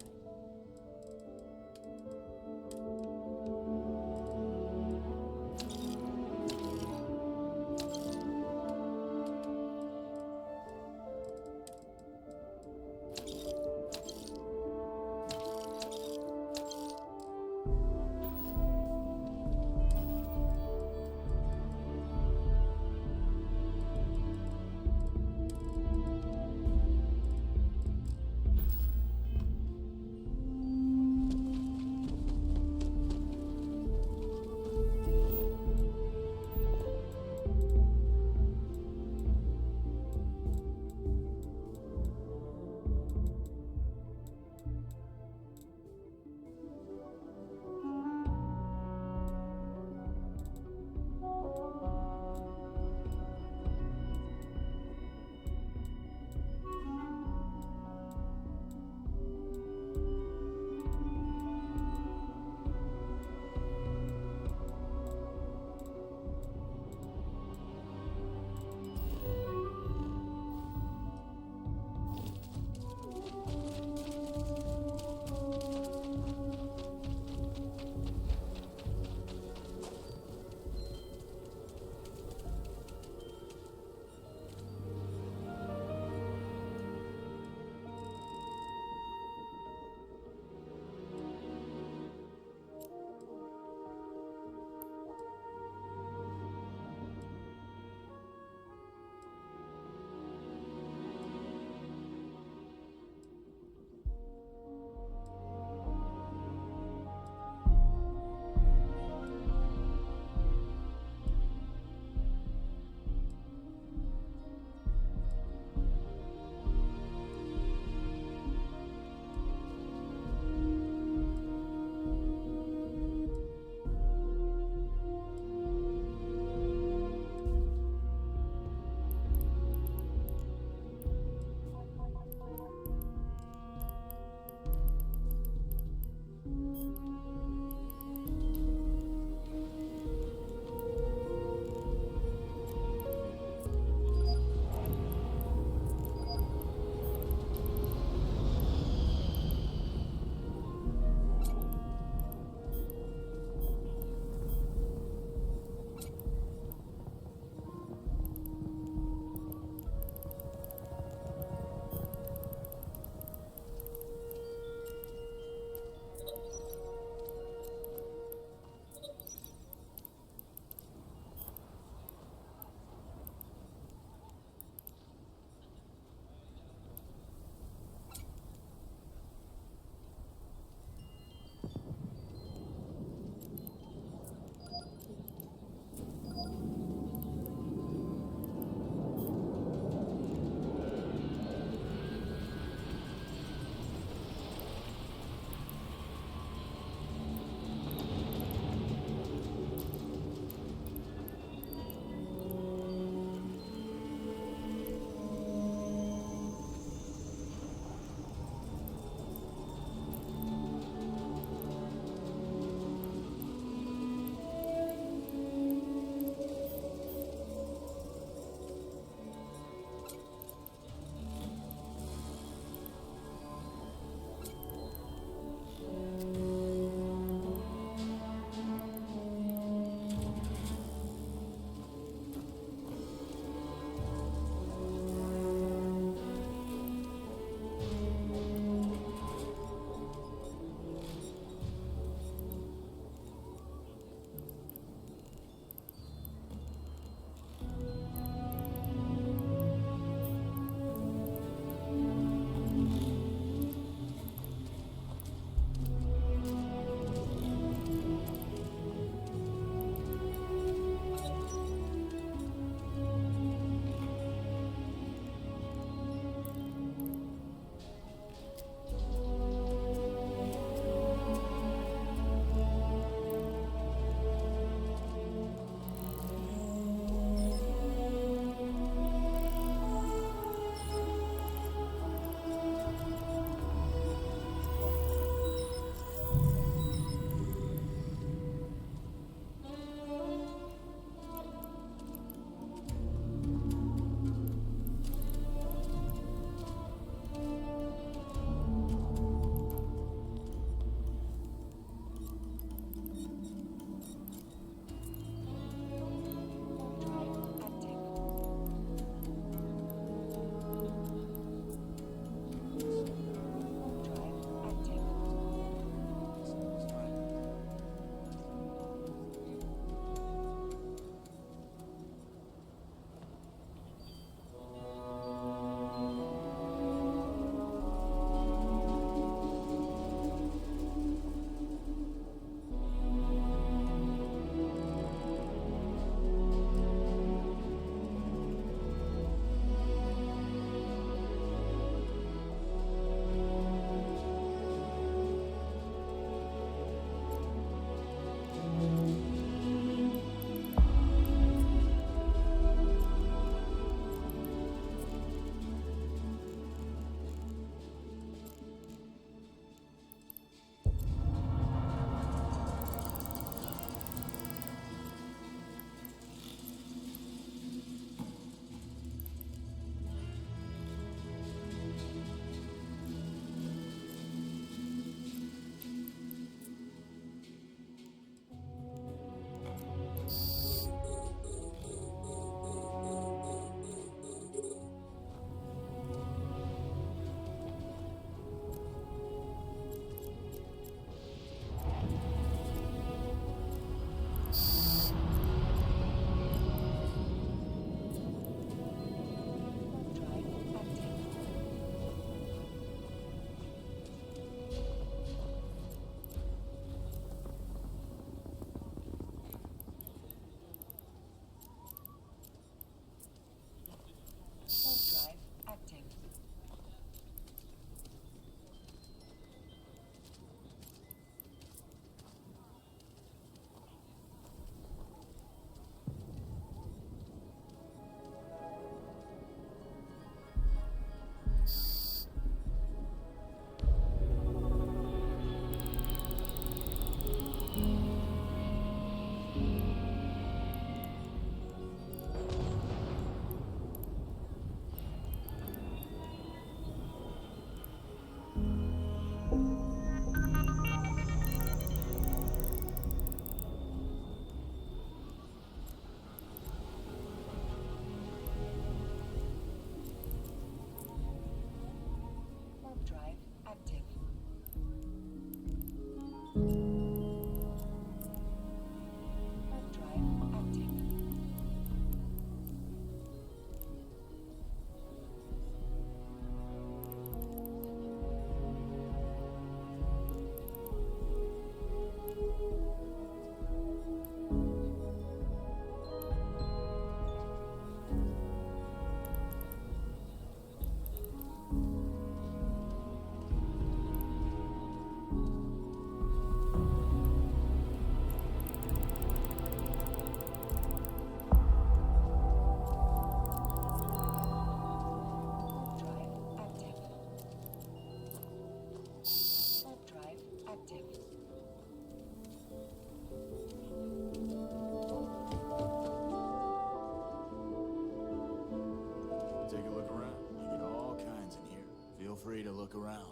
look around.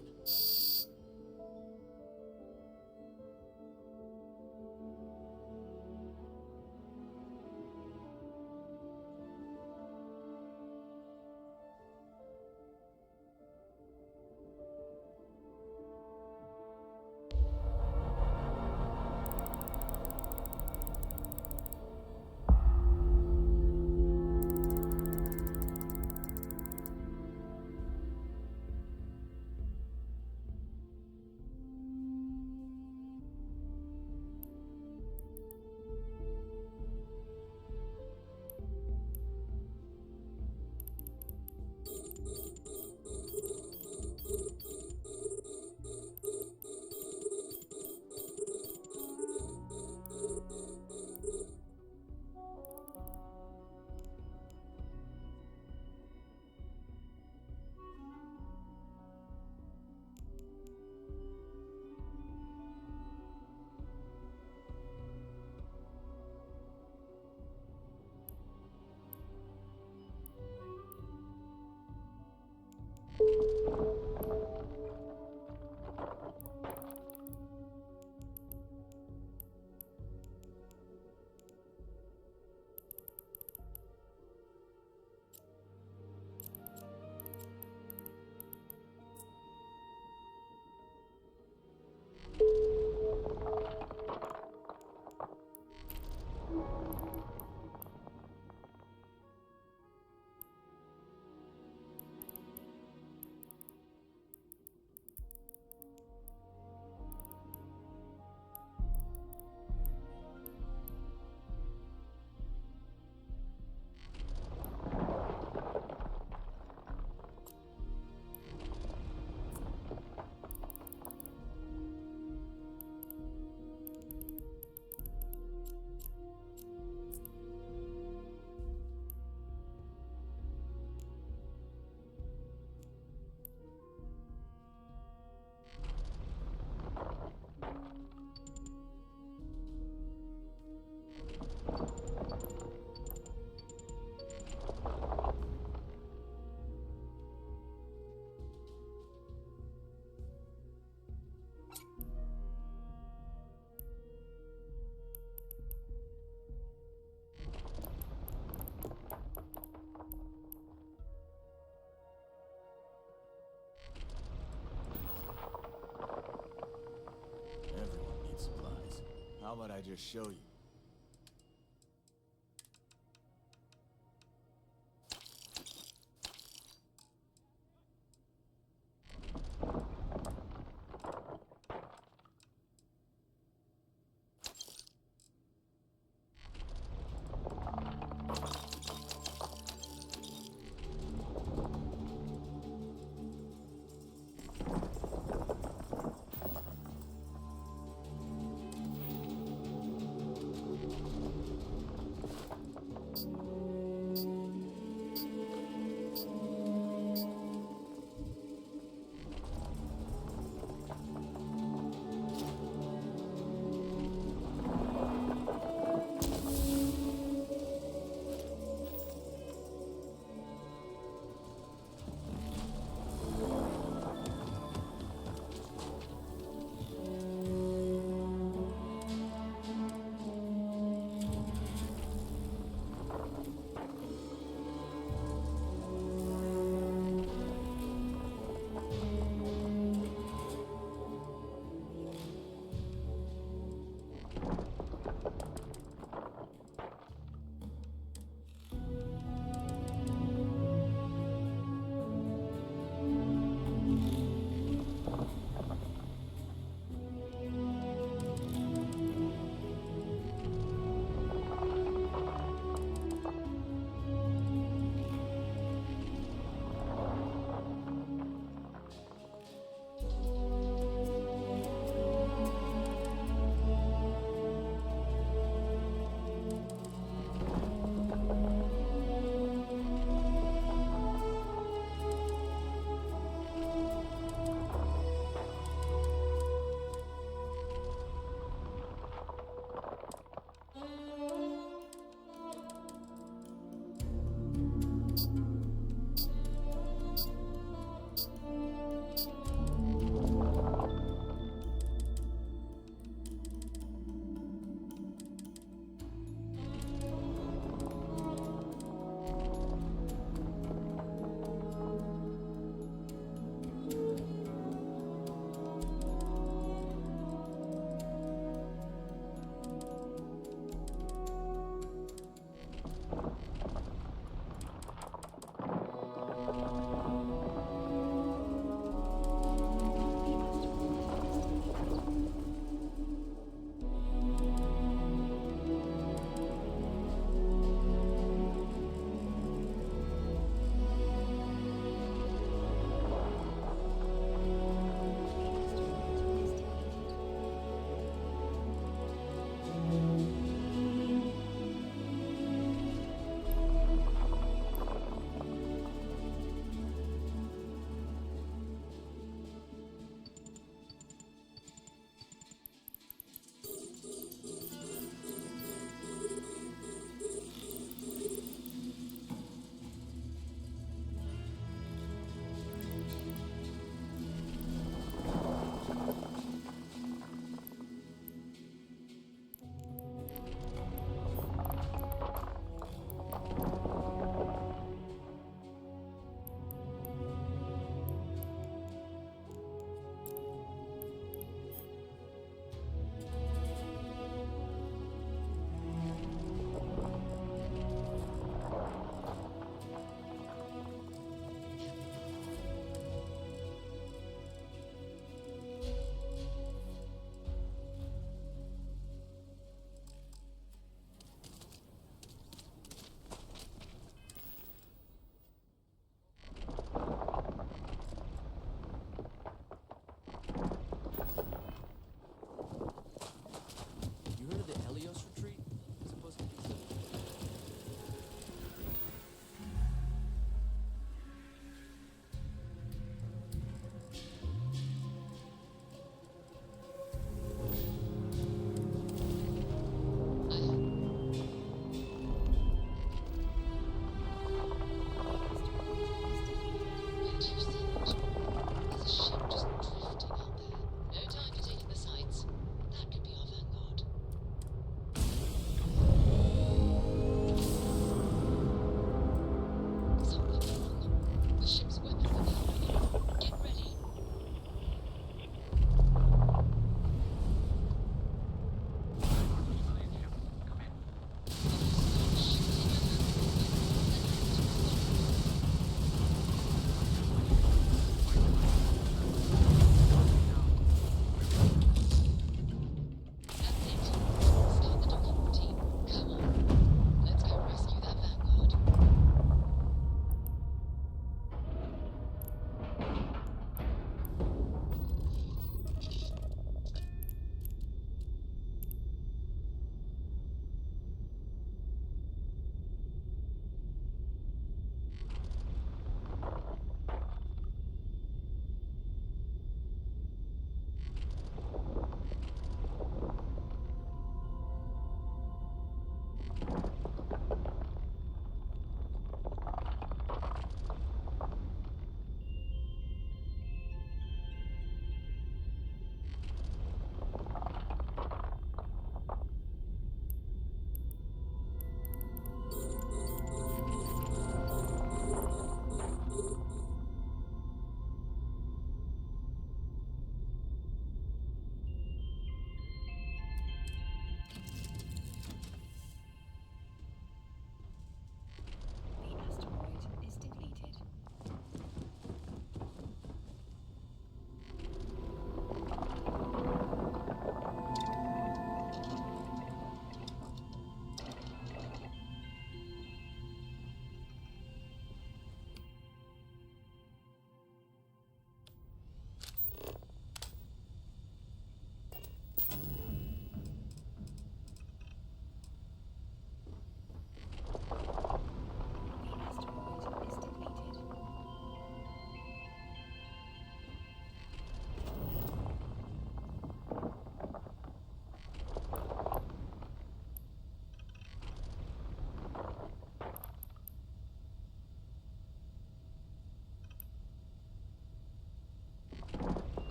How about I just show you?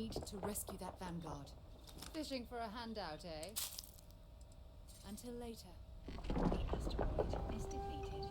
need to rescue that vanguard. Fishing for a handout, eh? Until later. The asteroid is depleted.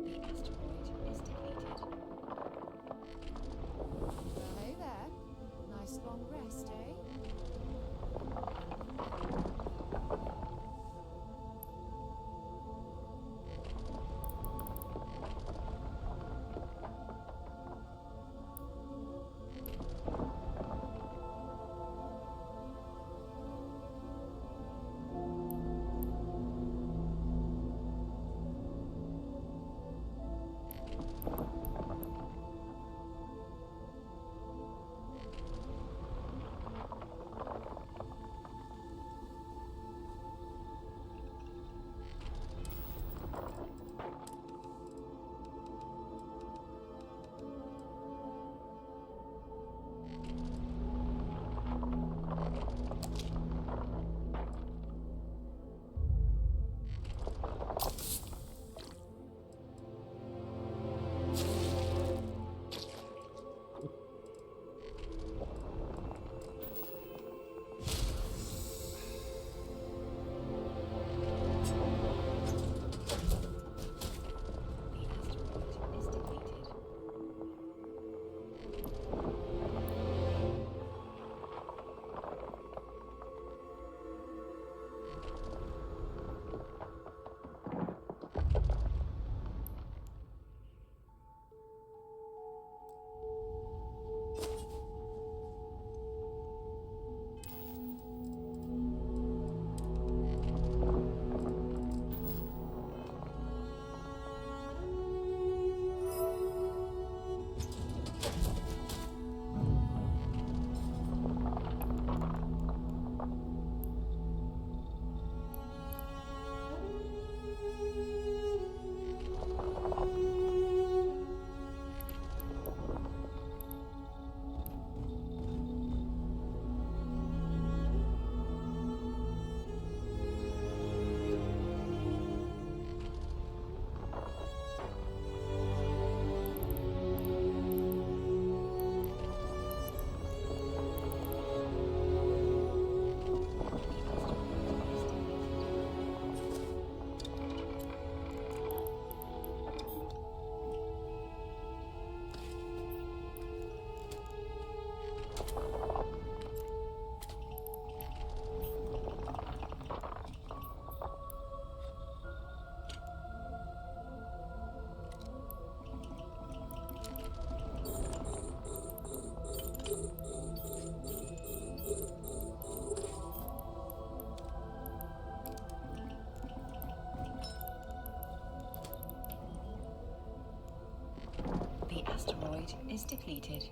The asteroid is depleted. Well, hey there. Nice long rest, eh? The asteroid is depleted. The asteroid is depleted.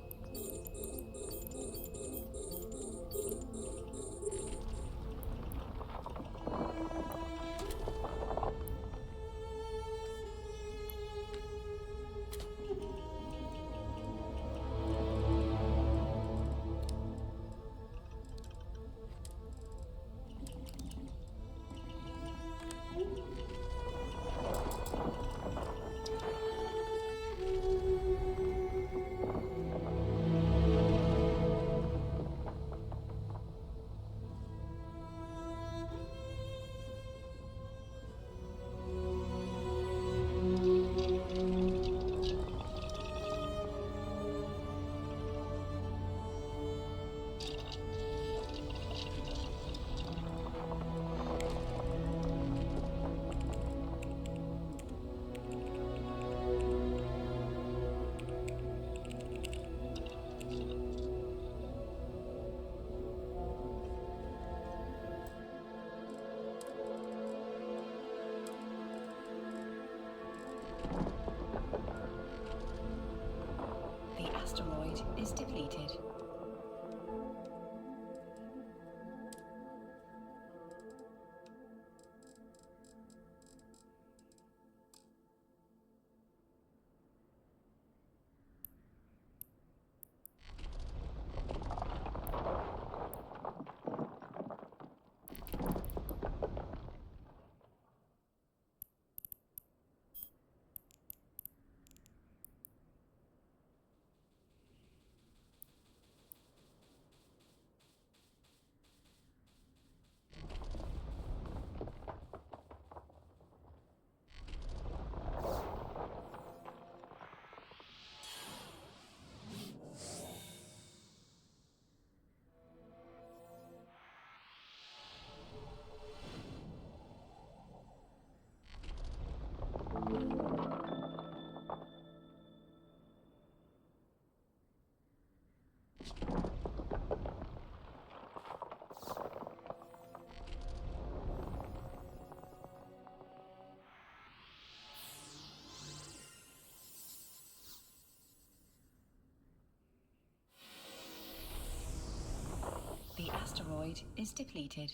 asteroid is depleted. The asteroid is depleted.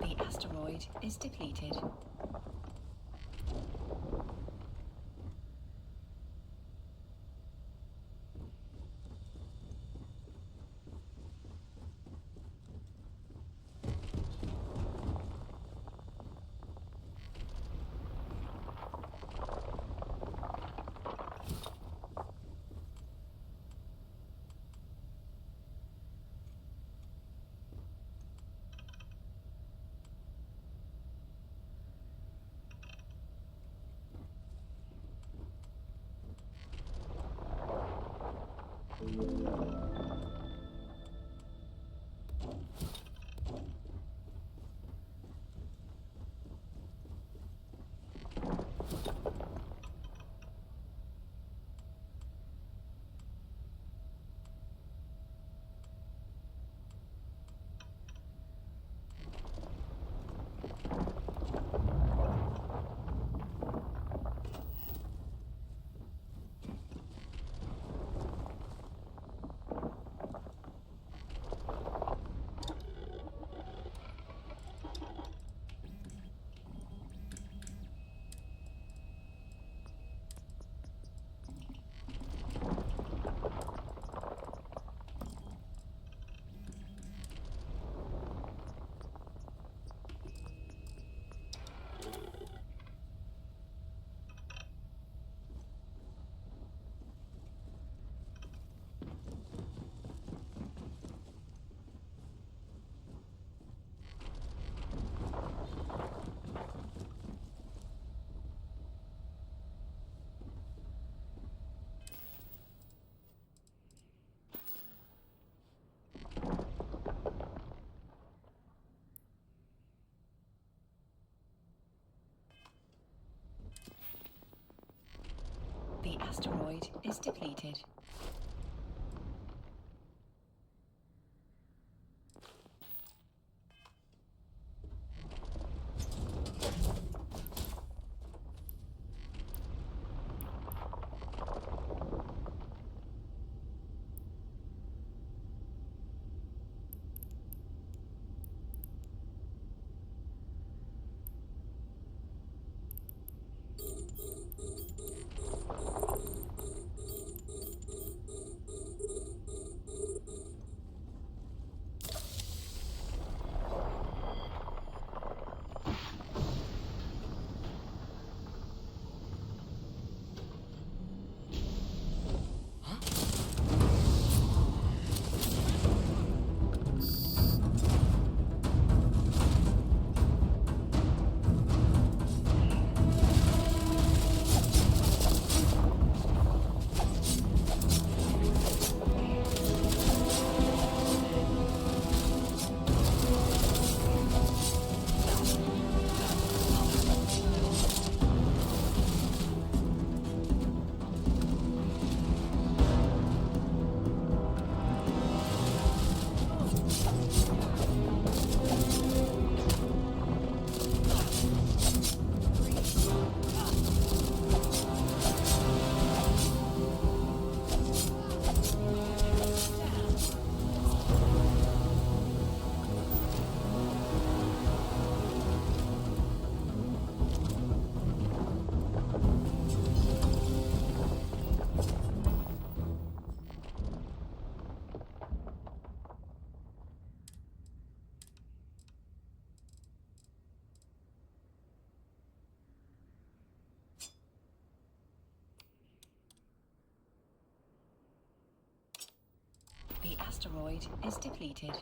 The asteroid is depleted. The asteroid is depleted. asteroid is depleted.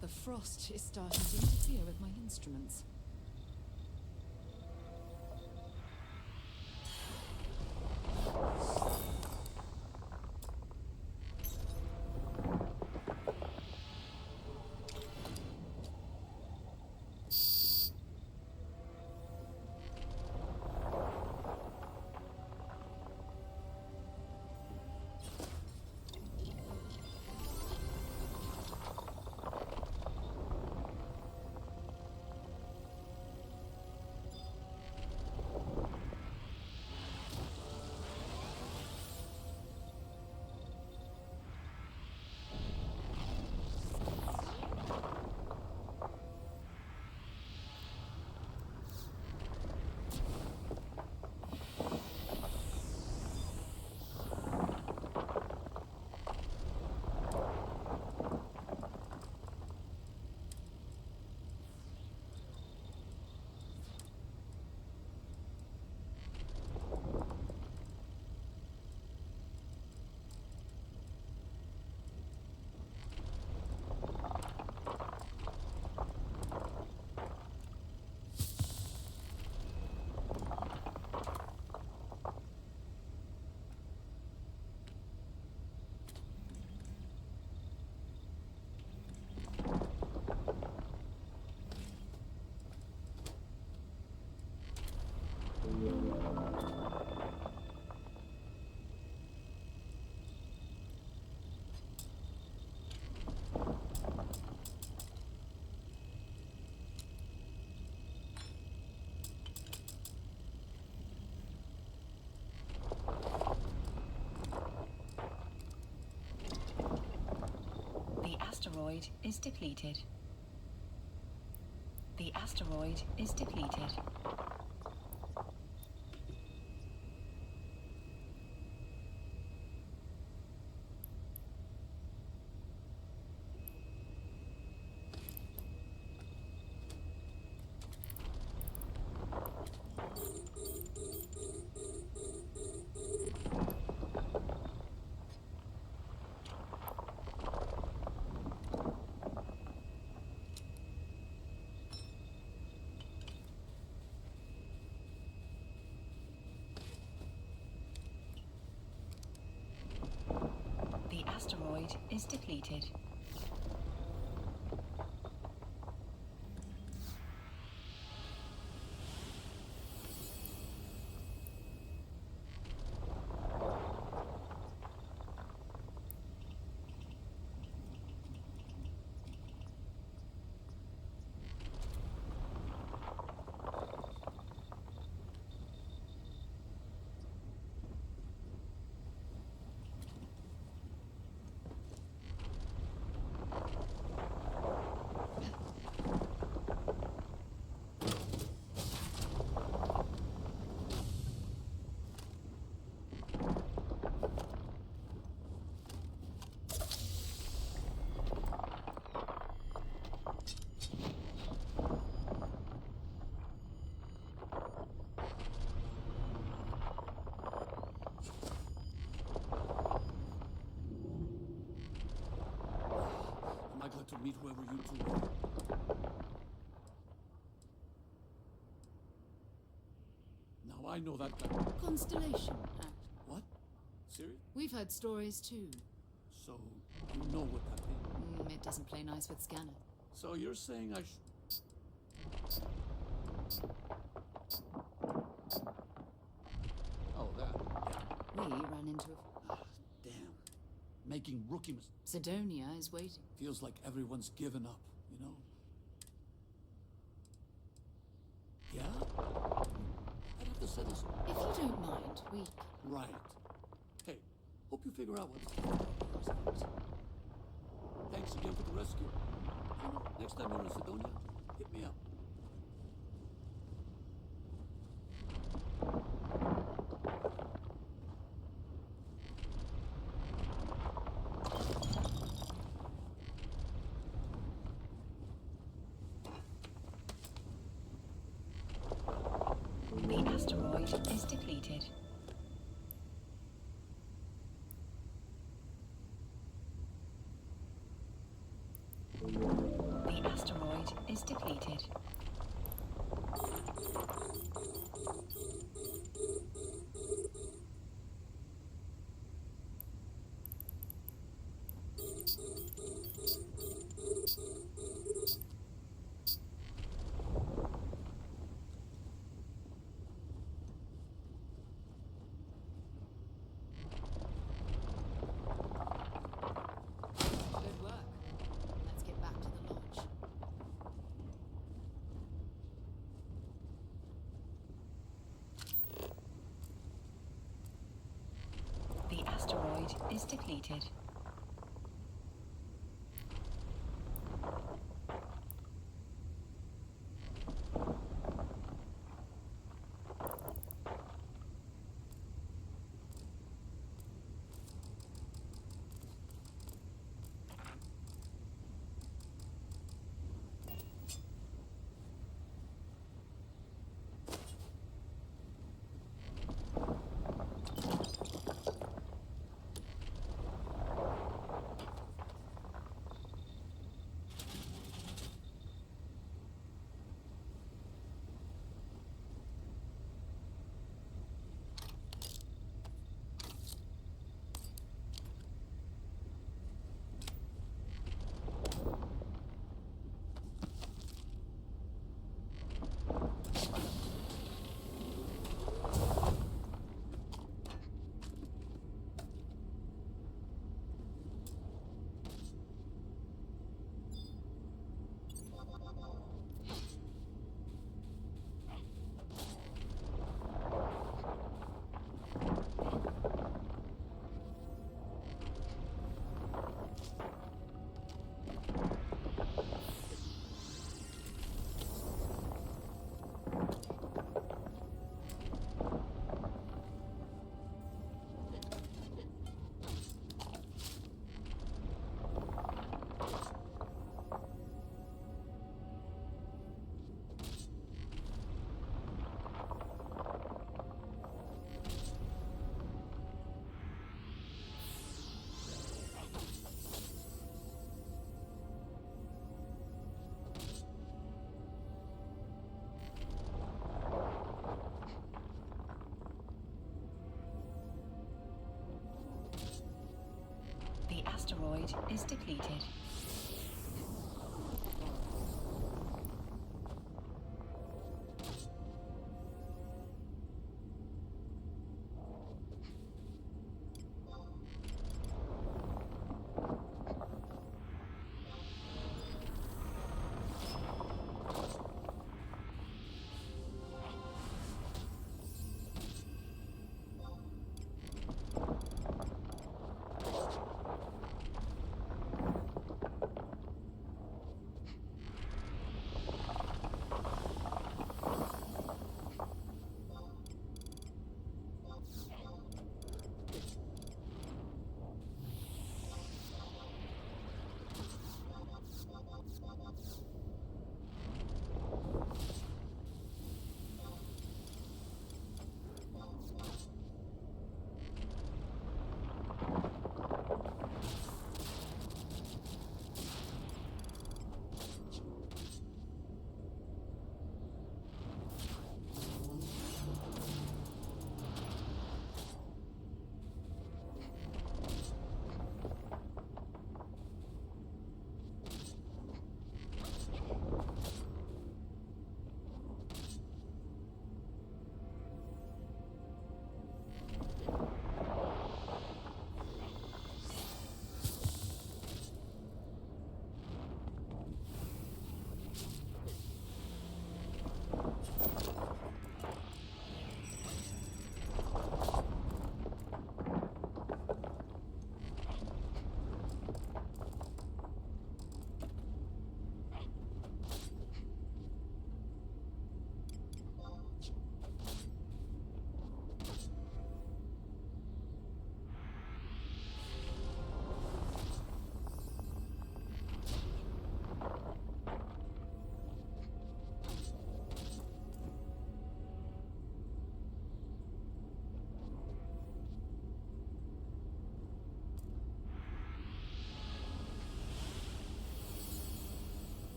The frost is starting to interfere with my instruments. The asteroid is depleted. The asteroid is depleted. The asteroid is depleted. meet whoever you two are. Now I know that guy. Constellation Act. What? Serious? We've heard stories too. So, you know what that is? It doesn't play nice with Scanner. So you're saying I Oh, that. We ran into a... Damn. Making rookie Sidonia is waiting. feels like everyone's given up, you know? Yeah? I'd have to settle some. If you don't mind, we... Right. Hey, hope you figure out what's... Thanks again for the rescue. You know, next time you're in Sidonia, hit me up. The asteroid is depleted. The asteroid is depleted. Good work. Let's get back to the lodge. The asteroid is depleted. The asteroid is depleted.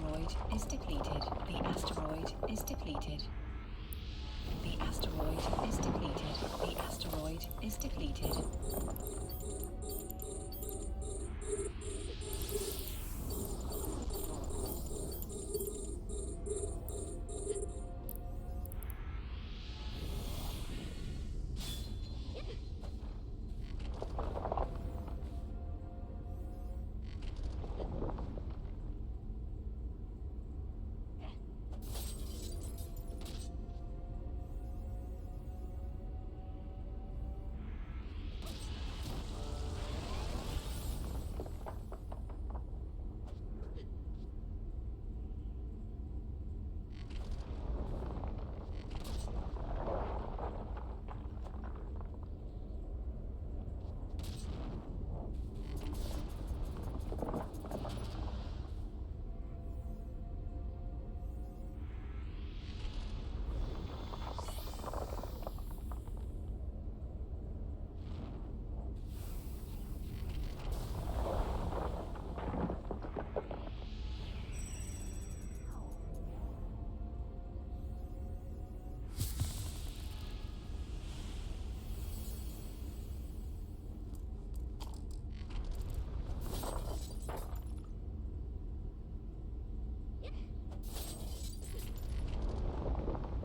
asteroid is depleted. The asteroid is depleted. The asteroid is depleted. The asteroid is depleted.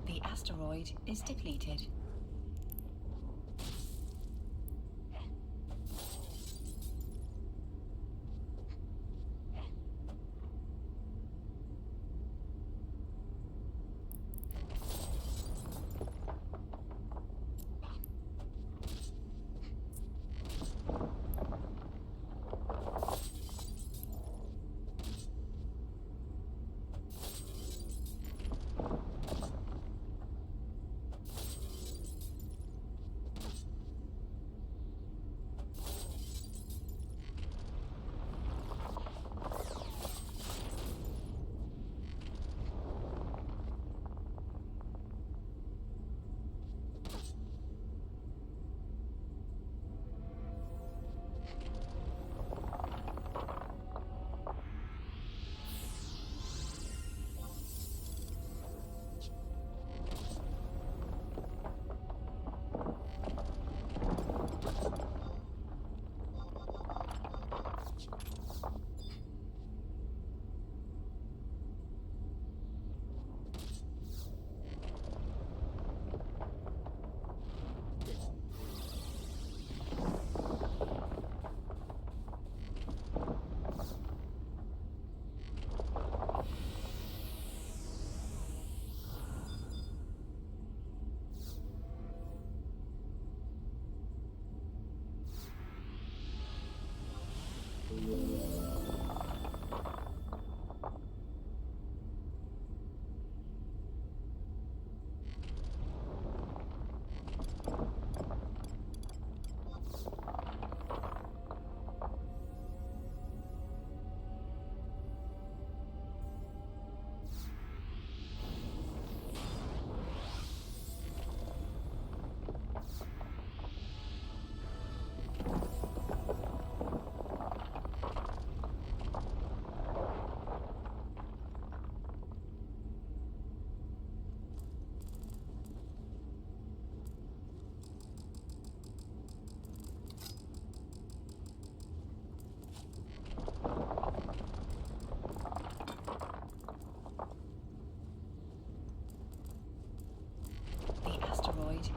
The asteroid is depleted.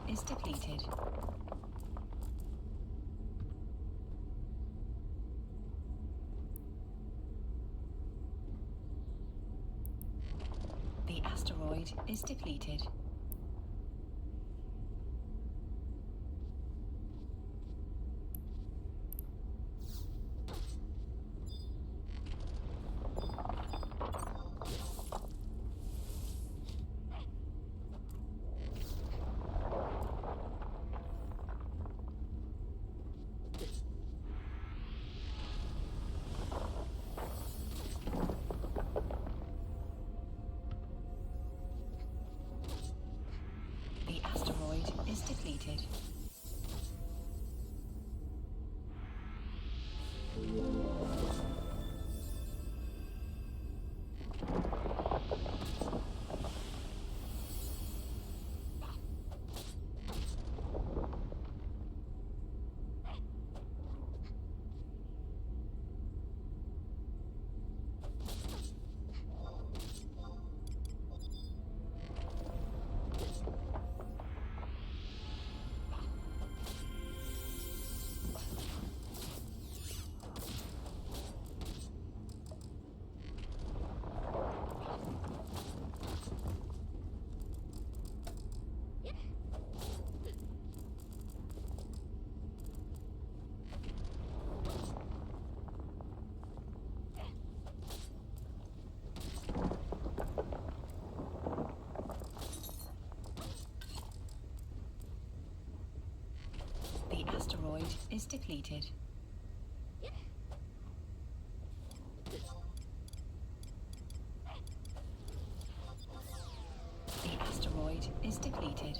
Is depleted. The asteroid is depleted. Is depleted. asteroid is depleted. The asteroid is depleted.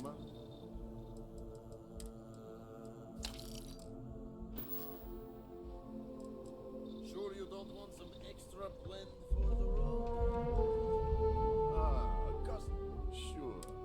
Enigma? Sure you don't want some extra blend for the road? Ah, a custom. Sure.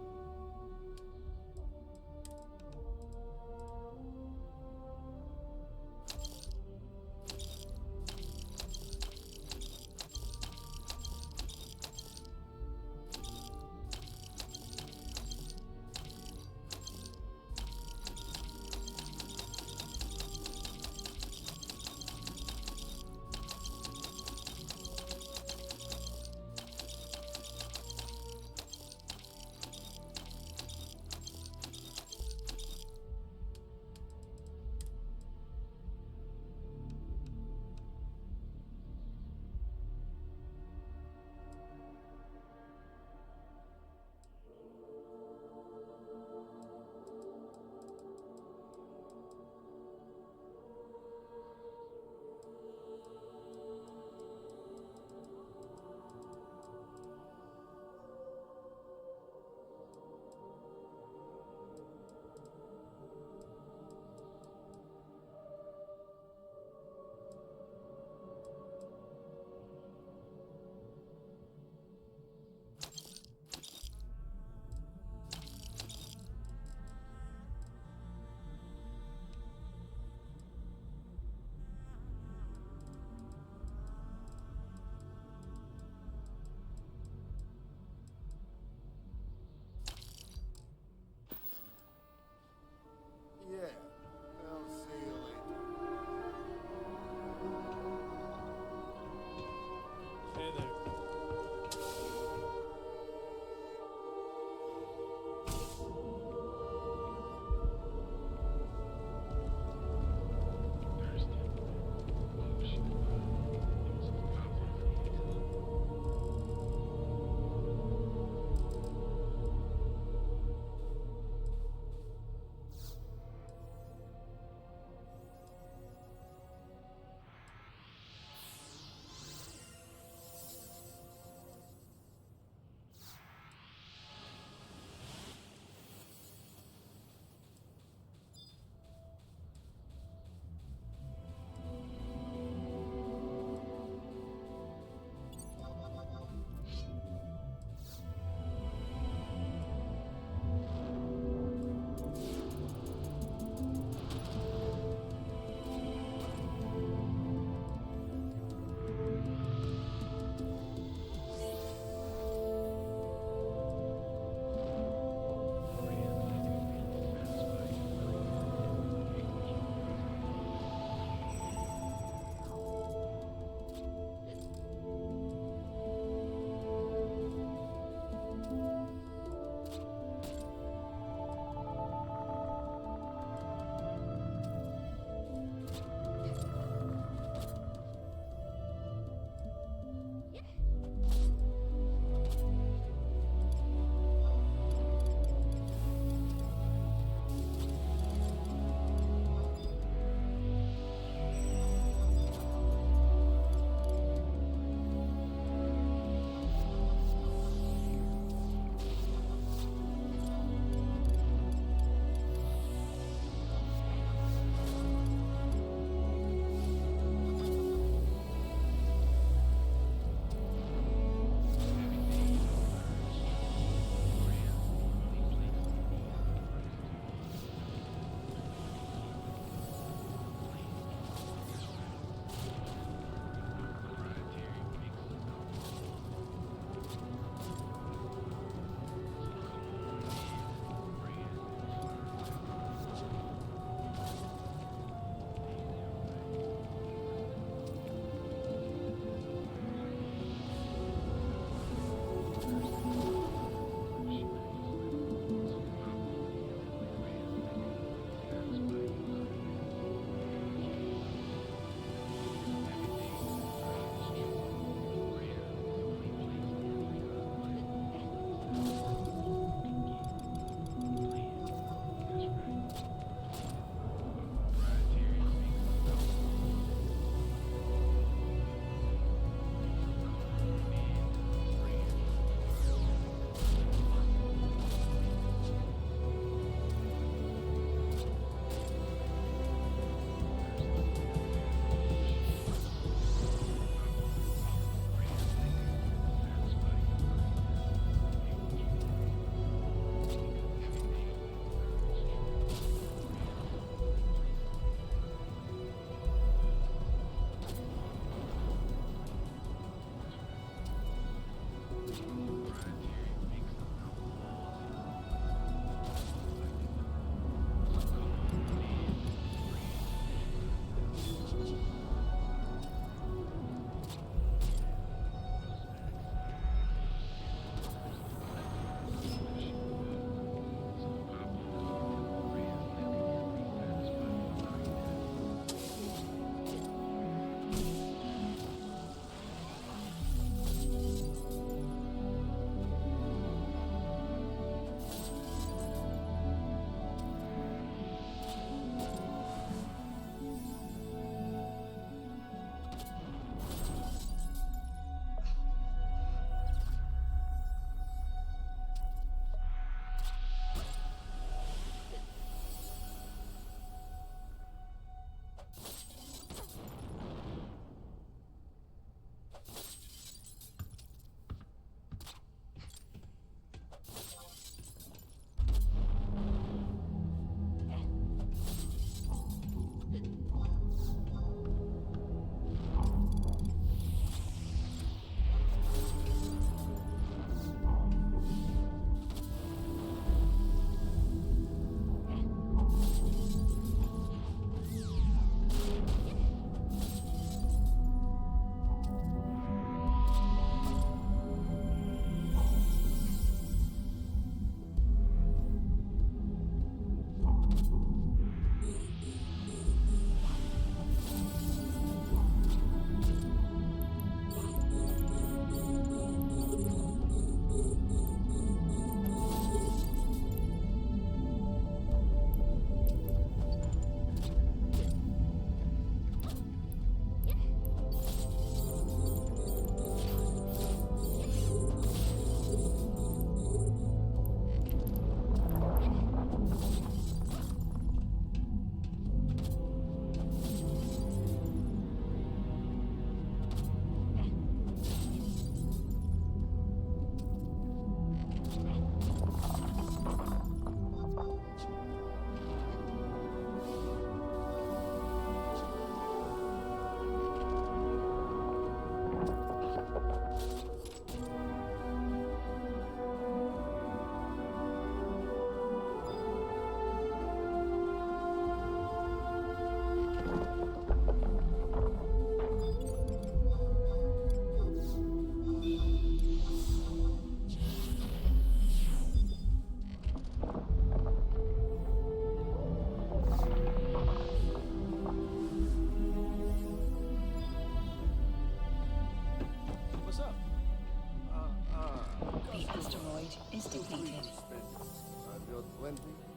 plenty.